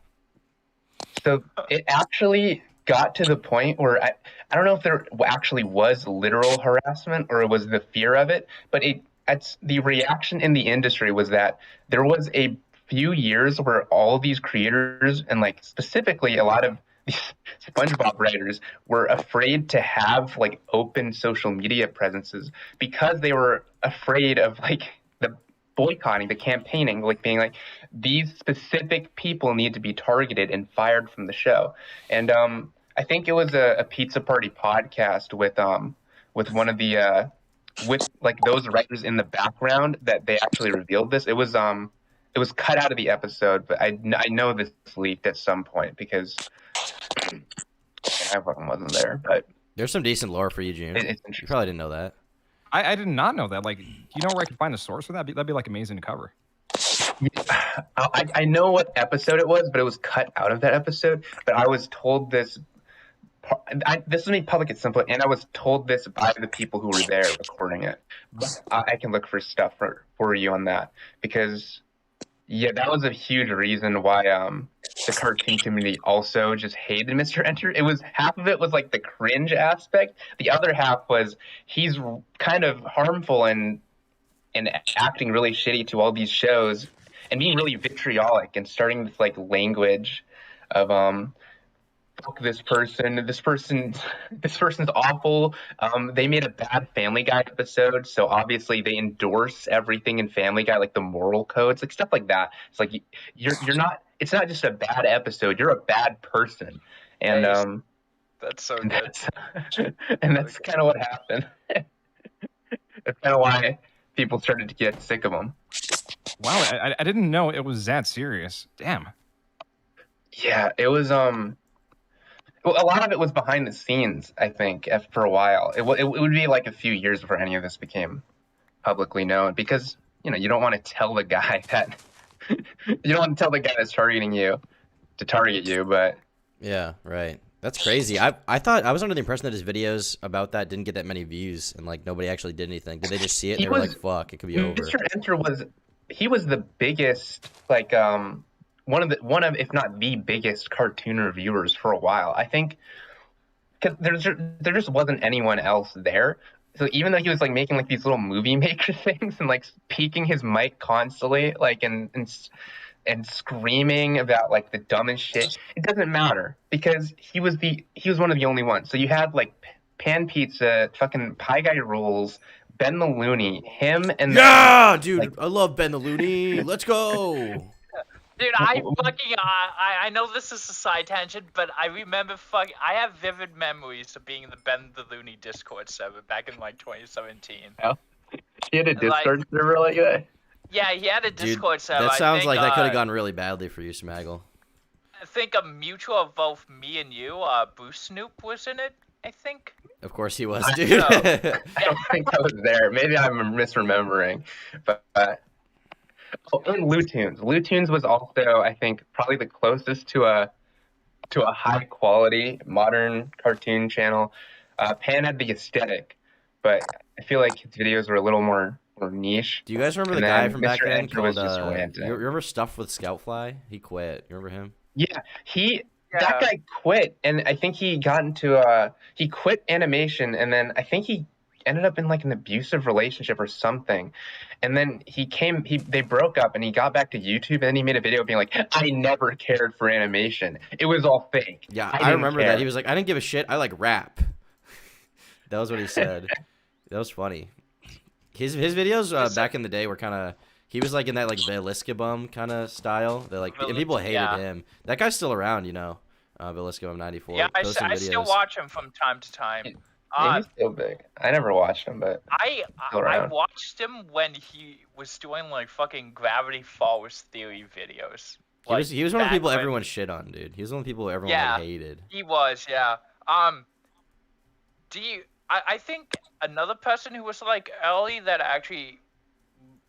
So it actually got to the point where I don't know if there actually was literal harassment or it was the fear of it, but the reaction in the industry was that there was a few years where all these creators and like specifically a lot of these SpongeBob writers were afraid to have like open social media presences because they were afraid of like the boycotting, the campaigning, like being like these specific people need to be targeted and fired from the show. And I think it was a pizza party podcast with one of the with like those writers in the background that they actually revealed this. It was cut out of the episode, but I know this leaked at some point because I wasn't there. But there's some decent lore for you, June. You probably didn't know that. I did not know that. Like, you know where I could find a source for that? That'd be like amazing to cover. I know what episode it was, but it was cut out of that episode. But I was told this. This was made public at some point, and I was told this by the people who were there recording it. But I can look for stuff for you on that because, yeah, that was a huge reason why the cartoon community also just hated Mr. Enter. It was half of it was like the cringe aspect. The other half was he's kind of harmful and acting really shitty to all these shows and being really vitriolic and starting with like language of fuck this person's awful. They made a bad Family Guy episode, so obviously they endorse everything in Family Guy, like the moral codes, like stuff like that. It's like you're not. It's not just a bad episode. You're a bad person, and that's so good. And that's kind of what happened. That's kind of why people started to get sick of them. Wow, I didn't know it was that serious. Damn. Yeah, it was. Well, a lot of it was behind the scenes, I think, for a while. It would be like a few years before any of this became publicly known because, you don't want to tell the guy that you don't want to tell the guy that's targeting you to target you, but yeah, right. That's crazy. I thought I was under the impression that his videos about that didn't get that many views and like nobody actually did anything. Did they just see it and they were like, fuck, it could be over? Mr. Enter was the biggest, like one of if not the biggest cartoon reviewers for a while. I think because there just wasn't anyone else there. So even though he was like making like these little movie maker things and like peeking his mic constantly, like and screaming about like the dumbest shit, it doesn't matter because he was one of the only ones. So you had like Pan Pizza, fucking Pie Guy Rules, Ben the Looney, him, and dude, like, I love Ben the Looney. Let's go. Dude, I know this is a side tangent, but I remember I have vivid memories of being in the Ben the Looney Discord server back in like 2017. Yeah. He had a Discord server like that? Yeah, he had a Discord server. That sounds like that could have gone really badly for you, Smaggle. I think a mutual of both me and you, Bruce Snoop was in it, I think. Of course he was, dude. I don't think I was there. Maybe I'm misremembering. But Lou Tunes. Lou Tunes was also, I think, probably the closest to a high quality modern cartoon channel. Pan had the aesthetic, but I feel like his videos were a little more niche. Do you guys remember the guy from back then called, was just you remember Stuff with Scoutfly? He quit. You remember him? Yeah, he that guy quit, and I think he got into he quit animation, and then I think he ended up in like an abusive relationship or something, and then they broke up, and he got back to YouTube, and then he made a video being like, I never cared for animation, it was all fake. Yeah, I I didn't remember care. that. He was like, I didn't give a shit. I like rap. That was what he said. That was funny. His videos back in the day were kind of. He was like in that like Veliscabum kind of style. That like and people hated him. That guy's still around, you know. Veliscabum 94. Yeah, I posting videos. still watch him from time to time. Yeah, he's still big. I never watched him, but I still around. watched him when he was doing like fucking Gravity Falls theory videos. Like, he was one of the people everyone shit on, dude. He was one of the people everyone like, hated. He was, yeah. I think another person who was like early that actually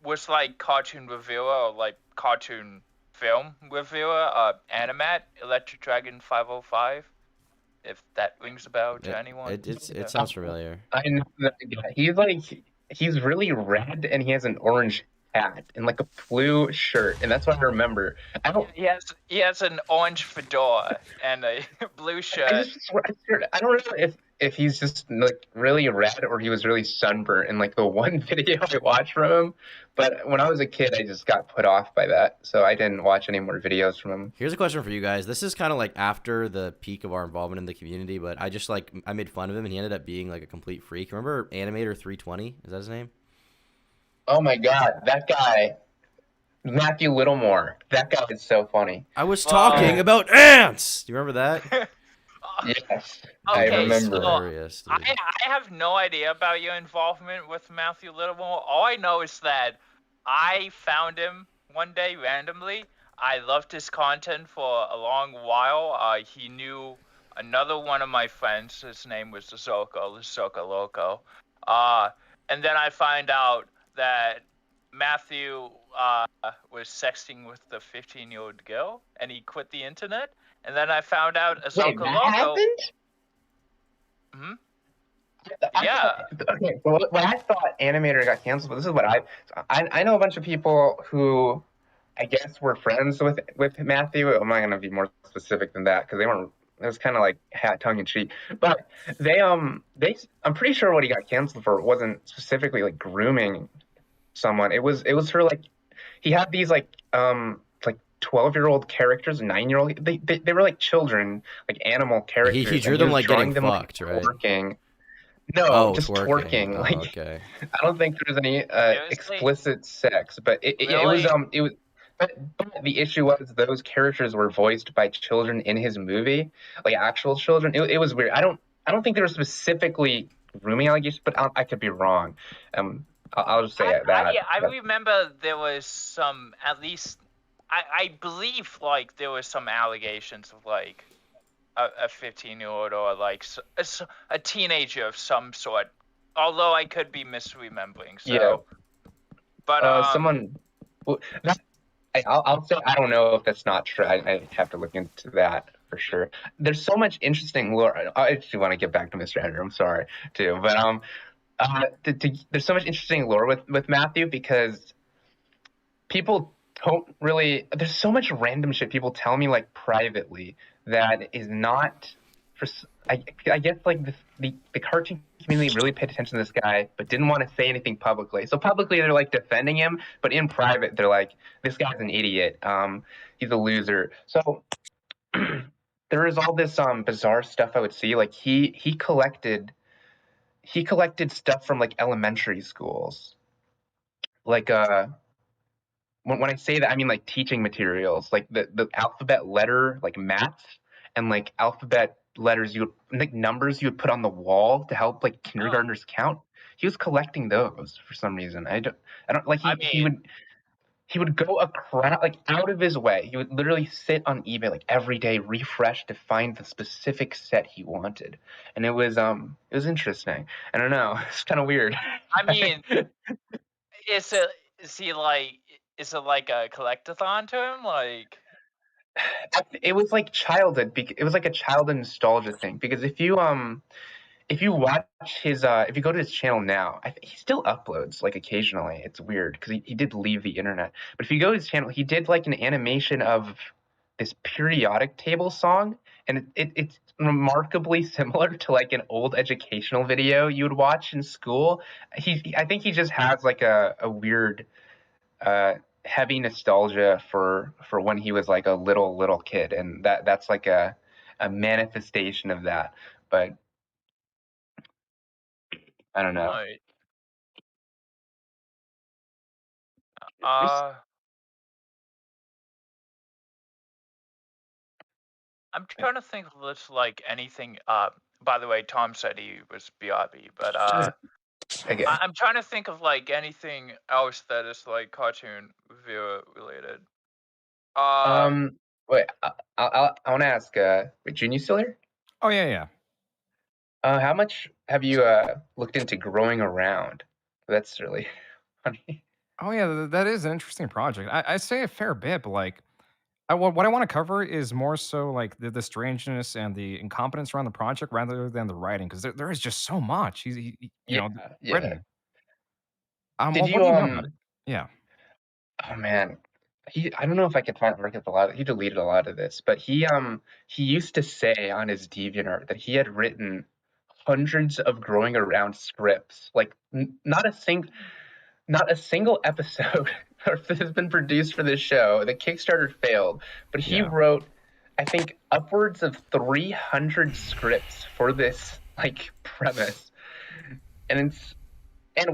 was like cartoon reviewer or like cartoon film reviewer, Animat, Electric Dragon 505. If that rings a bell to anyone. It sounds familiar. I know that guy. He's really red, and he has an orange hat and like a blue shirt, and that's what I remember. He has an orange fedora and a blue shirt. I don't know if he's just like really red or he was really sunburnt in like the one video I watched from him. But when I was a kid, I just got put off by that, so I didn't watch any more videos from him. Here's a question for you guys. This is kind of like after the peak of our involvement in the community, but I made fun of him, and he ended up being like a complete freak. Remember Animator 320? Is that his name? Oh my god, that guy, Matthew Littlemore. That guy is so funny. I was talking about ants. Do you remember that? Yes, Okay, I remember. Hilarious, dude. I have no idea about your involvement with Matthew Littlemore. All I know is that I found him one day randomly. I loved his content for a long while. He knew another one of my friends. His name was Zoka Loco. And then I find out that Matthew was sexting with the 15-year-old girl, and he quit the internet. And then I found out Ahsoka Loco. Happened? Hmm? Okay, so when I thought Animator got canceled, this is what I know a bunch of people who I guess were friends with Matthew. I'm not gonna be more specific than that because they weren't. It was kind of like tongue in cheek, but I'm pretty sure what he got canceled for wasn't specifically like grooming someone. It was for like he had these like 12-year-old characters, 9-year-old. They were like children, like animal characters. He drew them like getting fucked, like, right? Twerking. No, just twerking. Oh, like, okay. I don't think there was any explicit sex, but it was. But the issue was those characters were voiced by children in his movie, like actual children. It was weird. I don't think there were specifically grooming allegations, but I could be wrong. I'll just say that. I remember there was some, at least, I believe like there was some allegations of like a 15-year-old or like a teenager of some sort. Although I could be misremembering. So. Yeah. But someone. Well, I'll say I don't know if that's not true. I have to look into that for sure. There's so much interesting lore. I actually want to get back to Mr. Henry. I'm sorry too, but there's so much interesting lore with Matthew because people don't really. There's so much random shit people tell me like privately that is not. I guess like the cartoon community really paid attention to this guy, but didn't want to say anything publicly. So publicly they're like defending him, but in private they're like, this guy's an idiot. He's a loser. So there is all this bizarre stuff I would see. Like he collected stuff from like elementary schools. Like when I say that I mean like teaching materials, like the alphabet letter, like maths, and like alphabet letters numbers you would put on the wall to help like kindergartners count. He was collecting those for some reason. I don't like he would go across like out of his way. He would literally sit on eBay like every day, refresh to find the specific set he wanted. And it was interesting. I don't know. It's kind of weird. I mean, is it like a collectathon to him? Like it was like childhood. It was like a childhood nostalgia thing because if you watch his if you go to his channel now, he still uploads like occasionally. It's weird because he did leave the internet. But if you go to his channel, he did like an animation of this periodic table song, and it's remarkably similar to like an old educational video you would watch in school. I think he just has like a weird heavy nostalgia for when he was like a little kid, and that's like a manifestation of that. But I don't know. Right. I'm trying to think of this like anything. By the way, Tom said he was BRB, but Okay. I'm trying to think of like anything else that is like cartoon viewer related. Wait, I want to ask. Wait, June, you still here? Oh yeah. How much have you looked into growing around? That's really funny. Oh yeah, that is an interesting project. I say a fair bit, but like, what I want to cover is more so like the strangeness and the incompetence around the project rather than the writing, because there is just so much. You know, Yeah. written. Did What you do you know about it? Yeah. Oh man, I don't know if I could find work at a lot. He deleted a lot of this, but he used to say on his DeviantArt that he had written hundreds of growing around scripts. Like not a single episode has been produced for this show. The Kickstarter failed, but he wrote, I think, upwards of 300 scripts for this like premise, and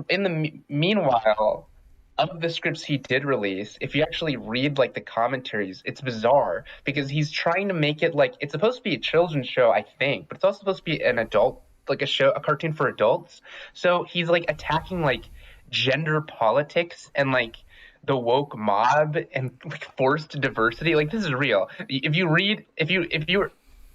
in the meanwhile, of the scripts he did release, if you actually read like the commentaries, it's bizarre because he's trying to make it like it's supposed to be a children's show, I think, but it's also supposed to be an adult, like a cartoon for adults. So he's like attacking like gender politics and like the woke mob and like forced diversity. Like this is real. If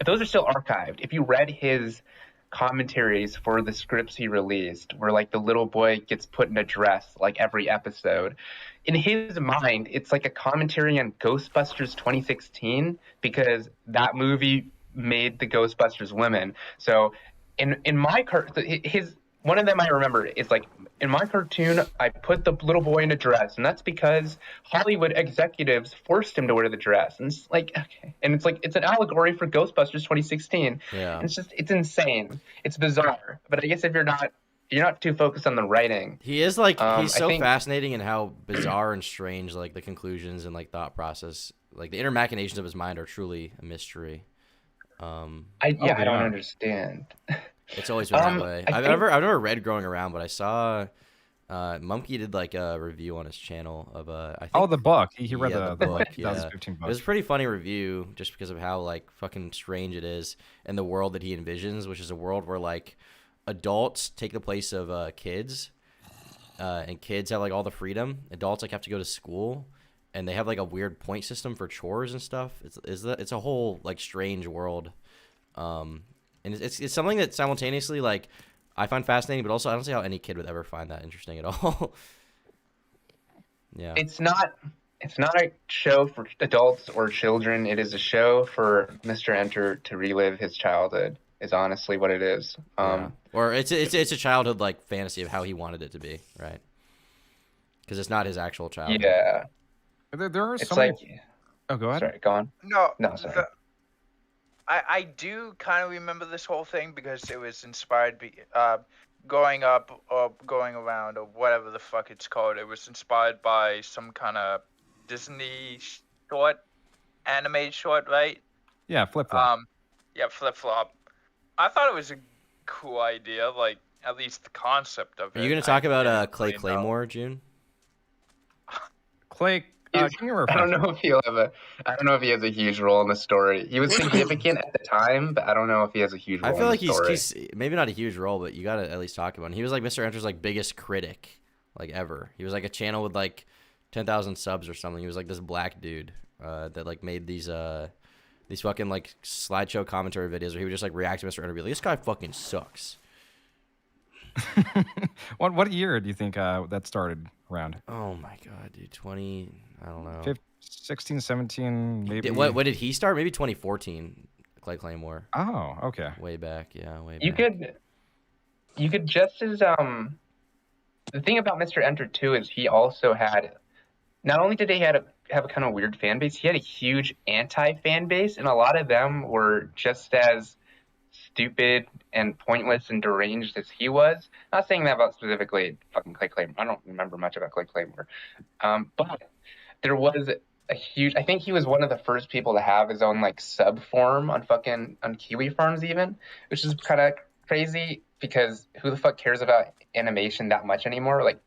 those are still archived, if you read his commentaries for the scripts he released, where like the little boy gets put in a dress like every episode, in his mind it's like a commentary on Ghostbusters 2016 because that movie made the Ghostbusters women. So in my his one of them I remember is like, in my cartoon I put the little boy in a dress, and that's because Hollywood executives forced him to wear the dress. And it's like, okay, and it's like it's an allegory for Ghostbusters 2016. Yeah. And it's insane, it's bizarre. But I guess if you're not too focused on the writing, He is like he's so I think, fascinating in how bizarre and strange like the conclusions and like thought process, like the inner machinations of his mind are truly a mystery. I don't understand. It's always been that way. I've never read Growing Around, but I saw Mumkey did like a review on his channel of I think the book. He read the book. 2015 book. It was a pretty funny review just because of how like fucking strange it is and the world that he envisions, which is a world where like adults take the place of kids, and kids have like all the freedom. Adults like have to go to school, and they have like a weird point system for chores and stuff. It's a whole like strange world. And it's something that simultaneously like I find fascinating, but also I don't see how any kid would ever find that interesting at all. Yeah. It's not a show for adults or children. It is a show for Mr. Enter to relive his childhood, is honestly what it is. Yeah. Or it's a childhood like fantasy of how he wanted it to be, right? Because it's not his actual childhood. Yeah. There are It's so many... like, Oh, go ahead. sorry, go on. No, Sorry. I do kind of remember this whole thing because it was inspired going up or going around or whatever the fuck it's called. It was inspired by some kind of Disney animated short, right? Yeah, Flip Flop. Yeah, Flip Flop. I thought it was a cool idea, like at least the concept of it. Are you gonna talk about Clay Claymore, June? Clay, can you refresh? I don't know if he has a huge role in the story. He was significant at the time, but I don't know if he has a huge role. I feel like in the story. he's maybe not a huge role, but you gotta at least talk about him. He was like Mr. Enter's like biggest critic, like ever. He was like a channel with like 10,000 subs or something. He was like this black dude that like made these fucking like slideshow commentary videos where he would just like react to Mr. Enter and be like, this guy fucking sucks. What year do you think that started around? Oh my god, dude, 20, I don't know. 16, 17, maybe. What did he start? Maybe 2014. Clay Claymore. Oh, okay. Way back, yeah, way back. You could just as the thing about Mr. Enter too is he also had not only did he have a kind of weird fan base, he had a huge anti-fan base, and a lot of them were just as stupid and pointless and deranged as he was. Not saying that about specifically fucking Clay Claymore. I don't remember much about Clay Claymore. But there was a huge, I think he was one of the first people to have his own like sub forum on Kiwi Farms even, which is kind of crazy because who the fuck cares about animation that much anymore? Like,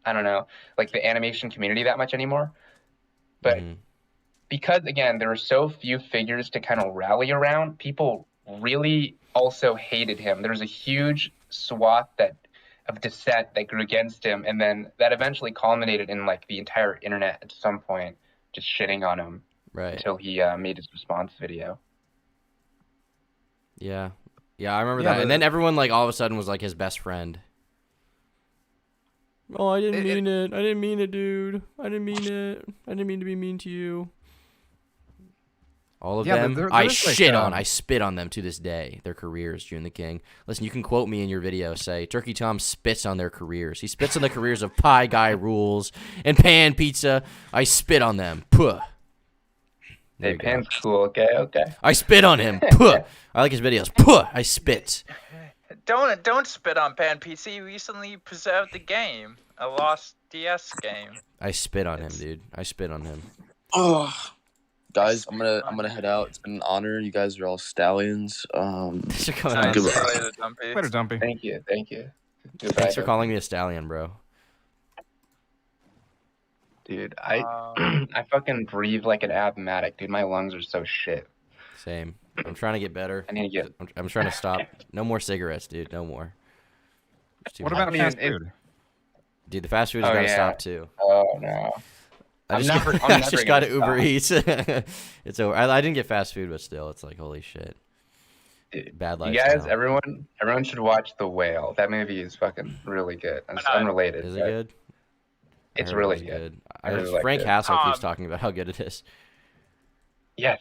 I don't know, like the animation community that much anymore. But because again, there were so few figures to kind of rally around, people really also hated him. There was a huge swath of dissent that grew against him, and then that eventually culminated in like the entire internet at some point just shitting on him until he made his response video. Yeah, I remember that. And then everyone like all of a sudden was like his best friend. Oh, I didn't mean it. I didn't mean it, dude. I didn't mean it. I didn't mean to be mean to you. All of them, I shit on. I spit on them to this day. Their careers, June the King. Listen, you can quote me in your video. Say, Turkey Tom spits on their careers. He spits on the careers of Pie Guy Rules and Pan Pizza. I spit on them. Puh. Hey, Pan's cool. Okay. I spit on him. Puh. I like his videos. Puh. I spit. Don't spit on Pan Pizza. He recently preserved the game, a lost DS game. I spit on him, dude. I spit on him. Oh. Guys, I'm gonna head out. It's been an honor. You guys are all stallions. Thanks for coming on. Later, Dumpy. Thank you. Goodbye, Thanks for calling me a stallion, bro. Dude, I fucking breathe like an asthmatic, dude. My lungs are so shit. Same. I'm trying to get better. I need to get. I'm trying to stop. No more cigarettes, dude. No more. What about fast food? Dude, the fast food has got to stop too. Oh no. I just got to Uber Eats. It's over. I didn't get fast food, but still, it's like holy shit. Bad life. You guys, everyone should watch The Whale. That movie is fucking really good. It's unrelated. Is it good? It's really good. Frank Hassel keeps talking about how good it is. Yes,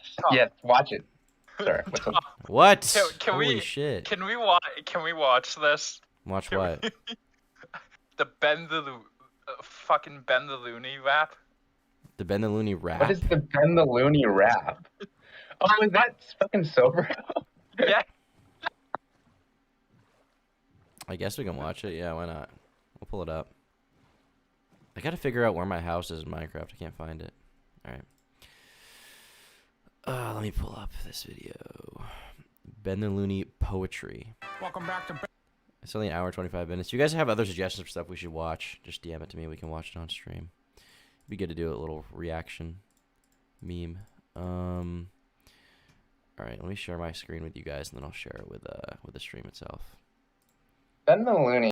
watch it. Sorry. What's up? What? Holy shit. Can we watch this? Watch what? The fucking Ben the Looney rap. The Ben the Looney rap? What is the Ben the Looney rap? Oh, is that fucking sober? Yeah. I guess we can watch it. Yeah, why not? We'll pull it up. I gotta figure out where my house is in Minecraft. I can't find it. Alright. Let me pull up this video. Ben the Looney poetry. Welcome back to. It's only an hour and 25 minutes. You guys have other suggestions for stuff we should watch? Just DM it to me. We can watch it on stream. It'd be good to do a little reaction meme. All right, let me share my screen with you guys, and then I'll share it with the stream itself. Ben the Looney